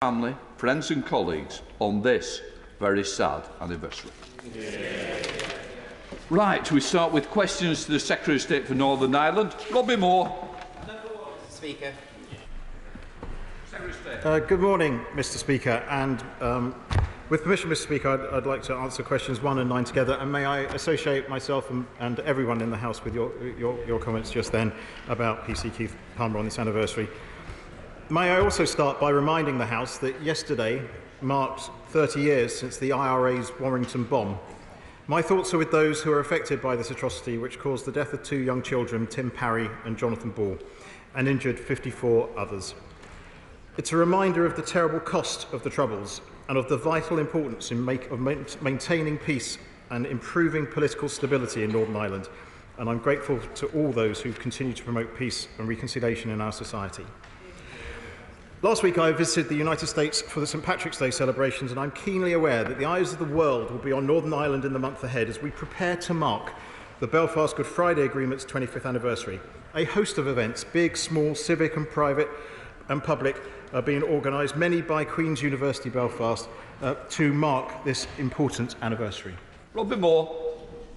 family, friends and colleagues on this very sad anniversary. Right, we start with questions to the Secretary of State for Northern Ireland. Robbie Moore. Speaker. Good morning, Mr. Speaker. And with permission, Mr. Speaker, I'd like to answer questions 1 and 9 together. And may I associate myself and everyone in the House with your comments just then about PC Keith Palmer on this anniversary. May I also start by reminding the House that yesterday marked 30 years since the IRA's Warrington bomb. My thoughts are with those who are affected by this atrocity, which caused the death of 2 young children, Tim Parry and Jonathan Ball, and injured 54 others. It's a reminder of the terrible cost of the Troubles and of the vital importance of maintaining peace and improving political stability in Northern Ireland. And I'm grateful to all those who continue to promote peace and reconciliation in our society. Last week I visited the United States for the St Patrick's Day celebrations, and I'm keenly aware that the eyes of the world will be on Northern Ireland in the month ahead as we prepare to mark the Belfast Good Friday Agreement's 25th anniversary. A host of events, big, small, civic and private and public, are being organised, many by Queen's University Belfast, to mark this important anniversary. Robbie Moore.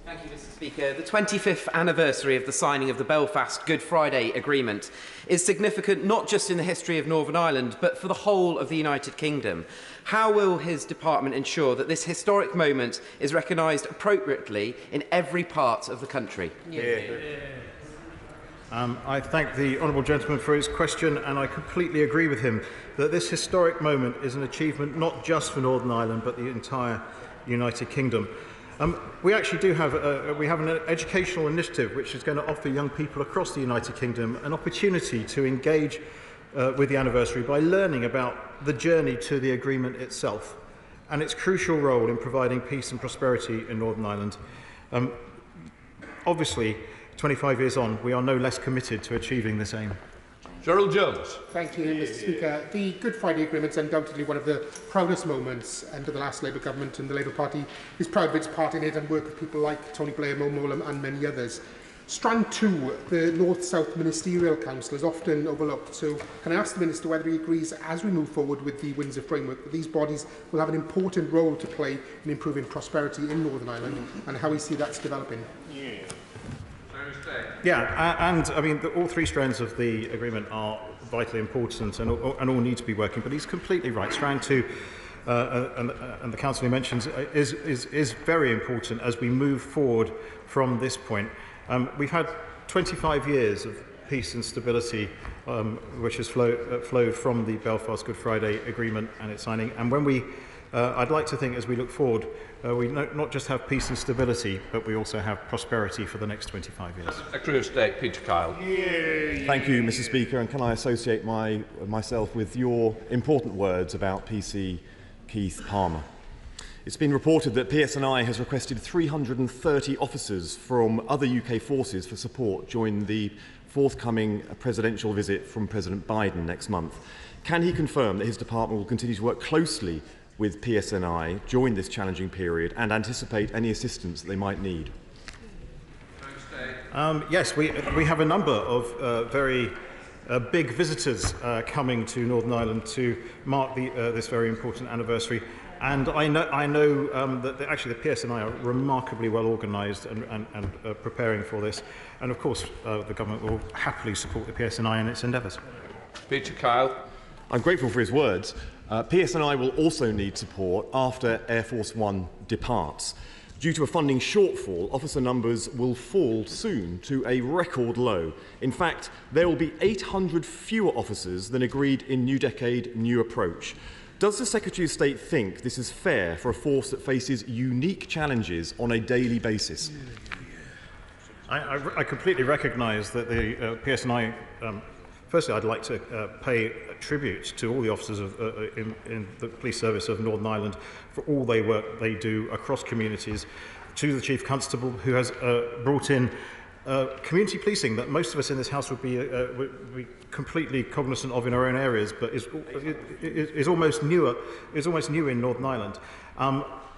Thank you, Mr. Speaker. The 25th anniversary of the signing of the Belfast Good Friday Agreement is significant not just in the history of Northern Ireland, but for the whole of the United Kingdom. How will his department ensure that this historic moment is recognised appropriately in every part of the country? I thank the honourable gentleman for his question, and I completely agree with him that this historic moment is an achievement not just for Northern Ireland but the entire United Kingdom. We actually do have an educational initiative which is going to offer young people across the United Kingdom an opportunity to engage with the anniversary by learning about the journey to the agreement itself and its crucial role in providing peace and prosperity in Northern Ireland. Obviously, 25 years on, we are no less committed to achieving this aim. Gerald Jones. Thank you, Mr. Speaker. The Good Friday Agreement is undoubtedly one of the proudest moments under the last Labour government, and the Labour Party is proud of its part in it and work with people like Tony Blair, Mo Mowlam and many others. Strand 2, the North-South Ministerial Council, is often overlooked, so can I ask the Minister whether he agrees, as we move forward with the Windsor Framework, that these bodies will have an important role to play in improving prosperity in Northern Ireland, and how we see that's developing? And I mean, all 3 strands of the agreement are vitally important and all need to be working, but he's completely right. Strand 2, and the Council he mentions, is very important as we move forward from this point. We've had 25 years of peace and stability which has flowed from the Belfast Good Friday Agreement and its signing, and when we I'd like to think as we look forward, we not just have peace and stability, but we also have prosperity for the next 25 years. Secretary of State Peter Kyle. Thank you, Mr. Speaker, and can I associate myself with your important words about PC Keith Palmer. It's been reported that PSNI has requested 330 officers from other UK forces for support during the forthcoming presidential visit from President Biden next month. Can he confirm that his department will continue to work closely with PSNI during this challenging period and anticipate any assistance that they might need? Yes, we have a number of very big visitors coming to Northern Ireland to mark this very important anniversary. And I know that actually the PSNI are remarkably well organised and preparing for this. And of course, the government will happily support the PSNI in its endeavours. Peter Kyle. I'm grateful for his words. PSNI will also need support after Air Force One departs. Due to a funding shortfall, officer numbers will fall soon to a record low. In fact, there will be 800 fewer officers than agreed in New Decade, New Approach. Does the Secretary of State think this is fair for a force that faces unique challenges on a daily basis? I completely recognise that the PSNI firstly, I'd like to pay tribute to all the officers in the police service of Northern Ireland for all the work they do across communities, to the Chief Constable, who has brought in community policing that most of us in this House would be completely cognizant of in our own areas, but is almost new in Northern Ireland.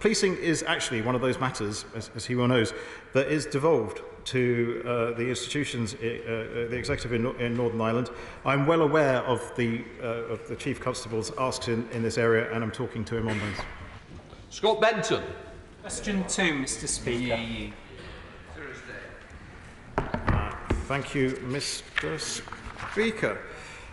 Policing is actually one of those matters, as he well knows, that is devolved to the institutions, the executive in Northern Ireland. I'm well aware of the Chief Constable's asks in this area, and I'm talking to him on those. Scott Benton. Question 2, Mr. Speaker. Thank you, Mr. Speaker.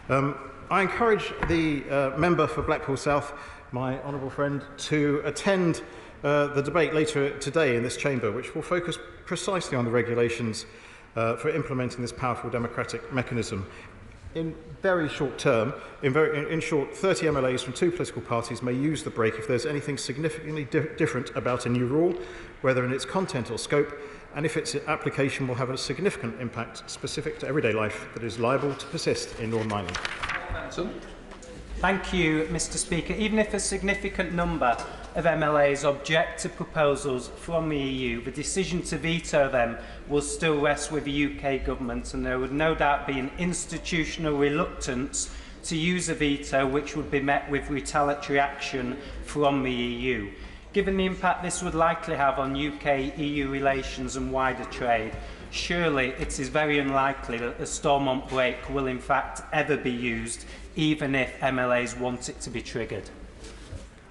I encourage the member for Blackpool South, my honourable friend, to attend the debate later today in this chamber, which will focus precisely on the regulations for implementing this powerful democratic mechanism. In very short term, in short, 30 MLAs from 2 political parties may use the break if there's anything significantly different about a new rule, whether in its content or scope, and if its application will have a significant impact specific to everyday life that is liable to persist in Northern Ireland. Thank you, Mr. Speaker. Even if a significant number of MLAs object to proposals from the EU, the decision to veto them will still rest with the UK government, and there would no doubt be an institutional reluctance to use a veto which would be met with retaliatory action from the EU. Given the impact this would likely have on UK-EU relations and wider trade, surely it is very unlikely that the Stormont break will in fact ever be used, even if MLAs want it to be triggered.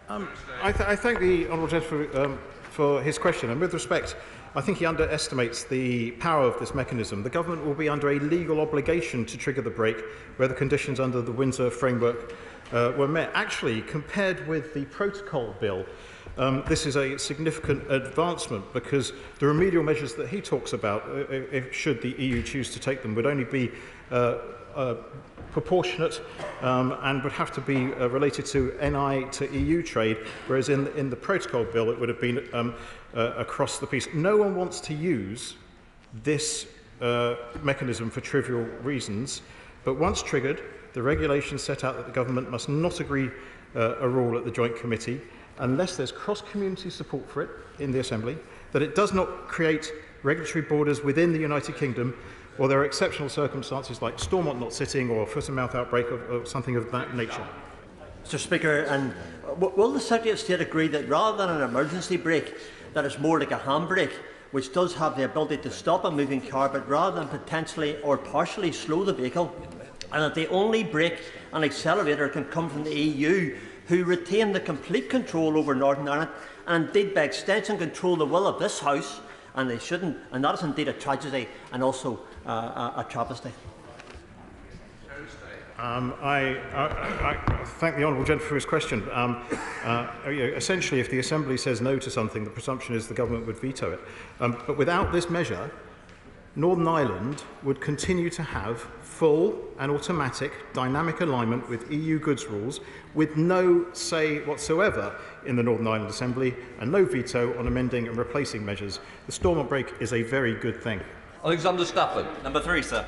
I thank the honourable gentleman for his question, and with respect, I think he underestimates the power of this mechanism. The government will be under a legal obligation to trigger the break where the conditions under the Windsor framework were met. Actually, compared with the protocol bill, this is a significant advancement, because the remedial measures that he talks about, should the EU choose to take them, would only be proportionate and would have to be related to NI to EU trade, whereas in the protocol bill it would have been across the piece. No one wants to use this mechanism for trivial reasons, but once triggered, the regulations set out that the government must not agree a rule at the Joint Committee unless there's cross-community support for it in the Assembly, that it does not create regulatory borders within the United Kingdom, or there are exceptional circumstances like Stormont not sitting or a foot-and-mouth outbreak or something of that nature. Mr. Speaker, and will the Secretary of State agree that rather than an emergency brake, that it's more like a handbrake, which does have the ability to stop a moving car, but rather than potentially or partially slow the vehicle, and that the only brake and accelerator can come from the EU, who retain the complete control over Northern Ireland, and indeed by extension control the will of this House, and they shouldn't, and that is indeed a tragedy and also a travesty. I thank the honourable gentleman for his question. Essentially, if the Assembly says no to something, the presumption is the government would veto it. But without this measure, Northern Ireland would continue to have full and automatic dynamic alignment with EU goods rules, with no say whatsoever in the Northern Ireland Assembly and no veto on amending and replacing measures. The Stormont break is a very good thing. Alexander Stafford. Number 3, sir.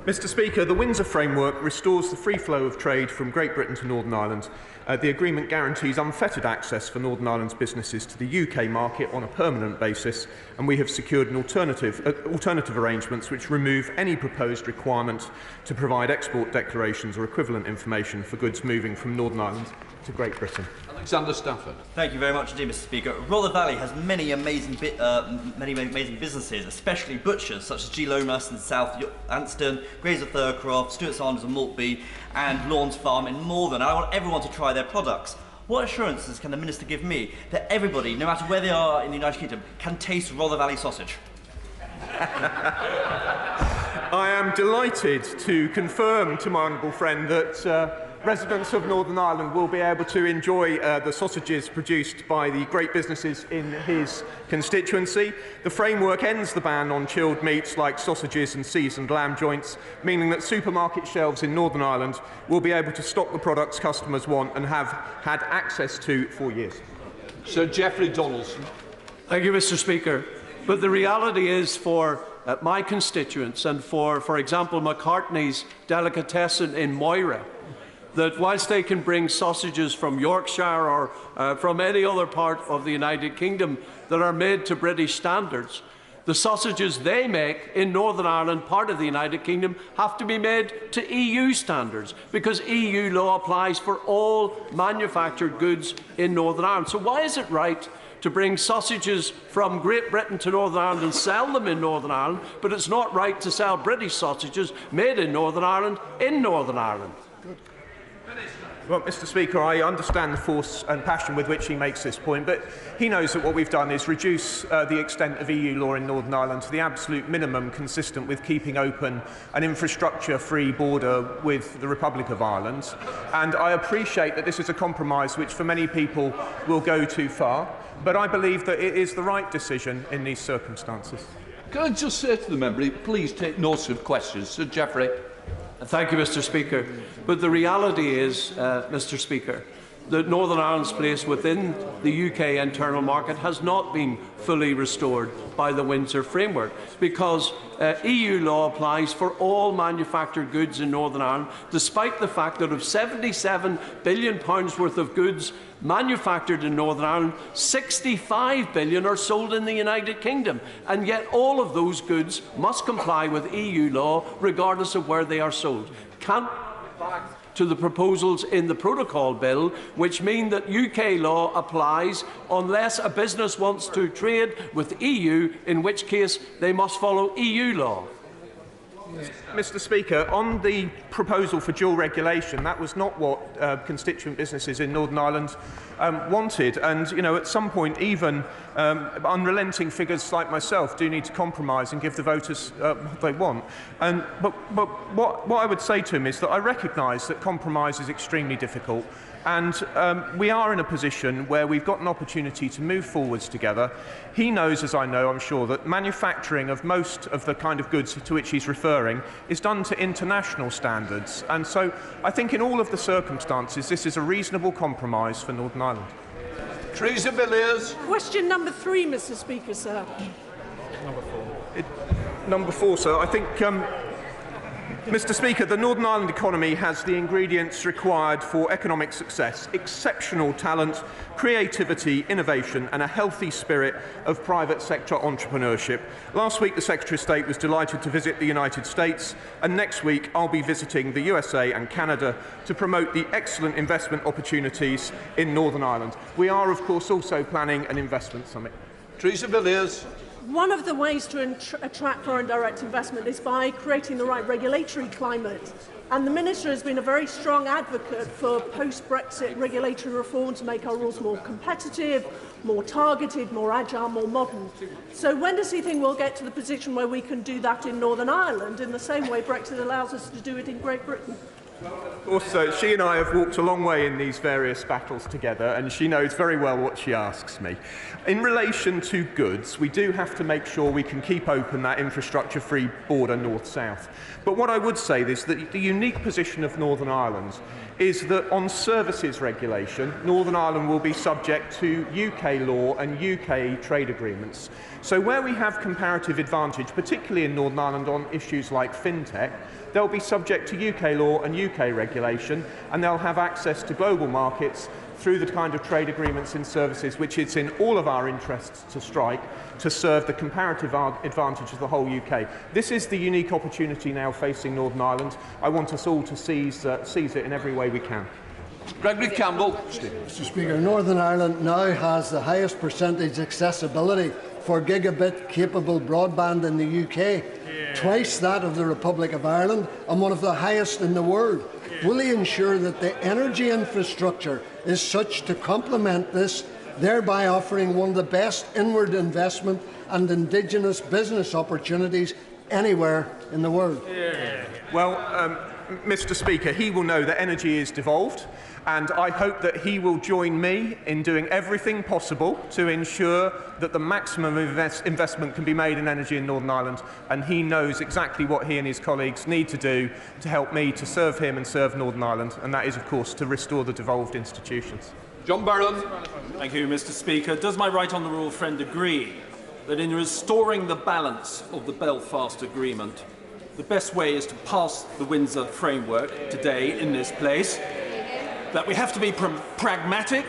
Mr. Speaker, the Windsor Framework restores the free flow of trade from Great Britain to Northern Ireland. The agreement guarantees unfettered access for Northern Ireland's businesses to the UK market on a permanent basis, and we have secured an alternative arrangements which remove any proposed requirement to provide export declarations or equivalent information for goods moving from Northern Ireland to Great Britain. Alexander Stafford. Thank you very much indeed, Mr. Speaker. Rother Valley has many amazing businesses, especially butchers such as G. Lomas in South Anston, Grazer Thurcroft, Stuart Sanders and Maltby, and Lawns Farm in Northern. I want everyone to try their products. What assurances can the Minister give me that everybody, no matter where they are in the United Kingdom, can taste Rother Valley sausage? I am delighted to confirm to my honourable friend that residents of Northern Ireland will be able to enjoy the sausages produced by the great businesses in his constituency. The framework ends the ban on chilled meats like sausages and seasoned lamb joints, meaning that supermarket shelves in Northern Ireland will be able to stock the products customers want and have had access to for years. Sir Geoffrey Donaldson. Thank you, Mr. Speaker. But the reality is for my constituents and for example, McCartney's Delicatessen in Moira, that whilst they can bring sausages from Yorkshire or from any other part of the United Kingdom that are made to British standards, The sausages they make in Northern Ireland, part of the United Kingdom, have to be made to EU standards because EU law applies for all manufactured goods in Northern Ireland. So why is it right to bring sausages from Great Britain to Northern Ireland and sell them in Northern Ireland, but it's not right to sell British sausages made in Northern Ireland in Northern Ireland? Well, Mr. Speaker, I understand the force and passion with which he makes this point, but he knows that what we've done is reduce the extent of EU law in Northern Ireland to the absolute minimum consistent with keeping open an infrastructure-free border with the Republic of Ireland. And I appreciate that this is a compromise which for many people will go too far, but I believe that it is the right decision in these circumstances. Can I just say to the member, please take notes of questions. Sir Jeffrey. Thank you, Mr. Speaker. But the reality is, Mr. Speaker, that Northern Ireland's place within the UK internal market has not been fully restored by the Windsor Framework because EU law applies for all manufactured goods in Northern Ireland, despite the fact that of £77 billion worth of goods manufactured in Northern Ireland, 65 billion are sold in the United Kingdom, and yet all of those goods must comply with EU law regardless of where they are sold. Can't we go back to the proposals in the protocol bill, which mean that UK law applies unless a business wants to trade with EU, in which case they must follow EU law? Mr. Speaker, on the proposal for dual regulation, that was not what constituent businesses in Northern Ireland wanted. And, you know, at some point, even unrelenting figures like myself do need to compromise and give the voters what they want. But what I would say to him is that I recognise that compromise is extremely difficult. And we are in a position where we've got an opportunity to move forwards together. He knows, as I know, I'm sure, that manufacturing of most of the kind of goods to which he's referring is done to international standards. And so I think in all of the circumstances, this is a reasonable compromise for Northern Ireland. Teresa Villiers. Question number 3, Mr. Speaker, sir. Number 4, sir. I think... Mr. Speaker, the Northern Ireland economy has the ingredients required for economic success: exceptional talent, creativity, innovation and a healthy spirit of private sector entrepreneurship. Last week, the Secretary of State was delighted to visit the United States, and next week I'll be visiting the USA and Canada to promote the excellent investment opportunities in Northern Ireland. We are, of course, also planning an investment summit. Teresa Villiers. One of the ways to attract foreign direct investment is by creating the right regulatory climate. And the Minister has been a very strong advocate for post-Brexit regulatory reform to make our rules more competitive, more targeted, more agile, more modern. So when does he think we'll get to the position where we can do that in Northern Ireland in the same way Brexit allows us to do it in Great Britain? Also, she and I have walked a long way in these various battles together, and she knows very well what she asks me. In relation to goods, we do have to make sure we can keep open that infrastructure-free border north-south. But what I would say is that the unique position of Northern Ireland is that on services regulation, Northern Ireland will be subject to UK law and UK trade agreements. So where we have comparative advantage, particularly in Northern Ireland on issues like fintech, they'll be subject to UK law and UK regulation, and they'll have access to global markets through the kind of trade agreements in services which it's in all of our interests to strike to serve the comparative advantage of the whole UK. This is the unique opportunity now facing Northern Ireland. I want us all to seize it in every way we can. Gregory Campbell. Mr. Speaker, Northern Ireland now has the highest percentage accessibility for gigabit-capable broadband in the UK, twice that of the Republic of Ireland, and one of the highest in the world. Will he ensure that the energy infrastructure is such to complement this, thereby offering one of the best inward investment and indigenous business opportunities anywhere in the world? Well, Mr. Speaker, he will know that energy is devolved, and I hope that he will join me in doing everything possible to ensure that the maximum investment can be made in energy in Northern Ireland, and he knows exactly what he and his colleagues need to do to help me to serve him and serve Northern Ireland, and that is, of course, to restore the devolved institutions. John Barron. Thank you, Mr. Speaker. Does my right honourable friend agree that in restoring the balance of the Belfast Agreement, the best way is to pass the Windsor Framework today in this place, that we have to be pragmatic,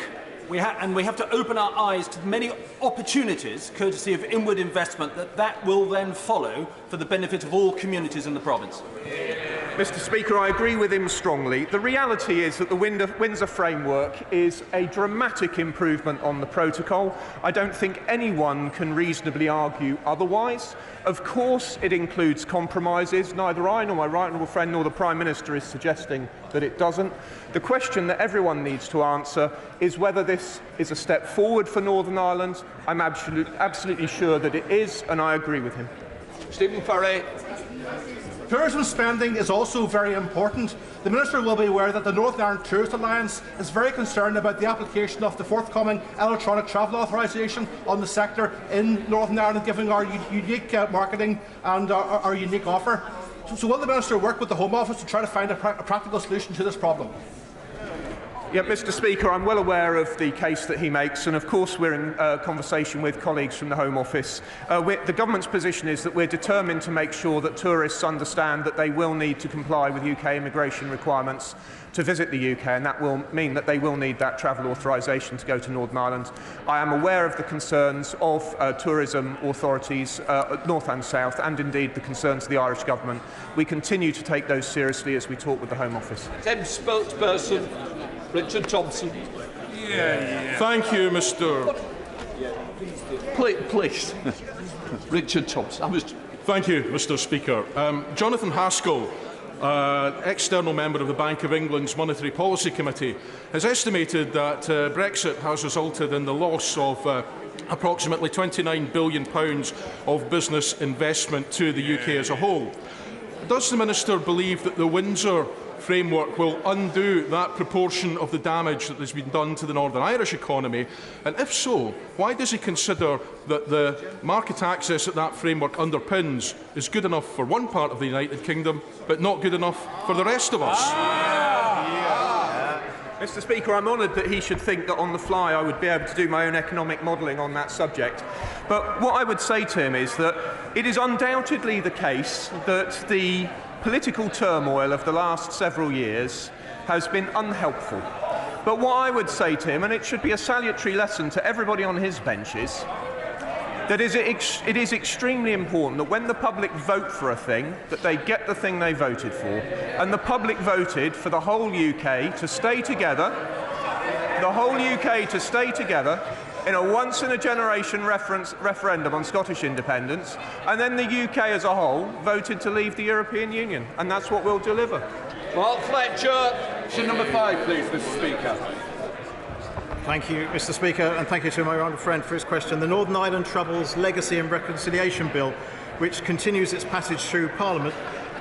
we have to open our eyes to the many opportunities, courtesy of inward investment, that will then follow for the benefit of all communities in the province. Mr. Speaker, I agree with him strongly. The reality is that the Windsor Framework is a dramatic improvement on the protocol. I don't think anyone can reasonably argue otherwise. Of course, it includes compromises. Neither I nor my right honourable friend nor the Prime Minister is suggesting that it doesn't. The question that everyone needs to answer is whether this is a step forward for Northern Ireland. I'm absolutely sure that it is, and I agree with him. Stephen Farray. Tourism spending is also very important. The Minister will be aware that the Northern Ireland Tourist Alliance is very concerned about the application of the forthcoming electronic travel authorisation on the sector in Northern Ireland, given our unique marketing and our unique offer. So will the Minister work with the Home Office to try to find a practical solution to this problem? Yeah, Mr. Speaker, I'm well aware of the case that he makes, and of course we're in conversation with colleagues from the Home Office. The government's position is that we're determined to make sure that tourists understand that they will need to comply with UK immigration requirements to visit the UK, and that will mean that they will need that travel authorisation to go to Northern Ireland. I am aware of the concerns of tourism authorities, north and south, and indeed the concerns of the Irish government. We continue to take those seriously as we talk with the Home Office. Spokesperson Richard Thompson. Thank you, Mr. Please. Richard Thompson. Thank you, Mr. Speaker. Jonathan Haskell, external member of the Bank of England's Monetary Policy Committee, has estimated that Brexit has resulted in the loss of approximately £29 billion of business investment to the UK as a whole. Does the Minister believe that the Windsor Framework will undo that proportion of the damage that has been done to the Northern Irish economy? And if so, why does he consider that the market access that that framework underpins is good enough for one part of the United Kingdom, but not good enough for the rest of us? Mr. Speaker, I'm honoured that he should think that on the fly I would be able to do my own economic modelling on that subject. But what I would say to him is that it is undoubtedly the case that the political turmoil of the last several years has been unhelpful. But what I would say to him, and it should be a salutary lesson to everybody on his benches, that it is extremely important that when the public vote for a thing, that they get the thing they voted for. And the public voted for the whole UK to stay together, in a once-in-a-generation referendum on Scottish independence, and then the UK as a whole voted to leave the European Union, and that's what we'll deliver. Mark Fletcher. Question number 5, please, Mr. Speaker. Thank you, Mr. Speaker, and thank you to my honourable friend for his question. The Northern Ireland Troubles Legacy and Reconciliation Bill, which continues its passage through Parliament,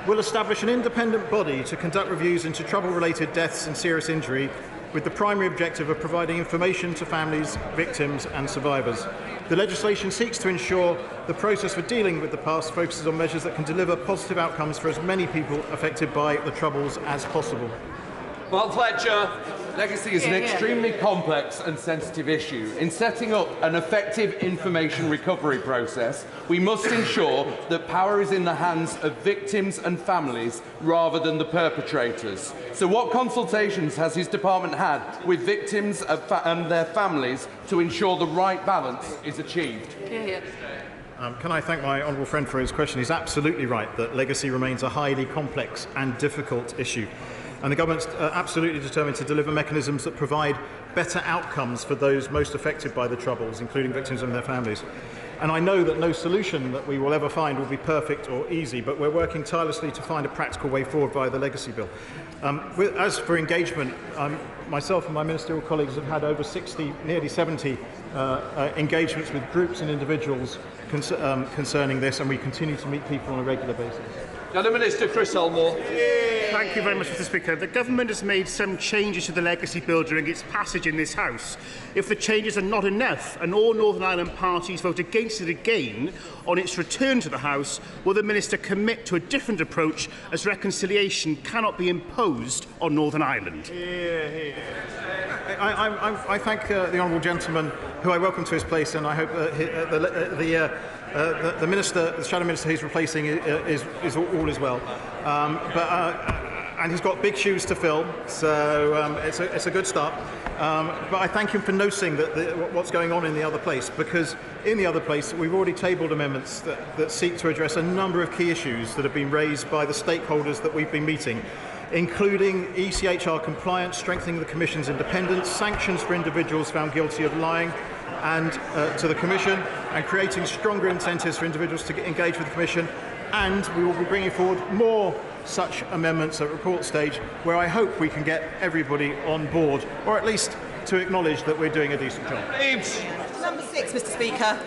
will establish an independent body to conduct reviews into trouble-related deaths and serious injury, with the primary objective of providing information to families, victims and survivors. The legislation seeks to ensure the process for dealing with the past focuses on measures that can deliver positive outcomes for as many people affected by the Troubles as possible. Mark Fletcher. Legacy is an extremely complex and sensitive issue. In setting up an effective information recovery process, we must ensure that power is in the hands of victims and families rather than the perpetrators. So what consultations has his department had with victims and their families to ensure the right balance is achieved? Can I thank my honourable friend for his question? He's absolutely right that legacy remains a highly complex and difficult issue. And the government's absolutely determined to deliver mechanisms that provide better outcomes for those most affected by the Troubles, including victims and their families. And I know that no solution that we will ever find will be perfect or easy, but we're working tirelessly to find a practical way forward via the Legacy Bill. As for engagement, myself and my ministerial colleagues have had over 60, nearly 70 engagements with groups and individuals concerning this, and we continue to meet people on a regular basis. Now, Minister Chris Elmore. Thank you very much, Mr. Speaker. The Government has made some changes to the Legacy Bill during its passage in this House. If the changes are not enough and all Northern Ireland parties vote against it again on its return to the House, will the Minister commit to a different approach, as reconciliation cannot be imposed on Northern Ireland? I thank the honourable gentleman, who I welcome to his place, and I hope the Minister, the Shadow Minister he's replacing is all is well. and he's got big shoes to fill, so it's a good start. But I thank him for noticing what's going on in the other place, because in the other place we've already tabled amendments that seek to address a number of key issues that have been raised by the stakeholders that we've been meeting, including ECHR compliance, strengthening the Commission's independence, sanctions for individuals found guilty of lying and to the Commission, and creating stronger incentives for individuals to engage with the Commission. And we will be bringing forward more such amendments at report stage, where I hope we can get everybody on board, or at least to acknowledge that we're doing a decent job. Number 6, Mr. Speaker.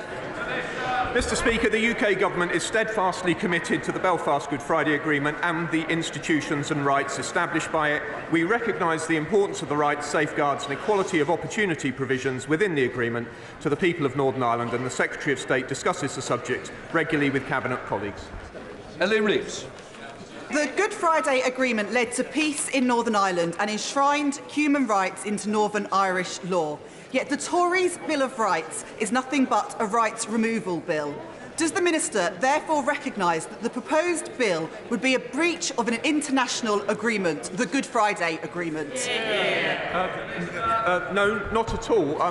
Mr. Speaker, the UK Government is steadfastly committed to the Belfast Good Friday Agreement and the institutions and rights established by it. We recognise the importance of the rights, safeguards and equality of opportunity provisions within the agreement to the people of Northern Ireland, and the Secretary of State discusses the subject regularly with Cabinet colleagues. Ellie Reeves. The Good Friday Agreement led to peace in Northern Ireland and enshrined human rights into Northern Irish law. Yet the Tories' Bill of Rights is nothing but a rights removal bill. Does the Minister therefore recognise that the proposed bill would be a breach of an international agreement, the Good Friday Agreement? No, not at all.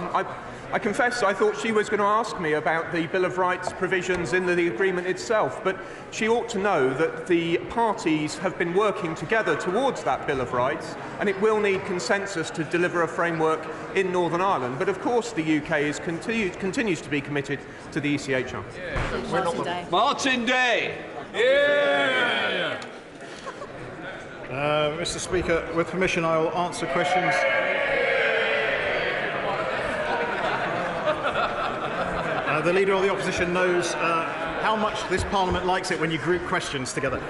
I confess I thought she was going to ask me about the Bill of Rights provisions in the agreement itself, but she ought to know that the parties have been working together towards that Bill of Rights, and it will need consensus to deliver a framework in Northern Ireland. But of course the UK continues to be committed to the ECHR. Martin Day. Mr. Speaker, with permission, I will answer questions. The Leader of the Opposition knows how much this Parliament likes it when you group questions together.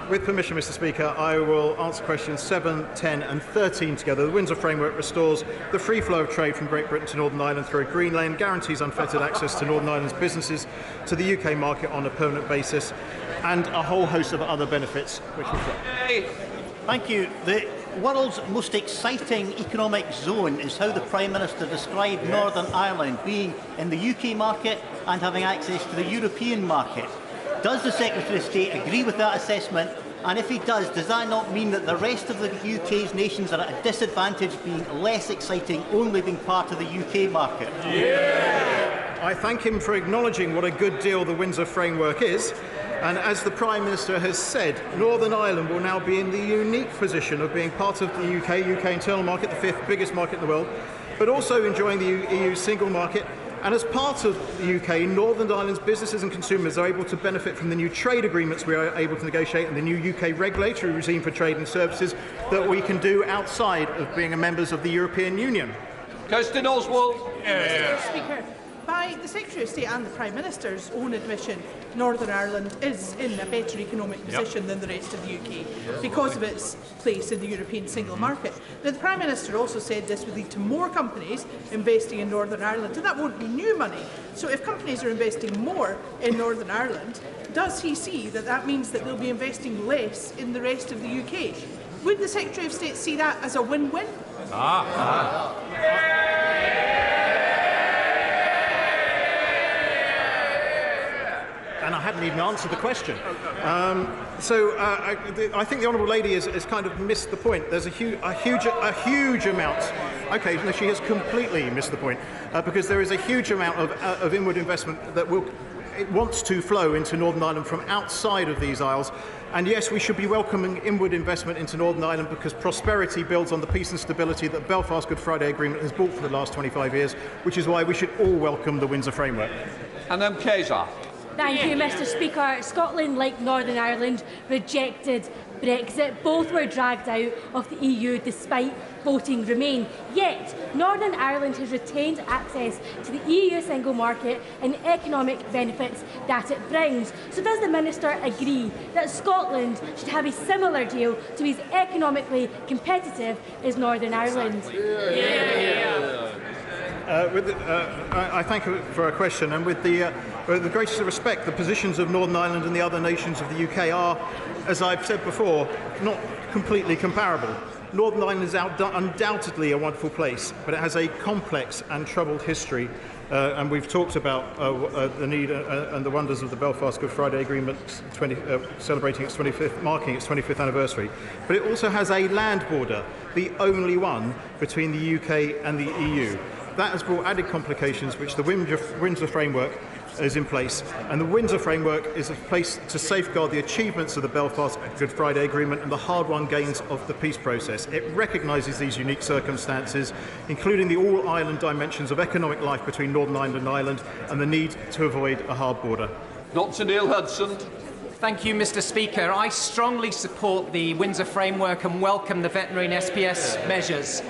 With permission, Mr. Speaker, I will answer questions 7, 10 and 13 together. The Windsor Framework restores the free flow of trade from Great Britain to Northern Ireland through a green lane, guarantees unfettered access to Northern Ireland's businesses to the UK market on a permanent basis, and a whole host of other benefits which we've got. Thank you. The world's most exciting economic zone is how the Prime Minister described Northern Ireland being in the UK market and having access to the European market. Does the Secretary of State agree with that assessment? And if he does that not mean that the rest of the UK's nations are at a disadvantage, being less exciting, only being part of the UK market? I thank him for acknowledging what a good deal the Windsor Framework is. And as the Prime Minister has said, Northern Ireland will now be in the unique position of being part of the UK internal market, the 5th biggest market in the world, but also enjoying the EU single market. And as part of the UK, Northern Ireland's businesses and consumers are able to benefit from the new trade agreements we are able to negotiate and the new UK regulatory regime for trade and services that we can do outside of being members of the European Union. Kirsten Oswald. Mr. Speaker, by the Secretary of State and the Prime Minister's own admission, Northern Ireland is in a better economic position than the rest of the UK because of its place in the European single market. Now, the Prime Minister also said this would lead to more companies investing in Northern Ireland, and that won't be new money. So if companies are investing more in Northern Ireland, does he see that that means that they'll be investing less in the rest of the UK? Would the Secretary of State see that as a win-win? And I hadn't even answered the question. I think the Honourable Lady has kind of missed the point. There's a huge amount. Okay, no, she has completely missed the point because there is a huge amount of inward investment that wants to flow into Northern Ireland from outside of these isles. And yes, we should be welcoming inward investment into Northern Ireland because prosperity builds on the peace and stability that the Belfast Good Friday Agreement has brought for the last 25 years, which is why we should all welcome the Windsor Framework. And then Keza. Thank you, Mr. Speaker. Scotland, like Northern Ireland, rejected Brexit. Both were dragged out of the EU despite voting Remain. Yet, Northern Ireland has retained access to the EU single market and the economic benefits that it brings. So does the Minister agree that Scotland should have a similar deal to be as economically competitive as Northern Ireland? I thank you for a question, and with the greatest respect, the positions of Northern Ireland and the other nations of the UK are, as I've said before, not completely comparable. Northern Ireland is undoubtedly a wonderful place, but it has a complex and troubled history. And we've talked about the need and the wonders of the Belfast Good Friday Agreement, celebrating its 25th, marking its 25th anniversary. But it also has a land border, the only one between the UK and the EU. That has brought added complications, which the Windsor Framework is in place, and the Windsor Framework is a place to safeguard the achievements of the Belfast Good Friday Agreement and the hard-won gains of the peace process. It recognises these unique circumstances, including the all-Ireland dimensions of economic life between Northern Ireland and Ireland, and the need to avoid a hard border. Dr. Neil Hudson. Thank you, Mr. Speaker. I strongly support the Windsor Framework and welcome the veterinary and SPS measures.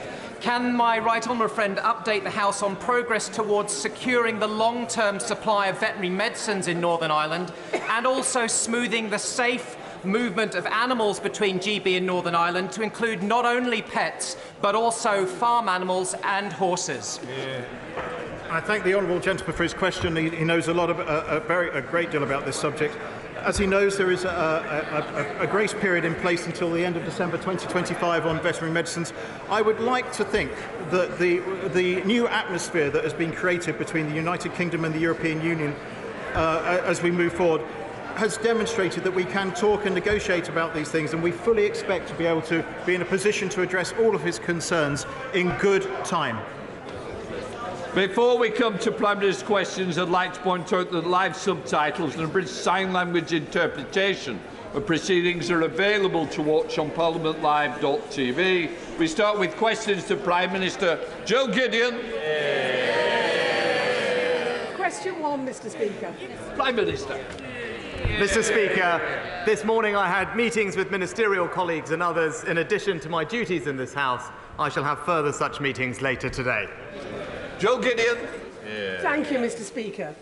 Can my right honourable friend update the House on progress towards securing the long-term supply of veterinary medicines in Northern Ireland and also smoothing the safe movement of animals between GB and Northern Ireland to include not only pets but also farm animals and horses? I thank the honourable gentleman for his question. He knows a great deal about this subject. As he knows, there is a grace period in place until the end of December 2025 on veterinary medicines. I would like to think that the new atmosphere that has been created between the United Kingdom and the European Union as we move forward has demonstrated that we can talk and negotiate about these things, and we fully expect to be able to be in a position to address all of his concerns in good time. Before we come to Prime Minister's questions, I'd like to point out that live subtitles and British Sign Language interpretation of proceedings are available to watch on parliamentlive.tv. We start with questions to Prime Minister Joe Gideon. Question 1, Mr. Speaker. Prime Minister. Mr. Speaker, this morning I had meetings with ministerial colleagues and others. In addition to my duties in this House, I shall have further such meetings later today. Joe Gideon. Thank you, Mr. Speaker.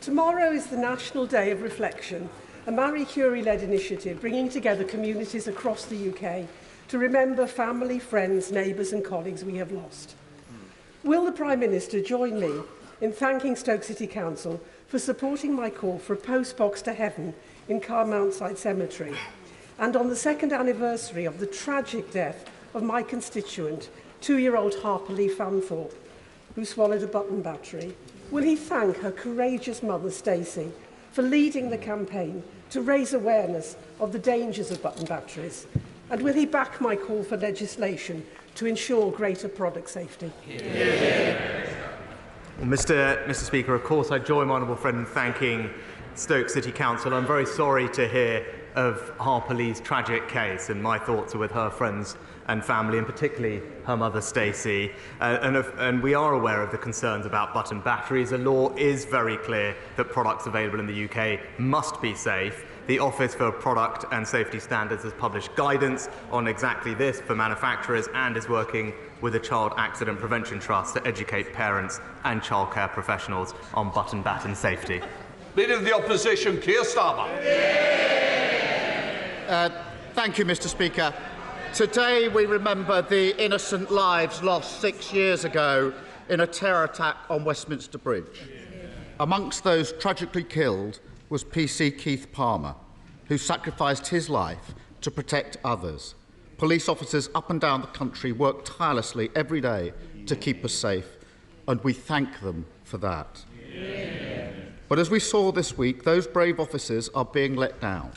Tomorrow is the National Day of Reflection, a Marie Curie-led initiative bringing together communities across the UK to remember family, friends, neighbours and colleagues we have lost. Will the Prime Minister join me in thanking Stoke City Council for supporting my call for a post-box to heaven in Carmountside Cemetery, and on the second anniversary of the tragic death of my constituent, 2-year-old Harper Lee Fanthorpe, who swallowed a button battery, will he thank her courageous mother, Stacey, for leading the campaign to raise awareness of the dangers of button batteries? And will he back my call for legislation to ensure greater product safety? Well, Mr. Speaker, of course I join my honourable friend in thanking Stoke City Council. I'm very sorry to hear of Harper Lee's tragic case, and my thoughts are with her friends and family, and particularly her mother Stacey. And we are aware of the concerns about button batteries. The law is very clear that products available in the UK must be safe. The Office for Product and Safety Standards has published guidance on exactly this for manufacturers and is working with the Child Accident Prevention Trust to educate parents and childcare professionals on button baton safety. Leader of the Opposition, Keir Starmer. Thank you, Mr. Speaker. Today we remember the innocent lives lost 6 years ago in a terror attack on Westminster Bridge. Amongst those tragically killed was PC Keith Palmer, who sacrificed his life to protect others. Police officers up and down the country work tirelessly every day to keep us safe, and we thank them for that. But as we saw this week, those brave officers are being let down.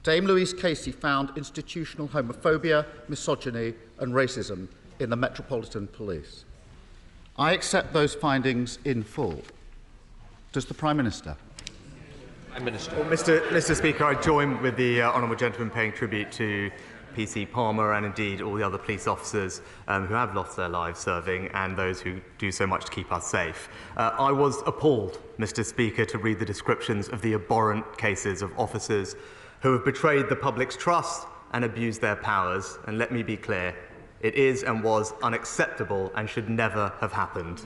Dame Louise Casey found institutional homophobia, misogyny and racism in the Metropolitan Police. I accept those findings in full. Does the Prime Minister? Well, Mr. Speaker, I join with the honourable gentleman paying tribute to PC Palmer and indeed all the other police officers who have lost their lives serving and those who do so much to keep us safe. I was appalled, Mr. Speaker, to read the descriptions of the abhorrent cases of officers who have betrayed the public's trust and abused their powers. And let me be clear, it is and was unacceptable and should never have happened.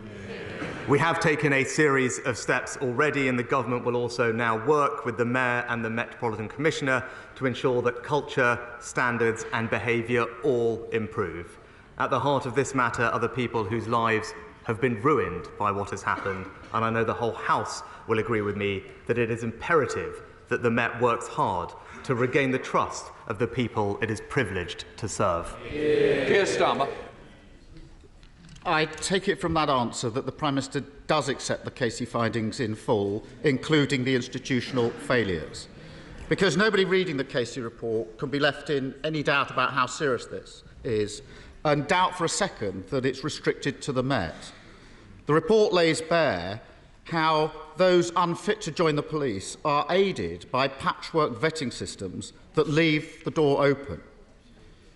We have taken a series of steps already, and the government will also now work with the Mayor and the Metropolitan Commissioner to ensure that culture, standards and behaviour all improve. At the heart of this matter are the people whose lives have been ruined by what has happened, and I know the whole House will agree with me that it is imperative that the Met works hard to regain the trust of the people it is privileged to serve. Keir Starmer. I take it from that answer that the Prime Minister does accept the Casey findings in full, including the institutional failures. Because nobody reading the Casey report can be left in any doubt about how serious this is, and doubt for a second that it's restricted to the Met. The report lays bare how those unfit to join the police are aided by patchwork vetting systems that leave the door open.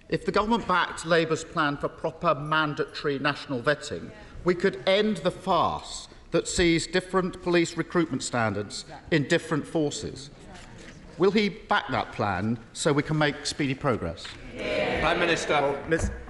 If the government backed Labour's plan for proper mandatory national vetting, we could end the farce that sees different police recruitment standards in different forces. Will he back that plan so we can make speedy progress? Prime Minister. Well,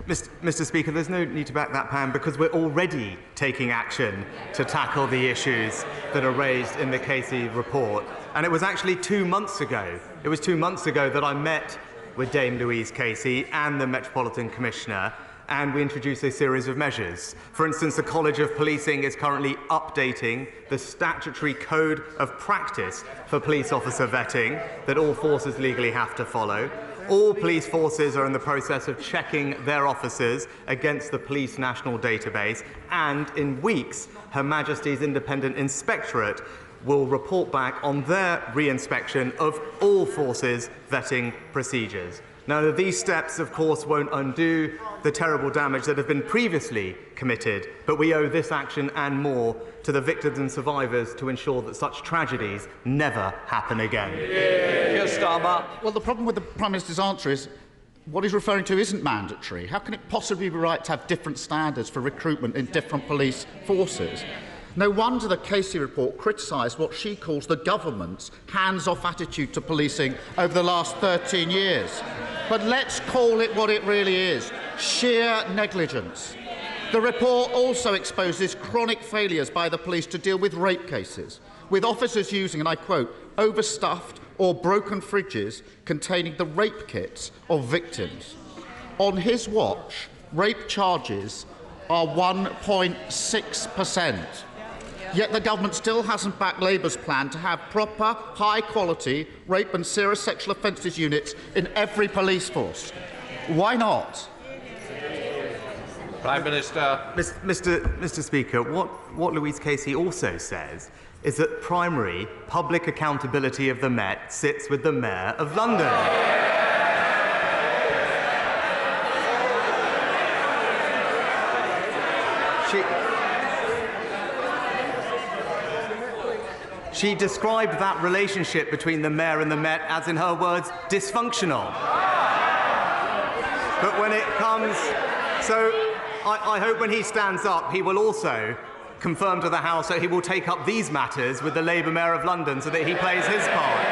Mr. Speaker, there's no need to back that plan because we're already taking action to tackle the issues that are raised in the Casey report. And it was actually 2 months ago. It was 2 months ago that I met with Dame Louise Casey and the Metropolitan Commissioner, and we introduced a series of measures. For instance, the College of Policing is currently updating the statutory code of practice for police officer vetting that all forces legally have to follow. All police forces are in the process of checking their officers against the Police National Database, and in weeks, Her Majesty's Independent Inspectorate will report back on their re-inspection of all forces' vetting procedures. Now, these steps, of course, won't undo the terrible damage that have been previously committed, but we owe this action and more to the victims and survivors to ensure that such tragedies never happen again. Well, the problem with the Prime Minister's answer is what he's referring to isn't mandatory. How can it possibly be right to have different standards for recruitment in different police forces? No wonder the Casey report criticised what she calls the government's hands-off attitude to policing over the last 13 years. But let's call it what it really is: sheer negligence. The report also exposes chronic failures by the police to deal with rape cases, with officers using, and I quote, overstuffed or broken fridges containing the rape kits of victims. On his watch, rape charges are 1.6%. Yet the government still hasn't backed Labour's plan to have proper, high-quality rape and serious sexual offences units in every police force. Why not? Prime Minister. Mr. Speaker, what Louise Casey also says is that primary public accountability of the Met sits with the Mayor of London. She described that relationship between the Mayor and the Met as, in her words, dysfunctional. But when it comes... So I hope when he stands up, he will also confirm to the House that he will take up these matters with the Labour Mayor of London so that he plays his part.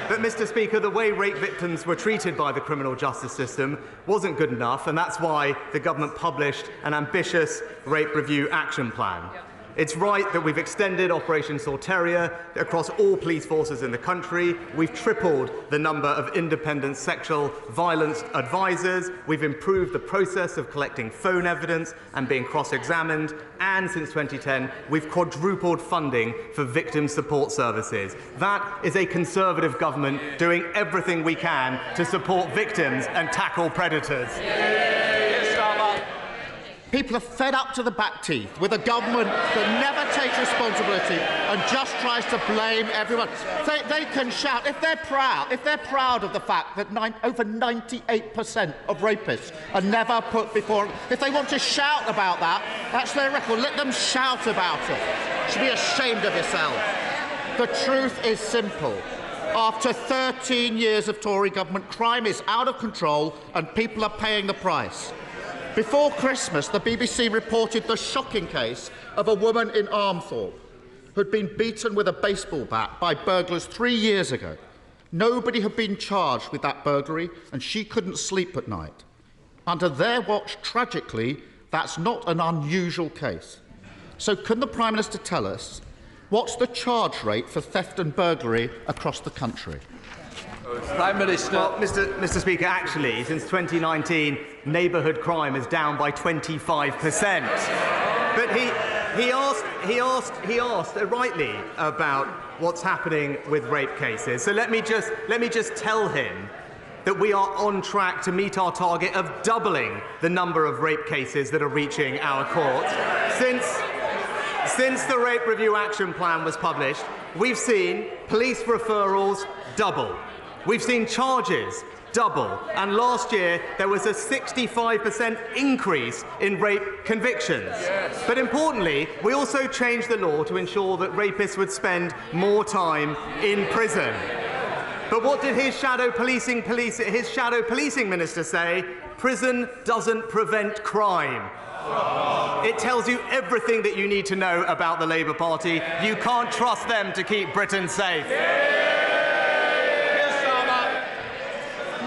But Mr. Speaker, the way rape victims were treated by the criminal justice system wasn't good enough, and that's why the government published an ambitious rape review action plan. It's right that we've extended Operation Sorteria across all police forces in the country. We've tripled the number of independent sexual violence advisors. We've improved the process of collecting phone evidence and being cross-examined. And since 2010, we've quadrupled funding for victim support services. That is a Conservative government doing everything we can to support victims and tackle predators. People are fed up to the back teeth with a government that never takes responsibility and just tries to blame everyone. They can shout if they're proud of the fact that over 98% of rapists are never put before. If they want to shout about that, that's their record. Let them shout about it. You should be ashamed of yourself. The truth is simple. After 13 years of Tory government, crime is out of control and people are paying the price. Before Christmas, the BBC reported the shocking case of a woman in Armthorpe who'd been beaten with a baseball bat by burglars 3 years ago. Nobody had been charged with that burglary, and she couldn't sleep at night. Under their watch, tragically, that's not an unusual case. So can the Prime Minister tell us what's the charge rate for theft and burglary across the country? Prime Minister. Well, Mr. Speaker, actually, since 2019, neighbourhood crime is down by 25%. But he he asked rightly about what's happening with rape cases. So let me just tell him that we are on track to meet our target of doubling the number of rape cases that are reaching our courts. Since the Rape Review Action Plan was published, we've seen police referrals double. We've seen charges double. And last year, there was a 65% increase in rape convictions. Yes. But importantly, we also changed the law to ensure that rapists would spend more time in prison. But what did his shadow policing minister say? Prison doesn't prevent crime. It tells you everything that you need to know about the Labour Party. You can't trust them to keep Britain safe.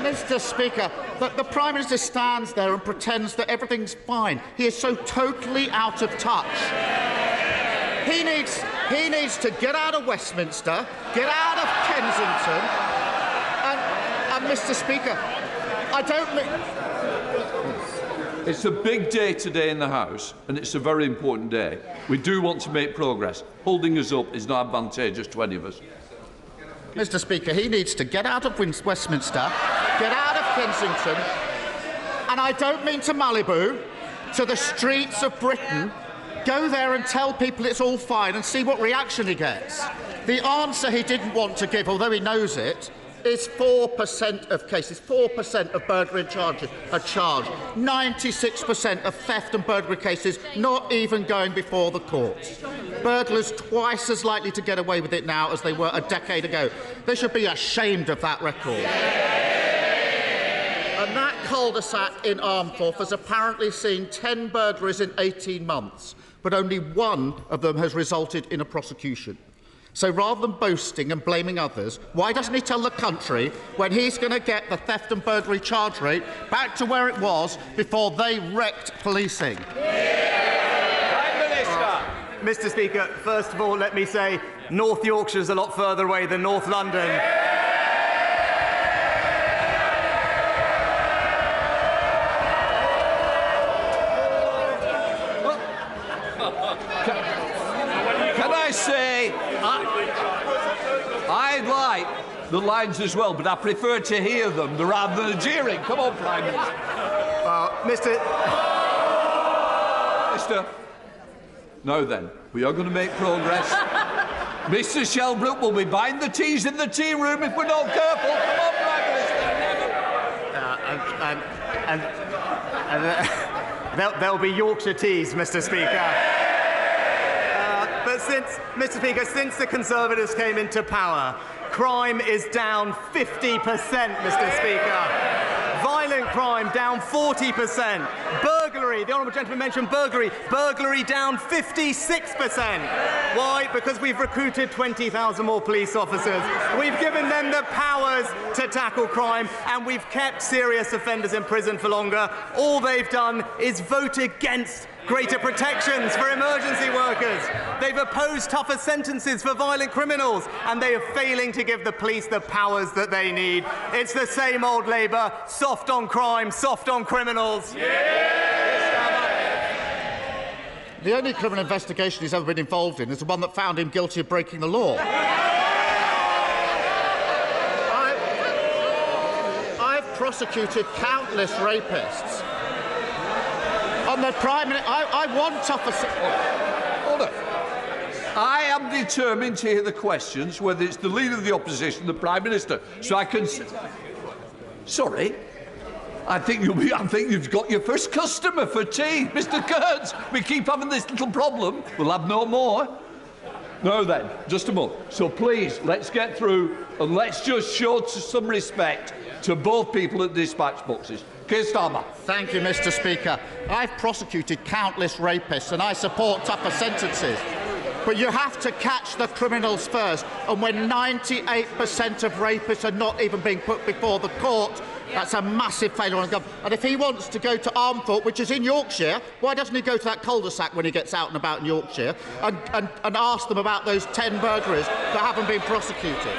Mr. Speaker, the Prime Minister stands there and pretends that everything's fine. He is so totally out of touch. He needs to get out of Westminster, get out of Kensington, and Mr. Speaker, I don't mean... It's a big day today in the House, and it's a very important day. We do want to make progress. Holding us up is not advantageous to any of us. Mr. Speaker, he needs to get out of Westminster, get out of Kensington, and I don't mean to Malibu, to the streets of Britain. Go there and tell people it's all fine and see what reaction he gets. The answer he didn't want to give, although he knows it, is 4% of cases, 4% of burglary charges are charged, 96% of theft and burglary cases not even going before the courts. Burglars twice as likely to get away with it now as they were a decade ago. They should be ashamed of that record. And that cul-de-sac in Armthorpe has apparently seen 10 burglaries in 18 months, but only one of them has resulted in a prosecution. So rather than boasting and blaming others, why doesn't he tell the country when he's going to get the theft and burglary charge rate back to where it was before they wrecked policing? Prime Minister. Mr. Speaker, first of all, let me say North Yorkshire is a lot further away than North London. Can I say, I like the lines as well, but I prefer to hear them rather than jeering. Come on, Prime Minister. Minister. Now then, we are going to make progress. Mr. Shelbrooke will be buying the teas in the tea room if we're not careful. Come on, Prime Minister. There'll be Yorkshire teas, Mr. Speaker. But since the Conservatives came into power, crime is down 50%, Mr. Speaker. Violent crime down 40%. Burglary, the Honourable Gentleman mentioned burglary down 56%. Why? Because we've recruited 20,000 more police officers. We've given them the powers to tackle crime, and we've kept serious offenders in prison for longer. All they've done is vote against greater protections for emergency workers. They've opposed tougher sentences for violent criminals, and they are failing to give the police the powers that they need. It's the same old Labour, soft on crime, soft on criminals. The only criminal investigation he's ever been involved in is the one that found him guilty of breaking the law. I've prosecuted countless rapists. On the Prime Minister, I want tougher... Hold on. I am determined to hear the questions, whether it's the Leader of the Opposition, the Prime Minister, so I can... Sorry. I think you've got your first customer for tea, Mr. Kurtz. We keep having this little problem. We'll have no more. No, then, just a moment. So please, let's get through and let's just show some respect to both people at dispatch boxes. Keir Starmer. Thank you, Mr. Speaker. I've prosecuted countless rapists and I support tougher sentences. But you have to catch the criminals first. And when 98% of rapists are not even being put before the court, that's a massive failure on the government. And if he wants to go to Armthorpe, which is in Yorkshire, why doesn't he go to that cul-de-sac when he gets out and about in Yorkshire and ask them about those 10 burglaries that haven't been prosecuted?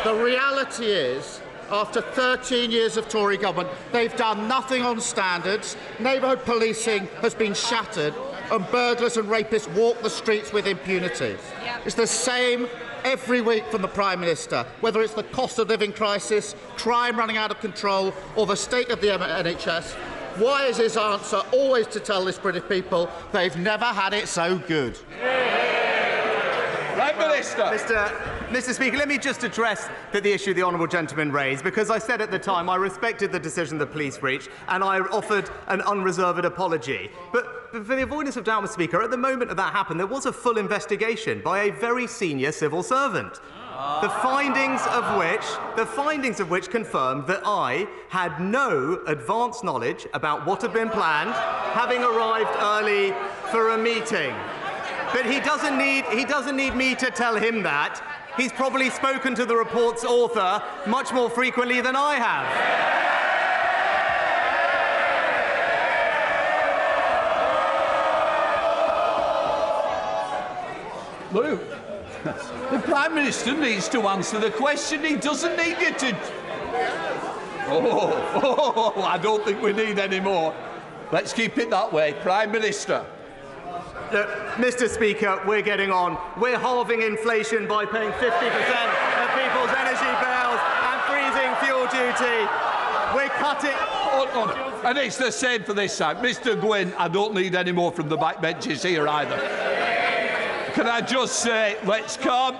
The reality is, after 13 years of Tory government, they've done nothing on standards, neighbourhood policing has been shattered, and burglars and rapists walk the streets with impunity. It's the same every week from the Prime Minister, whether it's the cost of living crisis, crime running out of control, or the state of the NHS. Why is his answer always to tell this British people they've never had it so good? Prime Minister. Mr. Speaker, let me just address the issue the honourable gentleman raised, because I said at the time I respected the decision the police reached and I offered an unreserved apology. But for the avoidance of doubt, Mr. Speaker, at the moment that happened, there was a full investigation by a very senior civil servant. The findings of which confirmed that I had no advance knowledge about what had been planned, having arrived early for a meeting. But he doesn't need me to tell him that. He's probably spoken to the report's author much more frequently than I have. Look, the Prime Minister needs to answer the question. He doesn't need you to... I don't think we need any more. Let's keep it that way. Prime Minister. Look, Mr. Speaker, we're getting on. We're halving inflation by paying 50% of people's energy bills and freezing fuel duty. We're cutting... And it's the same for this side. Mr. Gwynne, I don't need any more from the backbenches here either. Can I just say, let's calm...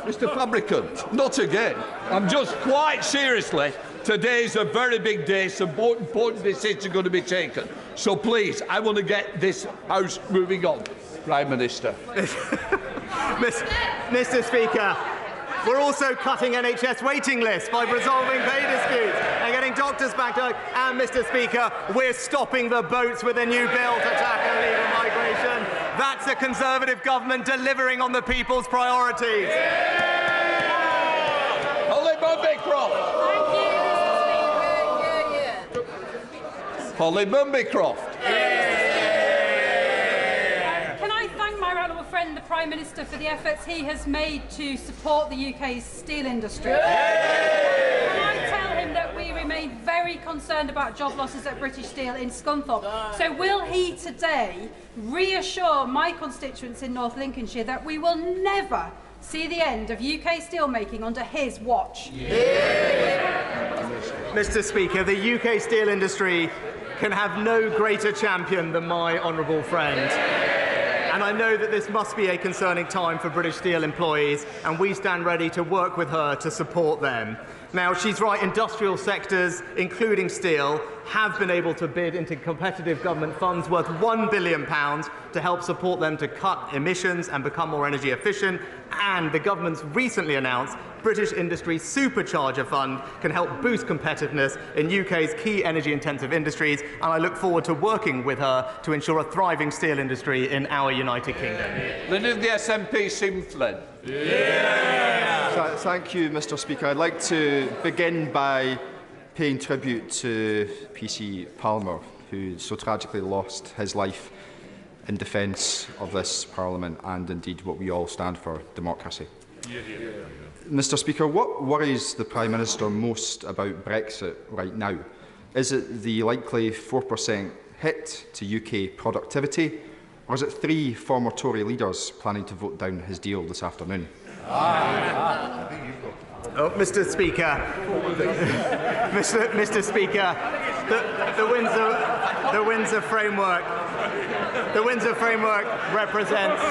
Mr. Fabricant, not again. I'm just quite seriously... Today's a very big day. Some important decisions are going to be taken. So please, I want to get this House moving on. Prime Minister. Mr. Speaker, we're also cutting NHS waiting lists by resolving pay disputes and getting doctors back to work. And, Mr. Speaker, we're stopping the boats with a new bill to tackle illegal migration. That's a Conservative government delivering on the people's priorities. Holly Bumbicroft. Holly Bumbicroft. Can I thank my honourable friend, the Prime Minister, for the efforts he has made to support the UK's steel industry? Can I tell him that we remain very concerned about job losses at British Steel in Scunthorpe? So will he today reassure my constituents in North Lincolnshire that we will never see the end of UK steelmaking under his watch? Mr. Speaker, the UK steel industry can have no greater champion than my honourable friend. And I know that this must be a concerning time for British Steel employees, and we stand ready to work with her to support them. Now, she's right, industrial sectors, including steel, have been able to bid into competitive government funds worth £1 billion to help support them to cut emissions and become more energy efficient. And the government's recently announced British Industry Supercharger Fund can help boost competitiveness in UK's key energy-intensive industries. And I look forward to working with her to ensure a thriving steel industry in our United Kingdom. Leader of the SNP, Stephen Flynn. Thank you, Mr. Speaker. I'd like to begin by paying tribute to PC Palmer, who so tragically lost his life in defence of this Parliament and indeed what we all stand for, democracy. Mr. Speaker, what worries the Prime Minister most about Brexit right now? Is it the likely 4% hit to UK productivity, or is it 3 former Tory leaders planning to vote down his deal this afternoon? Mr. Speaker, Mr. Speaker, the Windsor framework represents.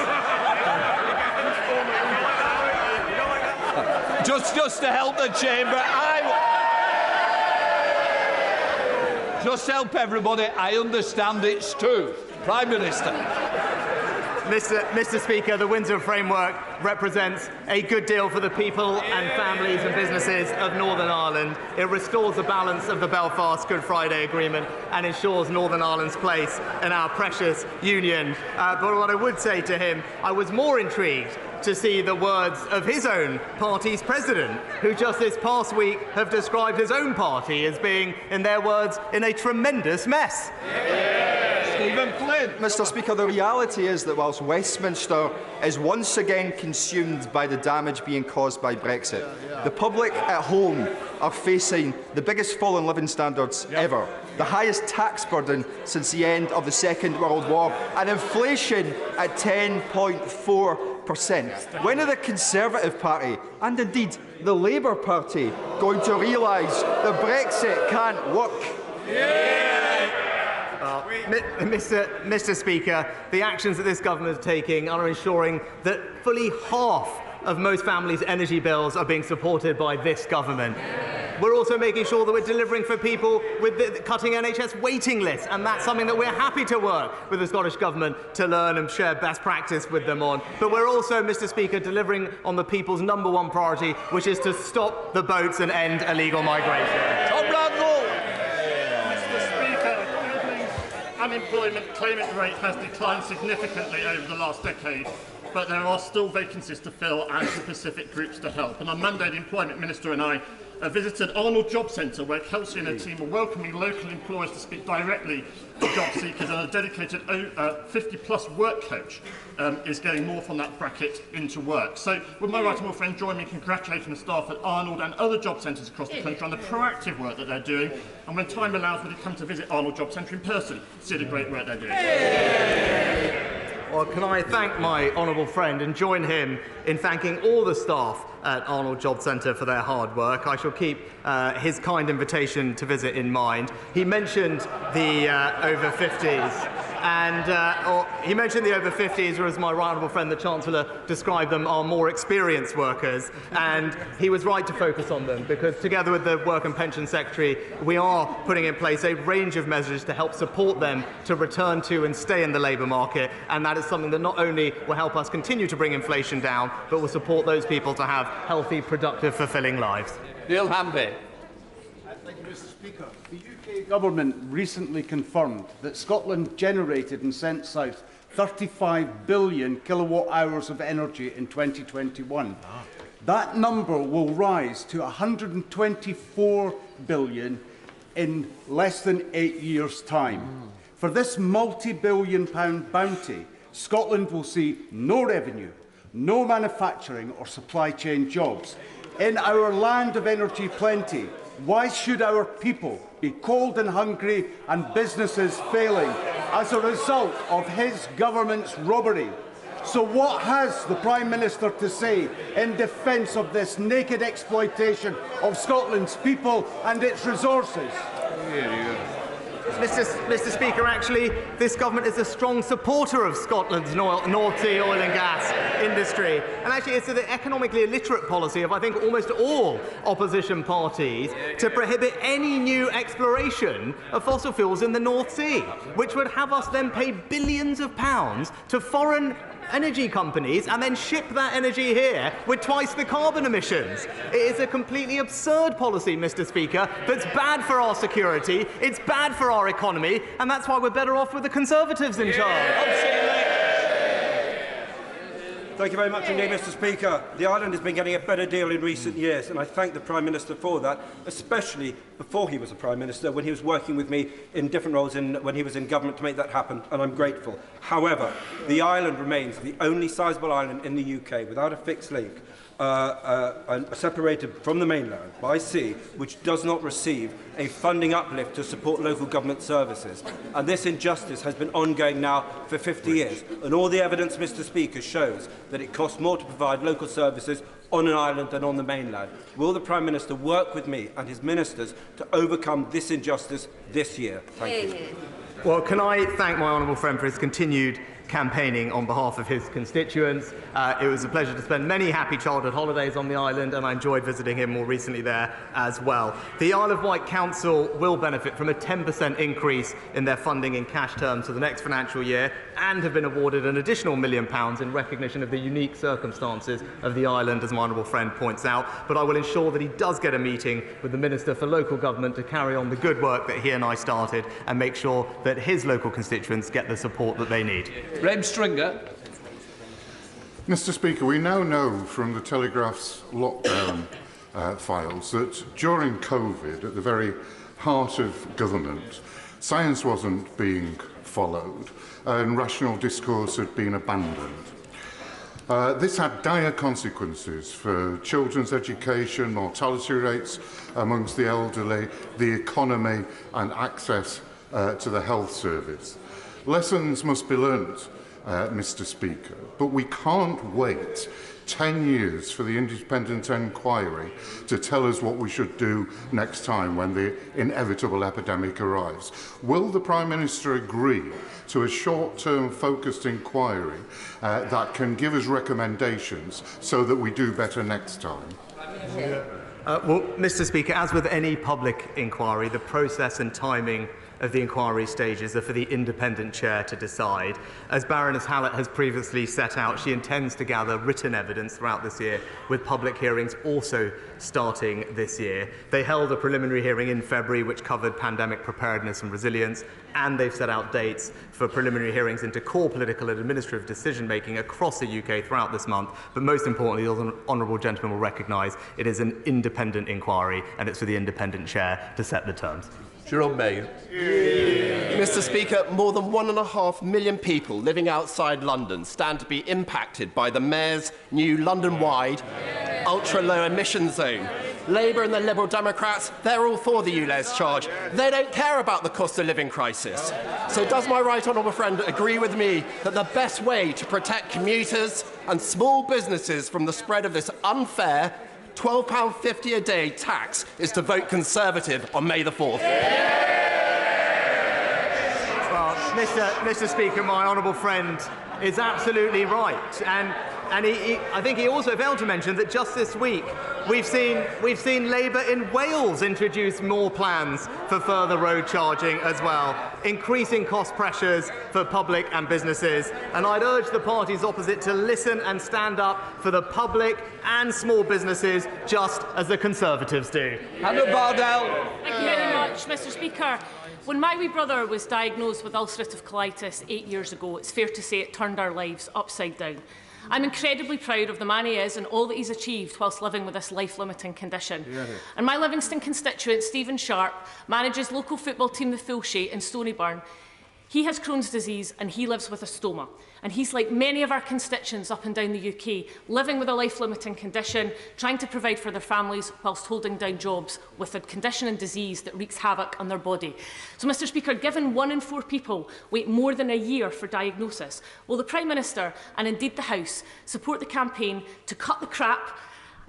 Just to help the chamber, just help everybody. I understand it's true. Prime Minister. Mr. Speaker, the Windsor framework represents a good deal for the people and families and businesses of Northern Ireland. It restores the balance of the Belfast Good Friday Agreement and ensures Northern Ireland's place in our precious union. But what I would say to him, I was more intrigued to see the words of his own party's president, who just this past week have described his own party as being, in their words, in a tremendous mess. Stephen Flynn. Mr. Speaker, the reality is that whilst Westminster is once again consumed by the damage being caused by Brexit, the public at home are facing the biggest fall in living standards ever, the highest tax burden since the end of the Second World War, and inflation at 10.4%. When are the Conservative Party, and indeed the Labour Party, going to realise that Brexit can't work? Mr. Speaker, the actions that this government is taking are ensuring that fully half of most families' energy bills are being supported by this government. We're also making sure that we're delivering for people with the cutting NHS waiting lists, and that's something that we're happy to work with the Scottish Government to learn and share best practice with them on. But we're also, Mr. Speaker, delivering on the people's #1 priority, which is to stop the boats and end illegal migration. Tom Randall. Mr. Speaker, the unemployment claimant rate has declined significantly over the last decade, but there are still vacancies to fill and specific groups to help. And on Monday, the Employment Minister and I visited Arnold Job Centre, where Kelsey and her team are welcoming local employers to speak directly to job seekers, and a dedicated 50-plus work coach is getting more from that bracket into work. So would my right honourable friend join me in congratulating the staff at Arnold and other job centres across the country on the proactive work that they're doing, and when time allows, would you come to visit Arnold Job Centre in person to see the great work they're doing? Well, can I thank my honourable friend and join him in thanking all the staff at Arnold Job Centre for their hard work. I shall keep his kind invitation to visit in mind. He mentioned the over 50s, and he mentioned the over 50s, or as my right honourable friend the Chancellor described them, are more experienced workers, and he was right to focus on them, because together with the Work and Pension Secretary, we are putting in place a range of measures to help support them to return to and stay in the labour market, and that is something that not only will help us continue to bring inflation down, but will support those people to have healthy, productive, fulfilling lives. Neil Hamby. Thank you, Mr. Speaker. The UK Government recently confirmed that Scotland generated and sent south 35 billion kilowatt hours of energy in 2021. That number will rise to 124 billion in less than 8 years' time. For this multi-billion-pound bounty, Scotland will see no revenue, no manufacturing or supply chain jobs. In our land of energy plenty, why should our people be cold and hungry and businesses failing as a result of his government's robbery? So what has the Prime Minister to say in defence of this naked exploitation of Scotland's people and its resources? Mr. Speaker, actually, this government is a strong supporter of Scotland's North Sea oil and gas industry. And actually, it's the economically illiterate policy of, I think, almost all opposition parties to prohibit any new exploration of fossil fuels in the North Sea, which would have us then pay billions of pounds to foreign energy companies and then ship that energy here with twice the carbon emissions. It is a completely absurd policy, Mr. Speaker, that's bad for our security, it's bad for our economy, and that's why we're better off with the Conservatives in charge. Thank you very much indeed, Mr. Speaker. The island has been getting a better deal in recent years, and I thank the Prime Minister for that, especially before he was a Prime Minister, when he was working with me in different roles when he was in government to make that happen, and I'm grateful. However, the island remains the only sizeable island in the UK without a fixed link, separated from the mainland by sea, which does not receive a funding uplift to support local government services. And this injustice has been ongoing now for 50 years. And all the evidence, Mr. Speaker, shows that it costs more to provide local services on an island than on the mainland. Will the Prime Minister work with me and his ministers to overcome this injustice this year? Thank you. Well, can I thank my honourable friend for his continued campaigning on behalf of his constituents. It was a pleasure to spend many happy childhood holidays on the island, and I enjoyed visiting him more recently there as well. The Isle of Wight Council will benefit from a 10% increase in their funding in cash terms for the next financial year, and have been awarded an additional £1 million in recognition of the unique circumstances of the island, as my honourable friend points out. But I will ensure that he does get a meeting with the Minister for Local Government to carry on the good work that he and I started, and make sure that his local constituents get the support that they need. Rem Stringer. Mr. Speaker, we now know from the Telegraph's lockdown files that during COVID, at the very heart of government, Science wasn't being followed, and rational discourse had been abandoned. This had dire consequences for children's education, mortality rates amongst the elderly, the economy and access to the health service. Lessons must be learnt, Mr. Speaker, but we can't wait 10 years for the independent inquiry to tell us what we should do next time when the inevitable epidemic arrives. Will the Prime Minister agree to a short-term focused inquiry that can give us recommendations so that we do better next time? Well, Mr. Speaker, as with any public inquiry, the process and timing of the inquiry stages are for the independent chair to decide. As Baroness Hallett has previously set out, she intends to gather written evidence throughout this year, with public hearings also starting this year. They held a preliminary hearing in February which covered pandemic preparedness and resilience, and they've set out dates for preliminary hearings into core political and administrative decision-making across the UK throughout this month. But most importantly, the honourable gentleman will recognise it is an independent inquiry, and it's for the independent chair to set the terms. Jerome May. Mr. Speaker, more than 1.5 million people living outside London stand to be impacted by the Mayor's new London-wide ultra-low emission zone. Labour and the Liberal Democrats, they're all for the ULEZ charge. They don't care about the cost of living crisis. So does my right honourable friend agree with me that the best way to protect commuters and small businesses from the spread of this unfair £12.50 a day tax is to vote Conservative on May the 4th? Well, Mr. Speaker, my honourable friend is absolutely right. And I think he also failed to mention that just this week we've seen Labour in Wales introduce more plans for further road charging as well, increasing cost pressures for public and businesses. And I'd urge the parties opposite to listen and stand up for the public and small businesses, just as the Conservatives do. Hannah Bardell. Thank you very much, Mr. Speaker. When my wee brother was diagnosed with ulcerative colitis 8 years ago, it's fair to say it turned our lives upside down. I'm incredibly proud of the man he is and all that he's achieved whilst living with this life-limiting condition. And my Livingston constituent, Stephen Sharp, manages local football team the Fulshay in Stonyburn. He has Crohn's disease and he lives with a stoma. And he's like many of our constituents up and down the UK, living with a life-limiting condition, trying to provide for their families whilst holding down jobs with a condition and disease that wreaks havoc on their body. So, Mr. Speaker, given 1 in 4 people wait more than a year for diagnosis, will the Prime Minister and indeed the House support the campaign to cut the crap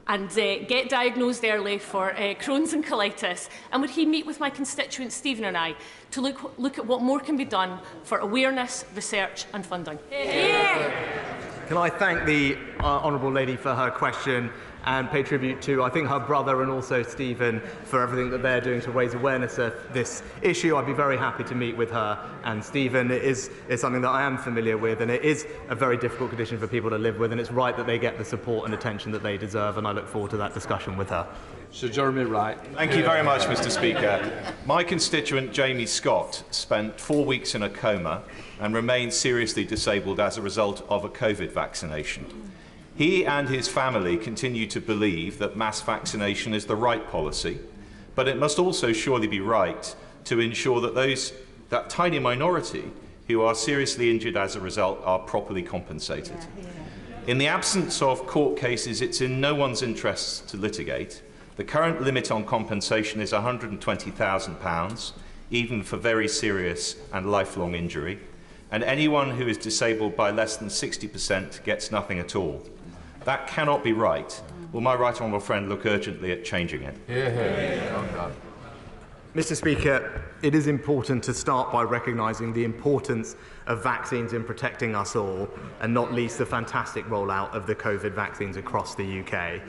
and get diagnosed early for Crohn's and colitis? And would he meet with my constituent Stephen and I to look at what more can be done for awareness, research and funding? Can I thank the honourable lady for her question and pay tribute to, I think, her brother and also Stephen for everything that they're doing to raise awareness of this issue. I'd be very happy to meet with her and Stephen. It is something that I am familiar with, and it is a very difficult condition for people to live with, and it's right that they get the support and attention that they deserve, and I look forward to that discussion with her. Sir Jeremy Wright. Thank you very much, Mr. Speaker. My constituent Jamie Scott spent 4 weeks in a coma and remains seriously disabled as a result of a COVID vaccination. He and his family continue to believe that mass vaccination is the right policy, but it must also surely be right to ensure that that tiny minority who are seriously injured as a result are properly compensated. In the absence of court cases, it's in no one's interests to litigate. The current limit on compensation is £120,000, even for very serious and lifelong injury, and anyone who is disabled by less than 60% gets nothing at all. That cannot be right. Will my right honourable friend look urgently at changing it? Mr. Speaker, it is important to start by recognising the importance of vaccines in protecting us all, and not least the fantastic rollout of the COVID vaccines across the UK.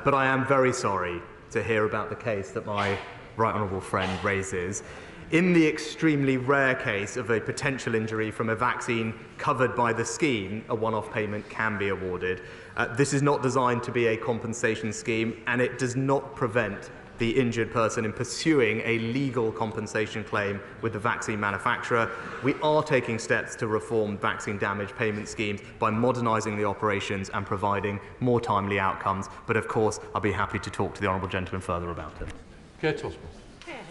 But I am very sorry to hear about the case that my right honourable friend raises. In the extremely rare case of a potential injury from a vaccine covered by the scheme, a one-off payment can be awarded. This is not designed to be a compensation scheme, and it does not prevent the injured person in pursuing a legal compensation claim with the vaccine manufacturer. We are taking steps to reform vaccine damage payment schemes by modernising the operations and providing more timely outcomes. But of course, I'll be happy to talk to the honourable gentleman further about it. Kate Osborne.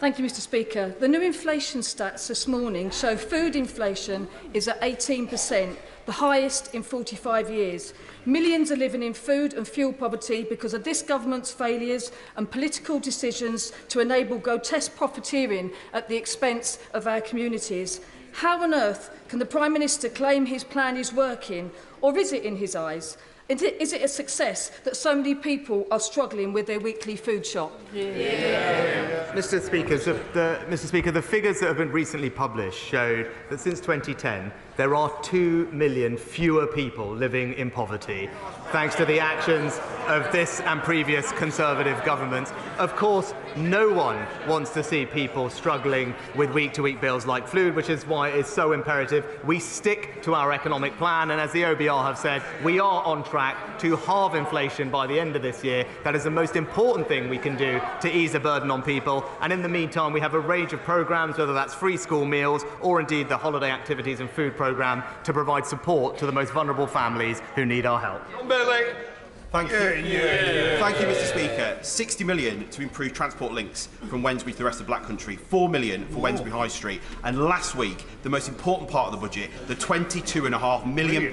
Thank you, Mr Speaker. The new inflation stats this morning show food inflation is at 18%, the highest in 45 years. Millions are living in food and fuel poverty because of this government's failures and political decisions to enable grotesque profiteering at the expense of our communities. How on earth can the Prime Minister claim his plan is working, or is it in his eyes? Is it a success that so many people are struggling with their weekly food shop? Mr. Speaker, the figures that have been recently published showed that since 2010, there are 2 million fewer people living in poverty, thanks to the actions of this and previous Conservative governments. Of course, no one wants to see people struggling with week-to-week bills like food, which is why it's so imperative we stick to our economic plan. And as the OBR have said, we are on track to halve inflation by the end of this year. That is the most important thing we can do to ease the burden on people. And in the meantime, we have a range of programmes, whether that's free school meals or indeed the holiday activities and food programme, to provide support to the most vulnerable families who need our help. Thank you. Thank you, Mr. Speaker. 60 million to improve transport links from Wednesbury to the rest of Black Country, 4 million for Wednesbury High Street, and last week, the most important part of the budget, the £22.5 million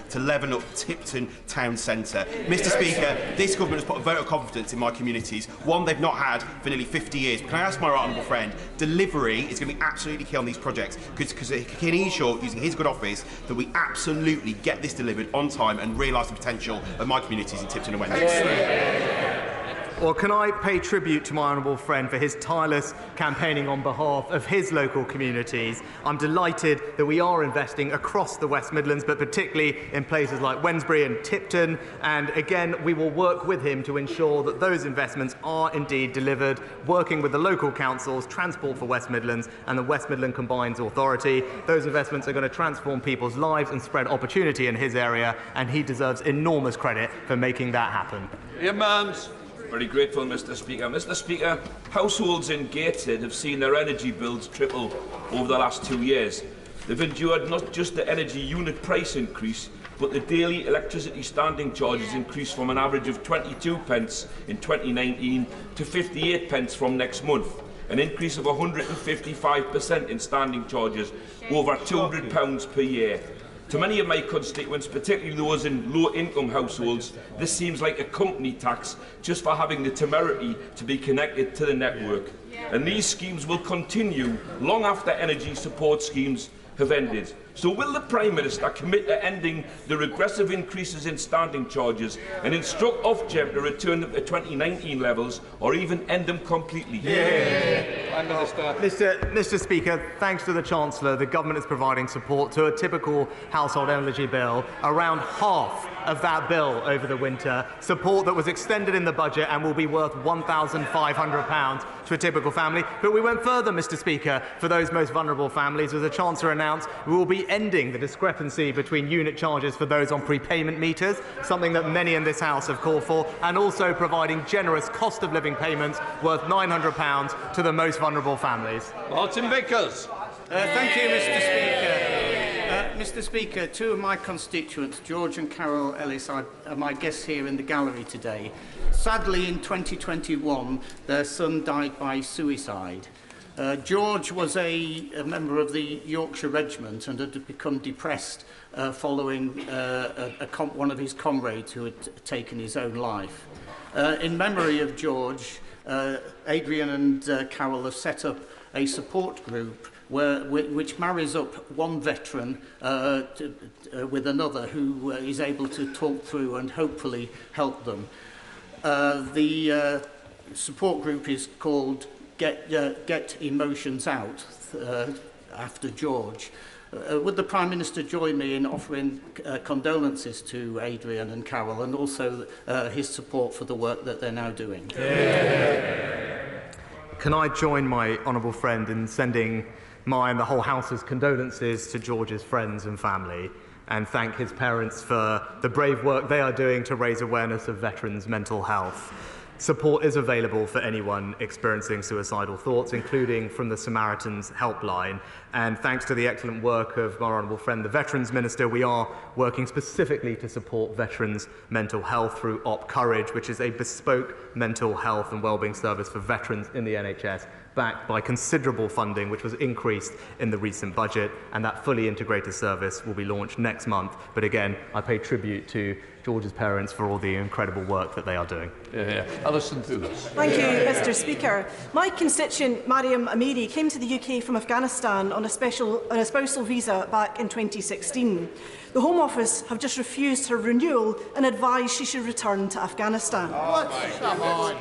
to leaven up Tipton Town Centre. Mr. Speaker, this government has put a vote of confidence in my communities, one they've not had for nearly 50 years. Can I ask my right honourable friend, delivery is going to be absolutely key on these projects, because he can ensure, using his good office, that we absolutely get this delivered on time and realise the potential of my communities in Tipton and Wednesbury. Well, can I pay tribute to my honourable friend for his tireless campaigning on behalf of his local communities. I'm delighted that we are investing across the West Midlands, but particularly in places like Wednesbury and Tipton. And again, we will work with him to ensure that those investments are indeed delivered, working with the local councils, Transport for West Midlands and the West Midland Combined Authority. Those investments are going to transform people's lives and spread opportunity in his area, and he deserves enormous credit for making that happen. Very grateful, Mr. Speaker. Mr. Speaker, households in Gateshead have seen their energy bills triple over the last 2 years. They've endured not just the energy unit price increase, but the daily electricity standing charges increase from an average of 22 pence in 2019 to 58 pence from next month, an increase of 155% in standing charges, over £200 per year. To many of my constituents, particularly those in low-income households, this seems like a company tax just for having the temerity to be connected to the network. And these schemes will continue long after energy support schemes have ended. So will the Prime Minister commit to ending the regressive increases in standing charges and instruct Ofgem to return them to 2019 levels, or even end them completely? Mr. Speaker, thanks to the Chancellor, the government is providing support to a typical household energy bill, around half of that bill over the winter, support that was extended in the budget and will be worth £1,500 to a typical family. But we went further, Mr. Speaker, for those most vulnerable families. As the Chancellor announced, we will be ending the discrepancy between unit charges for those on prepayment meters, something that many in this House have called for, and also providing generous cost of living payments worth £900 to the most vulnerable families. Martin Vickers. Thank you, Mr. Speaker. Mr. Speaker, two of my constituents, George and Carol Ellis, are my guests here in the gallery today. Sadly, in 2021, their son died by suicide. George was a member of the Yorkshire Regiment and had become depressed following one of his comrades who had taken his own life. In memory of George, Adrian and Carol have set up a support group which marries up one veteran with another who is able to talk through and hopefully help them. The support group is called Get Emotions Out, after George. Would the Prime Minister join me in offering condolences to Adrian and Carol, and also his support for the work that they're now doing? Can I join my honourable friend in sending my and the whole House's condolences to George's friends and family, and thank his parents for the brave work they are doing to raise awareness of veterans' mental health. Support is available for anyone experiencing suicidal thoughts, including from the Samaritans helpline. And thanks to the excellent work of my honourable friend, the Veterans Minister, we are working specifically to support veterans' mental health through Op Courage, which is a bespoke mental health and wellbeing service for veterans in the NHS backed by considerable funding, which was increased in the recent budget, and that fully integrated service will be launched next month. But again, I pay tribute to George's parents for all the incredible work that they are doing. Alison Thulis. Thank you, Mr. Speaker. My constituent, Mariam Amiri, came to the UK from Afghanistan on a spousal visa back in 2016. The Home Office have just refused her renewal and advised she should return to Afghanistan.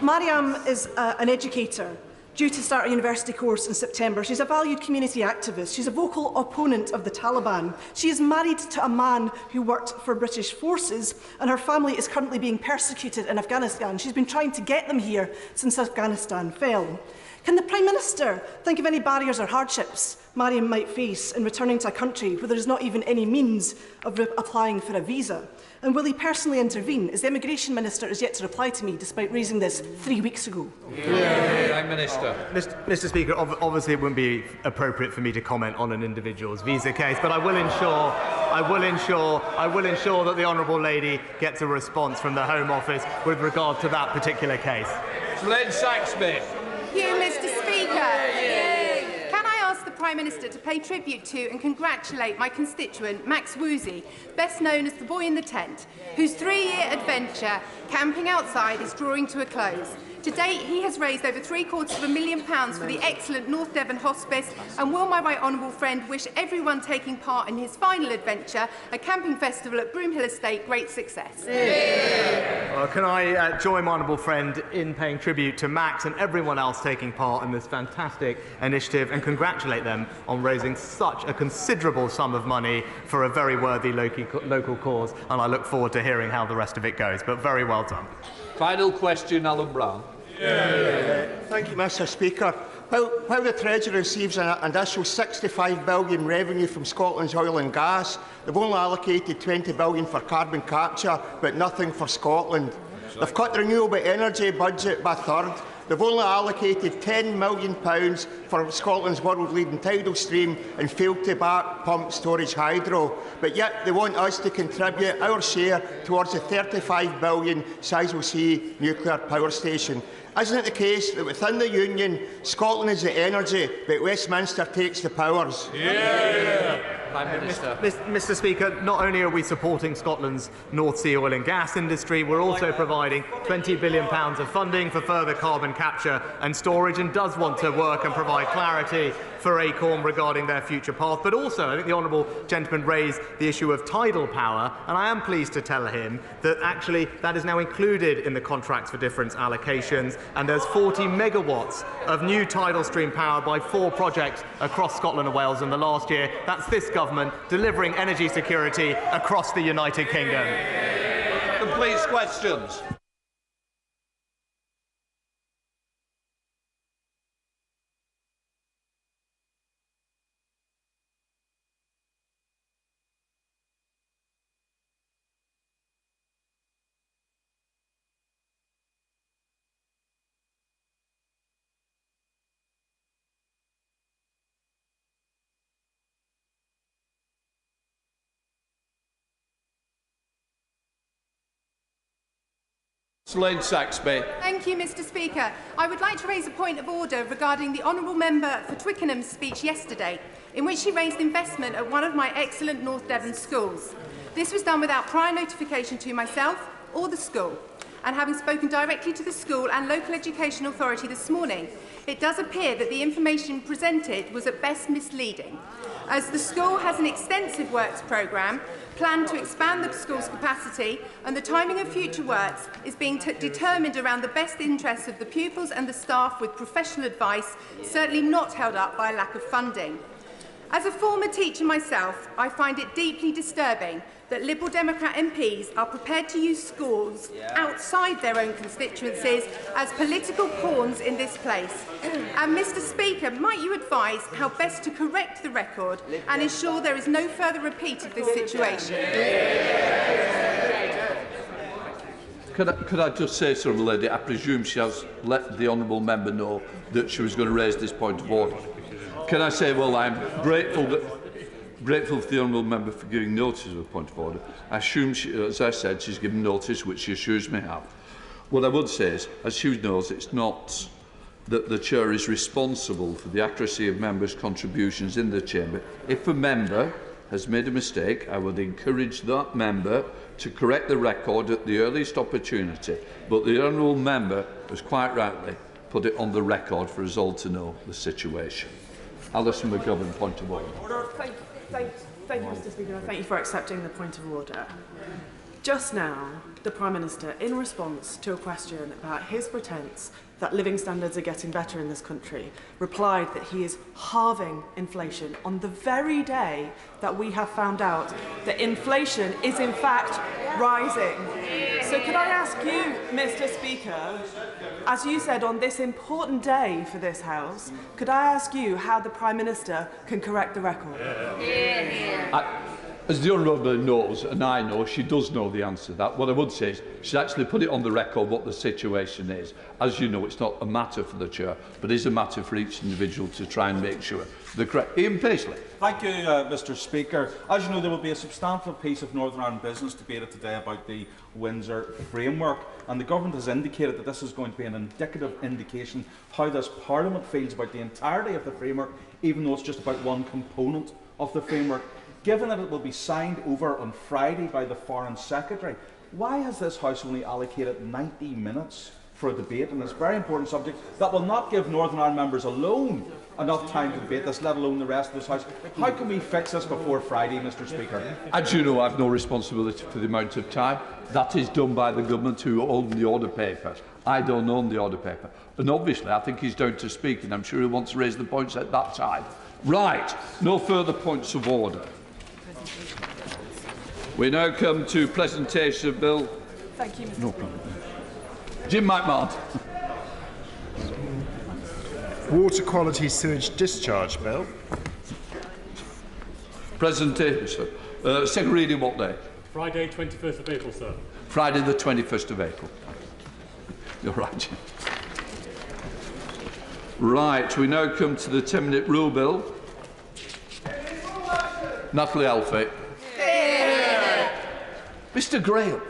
Mariam is an educator, due to start a university course in September. She's a valued community activist. She's a vocal opponent of the Taliban. She is married to a man who worked for British forces, and her family is currently being persecuted in Afghanistan. She's been trying to get them here since Afghanistan fell. Can the Prime Minister think of any barriers or hardships Mariam might face in returning to a country where there is not even any means of applying for a visa? And will he personally intervene, as the Immigration Minister is yet to reply to me, despite raising this 3 weeks ago? Prime Minister. Mr. Speaker, obviously it wouldn't be appropriate for me to comment on an individual's visa case, but I will ensure that the Honourable Lady gets a response from the Home Office with regard to that particular case. Len Saxby. Thank you, Mr. Speaker. Can I ask the Prime Minister to pay tribute to and congratulate my constituent, Max Woozy, best known as the boy in the tent, whose 3-year adventure camping outside is drawing to a close. To date, he has raised over £750,000 for the excellent North Devon Hospice, and will my right honourable friend wish everyone taking part in his final adventure, a camping festival at Broomhill Estate, great success. Can I join my honourable friend in paying tribute to Max and everyone else taking part in this fantastic initiative, and congratulate them on raising such a considerable sum of money for a very worthy local cause, and I look forward to hearing how the rest of it goes, but very well done. Final question, Alan Brown. Thank you, Mr. Speaker. While the Treasury receives an additional £65 billion revenue from Scotland's oil and gas, they've only allocated £20 billion for carbon capture, but nothing for Scotland. They've cut the renewable energy budget by a third. They've only allocated £10 million for Scotland's world-leading tidal stream and failed to back pump storage hydro. But yet they want us to contribute our share towards the £35 billion Sizewell C nuclear power station. Isn't it the case that within the Union, Scotland is the energy, but Westminster takes the powers? Mr. Speaker, not only are we supporting Scotland's North Sea oil and gas industry, we're also providing £20 billion of funding for further carbon capture and storage, and does want to work and provide clarity for Acorn regarding their future path. But also, I think the honourable gentleman raised the issue of tidal power, and I am pleased to tell him that actually that is now included in the contracts for difference allocations, and there's 40 megawatts of new tidal stream power by 4 projects across Scotland and Wales in the last year. That's this government delivering energy security across the United Kingdom. Complete questions. Len Saxby. Thank you, Mr. Speaker. I would like to raise a point of order regarding the Honourable Member for Twickenham's speech yesterday, in which she raised investment at one of my excellent North Devon schools. This was done without prior notification to myself or the school. And having spoken directly to the school and local education authority this morning, it does appear that the information presented was at best misleading, as the school has an extensive works programme planned to expand the school's capacity, and the timing of future works is being determined around the best interests of the pupils and the staff, with professional advice certainly not held up by a lack of funding. As a former teacher myself, I find it deeply disturbing that Liberal Democrat MPs are prepared to use schools outside their own constituencies as political pawns in this place. And Mr. Speaker, might you advise how best to correct the record and ensure there is no further repeat of this situation? Could I just say, Sir Lady, I presume she has let the honourable member know that she was going to raise this point of order. Can I say, well, I'm grateful for the honourable member for giving notice of a point of order. I assume, as I said, she's given notice, which she assures me have. What I would say is, as she knows, it's not that the Chair is responsible for the accuracy of members' contributions in the Chamber. If a member has made a mistake, I would encourage that member to correct the record at the earliest opportunity. But the honourable member has quite rightly put it on the record for us all to know the situation. Alison McGovern, point of order. Thank you, Mr. Speaker. Thank you for accepting the point of order. Just now, the Prime Minister, in response to a question about his pretence that living standards are getting better in this country, replied that he is halving inflation on the very day that we have found out that inflation is in fact rising. So could I ask you, Mr. Speaker, as you said on this important day for this House, could I ask you how the Prime Minister can correct the record? As the Honourable knows, and I know, she does know the answer to that. What I would say is she's actually put it on the record what the situation is. As you know, it's not a matter for the Chair, but it is a matter for each individual to try and make sure the correct. Ian Paisley. Thank you, Mr. Speaker. As you know, there will be a substantive piece of Northern Ireland business debated today about the Windsor framework, and the Government has indicated that this is going to be an indicative indication how this Parliament feels about the entirety of the framework, even though it's just about one component of the framework. Given that it will be signed over on Friday by the Foreign Secretary, why has this House only allocated 90 minutes for a debate on this very important subject that will not give Northern Ireland members alone enough time to debate this, let alone the rest of this House? How can we fix this before Friday, Mr. Speaker? As you know, I have no responsibility for the amount of time. That is done by the Government, who own the order paper. I don't own the order paper. And obviously, I think he's down to speak, and I'm sure he wants to raise the points at that time. Right, no further points of order. We now come to presentation of Bill. Thank you, Mr. No problem. Jim McMahon. Water Quality Sewage Discharge Bill. Presentation. Second reading what day? Friday, 21st of April, sir. Friday the 21st of April. You're right, Jim. Right, we now come to the 10-minute rule bill. Natalie Alfie. Mr. Graham.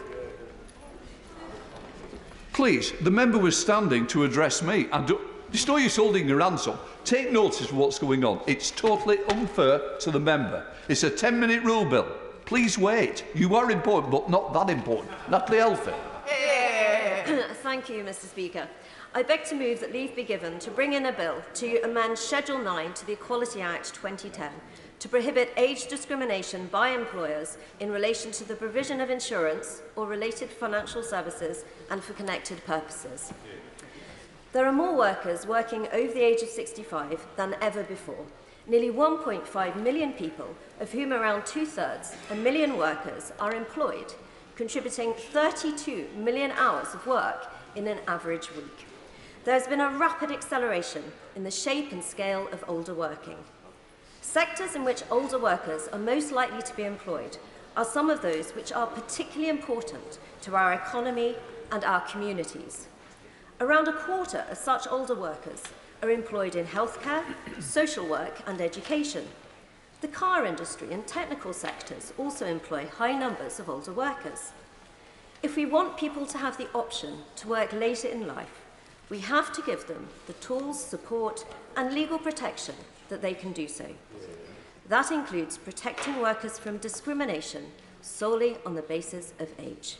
Please, the member was standing to address me. And there's no use holding your hands up. Take notice of what's going on. It's totally unfair to the member. It's a 10-minute rule bill. Please wait. You are important, but not that important. Natalie Alfie. Thank you, Mr. Speaker. I beg to move that leave be given to bring in a bill to amend Schedule 9 to the Equality Act 2010 to prohibit age discrimination by employers in relation to the provision of insurance or related financial services and for connected purposes. There are more workers working over the age of 65 than ever before. Nearly 1.5 million people, of whom around two-thirds, 1 million workers, are employed, contributing 32 million hours of work in an average week. There has been a rapid acceleration in the shape and scale of older working. Sectors in which older workers are most likely to be employed are some of those which are particularly important to our economy and our communities. Around a quarter of such older workers are employed in healthcare, social work and education. The car industry and technical sectors also employ high numbers of older workers. If we want people to have the option to work later in life, we have to give them the tools, support and legal protection that they can do so. That includes protecting workers from discrimination solely on the basis of age.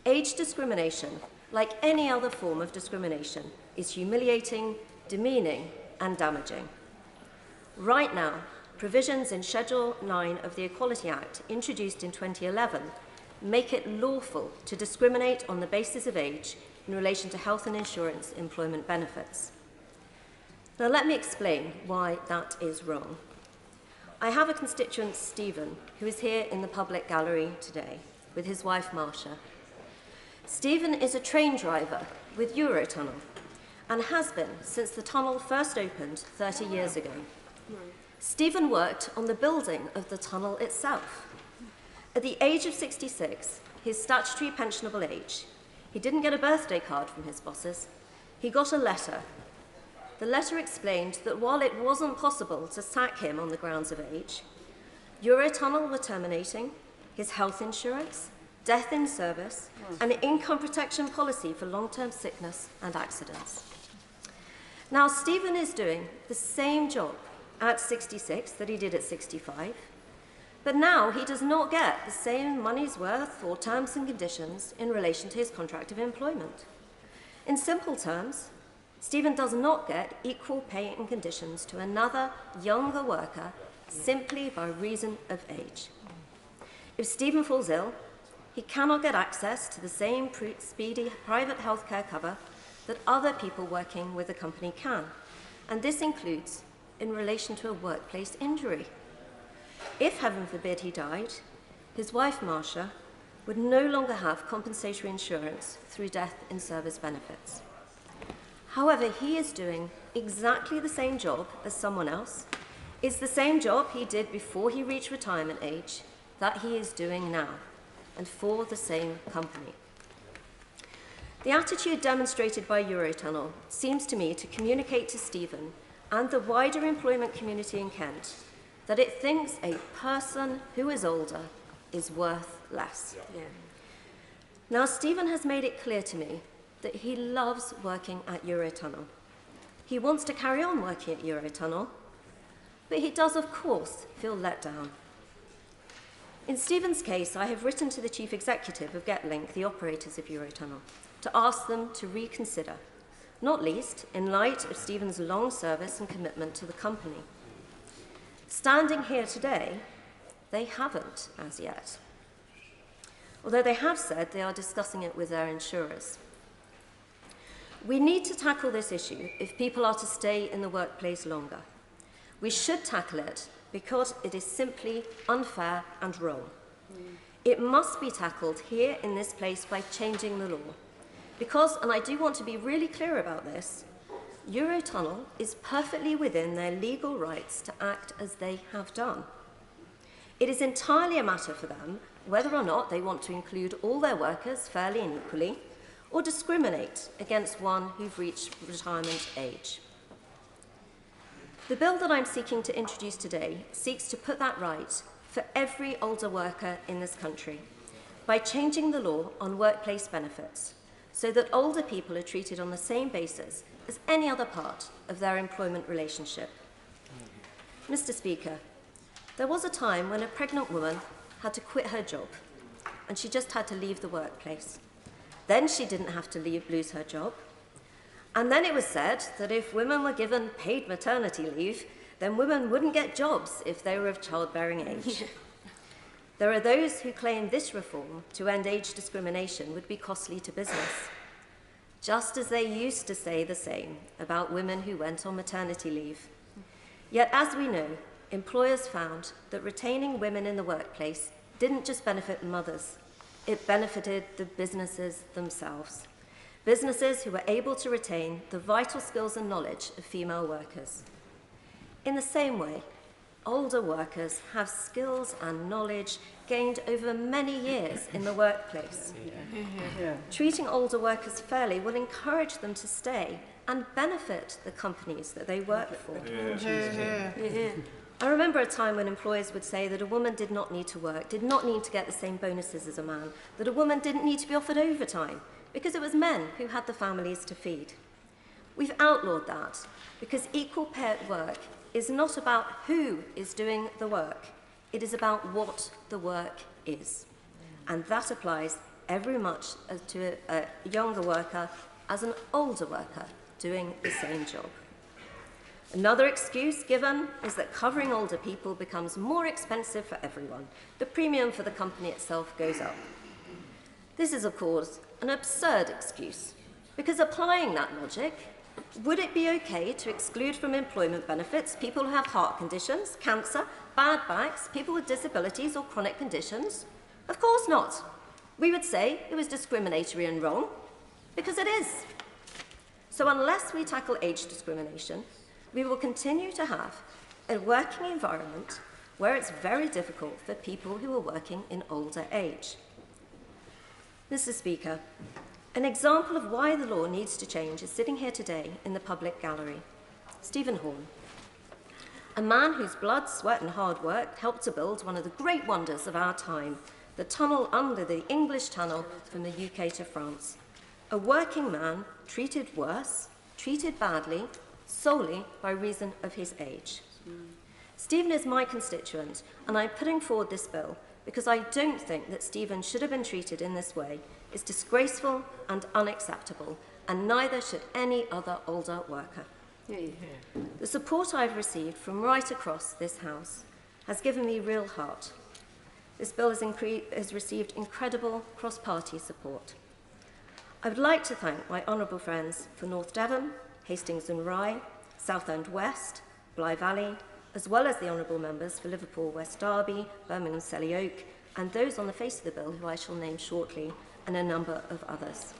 Age discrimination, like any other form of discrimination, is humiliating, demeaning and damaging. Right now, provisions in Schedule 9 of the Equality Act, introduced in 2011, make it lawful to discriminate on the basis of age in relation to health and insurance employment benefits. Now let me explain why that is wrong. I have a constituent, Stephen, who is here in the public gallery today with his wife, Marcia. Stephen is a train driver with Eurotunnel and has been since the tunnel first opened 30 years ago. Stephen worked on the building of the tunnel itself. At the age of 66, his statutory pensionable age, he didn't get a birthday card from his bosses. He got a letter. The letter explained that while it wasn't possible to sack him on the grounds of age, Eurotunnel were terminating his health insurance, death in service, and income protection policy for long-term sickness and accidents. Now, Stephen is doing the same job at 66 that he did at 65, but now he does not get the same money's worth or terms and conditions in relation to his contract of employment. In simple terms, Stephen does not get equal pay and conditions to another younger worker simply by reason of age. If Stephen falls ill, he cannot get access to the same speedy private healthcare cover that other people working with the company can, and this includes in relation to a workplace injury. If, heaven forbid, he died, his wife, Marcia, would no longer have compensatory insurance through death in service benefits. However, he is doing exactly the same job as someone else. It's the same job he did before he reached retirement age that he is doing now, and for the same company. The attitude demonstrated by Eurotunnel seems to me to communicate to Stephen and the wider employment community in Kent that it thinks a person who is older is worth less. Yeah. Now, Stephen has made it clear to me that he loves working at Eurotunnel. He wants to carry on working at Eurotunnel, but he does, of course, feel let down. In Stephen's case, I have written to the Chief Executive of GetLink, the operators of Eurotunnel, to ask them to reconsider, not least in light of Stephen's long service and commitment to the company. Standing here today, they haven't as yet, although they have said they are discussing it with their insurers. We need to tackle this issue if people are to stay in the workplace longer. We should tackle it because it is simply unfair and wrong. It must be tackled here in this place by changing the law. Because, and I do want to be really clear about this, Eurotunnel is perfectly within their legal rights to act as they have done. It is entirely a matter for them whether or not they want to include all their workers fairly and equally, or discriminate against one who've reached retirement age. The bill that I'm seeking to introduce today seeks to put that right for every older worker in this country by changing the law on workplace benefits so that older people are treated on the same basis as any other part of their employment relationship. Mr. Speaker, there was a time when a pregnant woman had to quit her job and she just had to leave the workplace. Then she didn't have to lose her job. And then it was said that if women were given paid maternity leave, then women wouldn't get jobs if they were of childbearing age. There are those who claim this reform to end age discrimination would be costly to business, just as they used to say the same about women who went on maternity leave. Yet, as we know, employers found that retaining women in the workplace didn't just benefit mothers, it benefited the businesses themselves. Businesses who were able to retain the vital skills and knowledge of female workers. In the same way, older workers have skills and knowledge gained over many years in the workplace. Treating older workers fairly will encourage them to stay and benefit the companies that they work for. I remember a time when employers would say that a woman did not need to work, did not need to get the same bonuses as a man, that a woman didn't need to be offered overtime, because it was men who had the families to feed. We've outlawed that because equal pay at work is not about who is doing the work. It is about what the work is. And that applies every much to a younger worker as an older worker doing the same job. Another excuse given is that covering older people becomes more expensive for everyone. The premium for the company itself goes up. This is, of course, an absurd excuse, because applying that logic, would it be okay to exclude from employment benefits people who have heart conditions, cancer, bad backs, people with disabilities or chronic conditions? Of course not. We would say it was discriminatory and wrong, because it is. So unless we tackle age discrimination, we will continue to have a working environment where it's very difficult for people who are working in older age. Mr. Speaker, an example of why the law needs to change is sitting here today in the public gallery. Stephen Horn, a man whose blood, sweat and hard work helped to build one of the great wonders of our time, the tunnel under the English Tunnel from the UK to France. A working man treated worse, treated badly, solely by reason of his age. Stephen is my constituent, and I'm putting forward this bill because I don't think that Stephen should have been treated in this way. It's disgraceful and unacceptable, and neither should any other older worker. The support I've received from right across this House has given me real heart. This bill has received incredible cross-party support. I would like to thank my honourable friends for North Devon, Hastings and Rye, Southend West, Bly Valley, as well as the honourable members for Liverpool West Derby, Birmingham Selly Oak, and those on the face of the bill who I shall name shortly, and a number of others.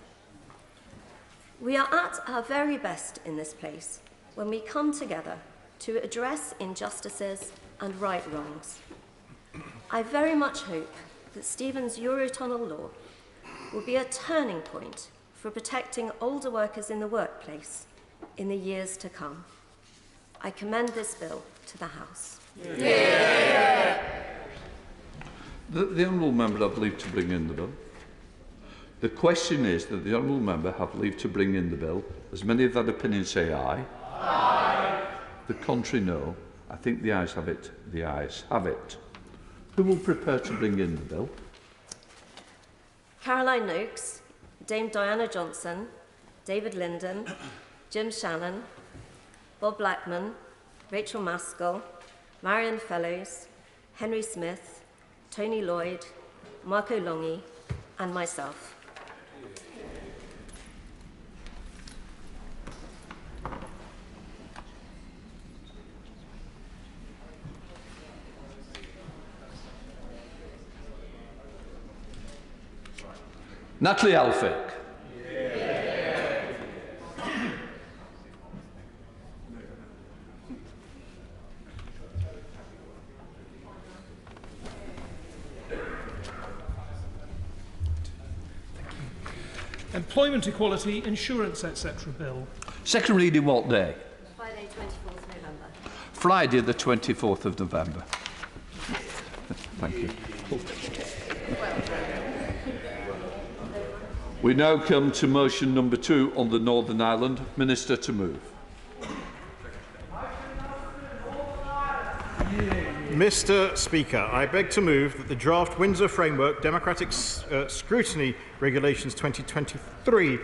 We are at our very best in this place when we come together to address injustices and right wrongs. I very much hope that Stephen's Eurotunnel law will be a turning point for protecting older workers in the workplace in the years to come. I commend this bill to the House. The honourable member have leave to bring in the bill. The question is that the honourable member have leave to bring in the bill. As many of that opinion say aye. Aye. The contrary no. I think the ayes have it. The ayes have it. Who will prepare to bring in the bill? Caroline Noakes, Dame Diana Johnson, David Linden, Jim Shannon, Bob Blackman, Rachel Maskell, Marion Fellows, Henry Smith, Tony Lloyd, Marco Longi, and myself. Natalie Alfick. Employment Equality, Insurance, etc. Bill. Second reading what day? Friday, 24th November. Friday, the 24th of November. Thank you. We now come to motion number 2 on the Northern Ireland. Minister to move. Mr. Speaker, I beg to move that the draft Windsor Framework Democratic Scrutiny Regulations 2023,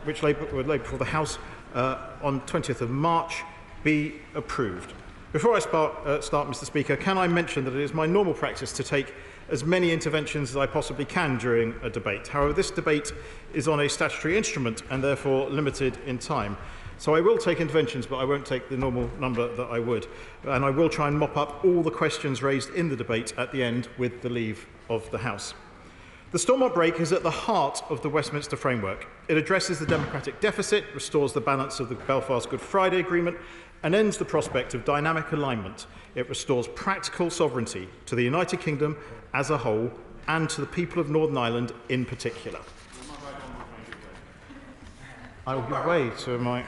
which were laid before the House on 20th of March, be approved. Before I start, Mr. Speaker, can I mention that it is my normal practice to take as many interventions as I possibly can during a debate. However, this debate is on a statutory instrument and therefore limited in time. So I will take interventions, but I won't take the normal number that I would. And I will try and mop up all the questions raised in the debate at the end with the leave of the House. The Stormont Break is at the heart of the Westminster Framework. It addresses the democratic deficit, restores the balance of the Belfast Good Friday Agreement, and ends the prospect of dynamic alignment. It restores practical sovereignty to the United Kingdom as a whole and to the people of Northern Ireland in particular. I will give way to my...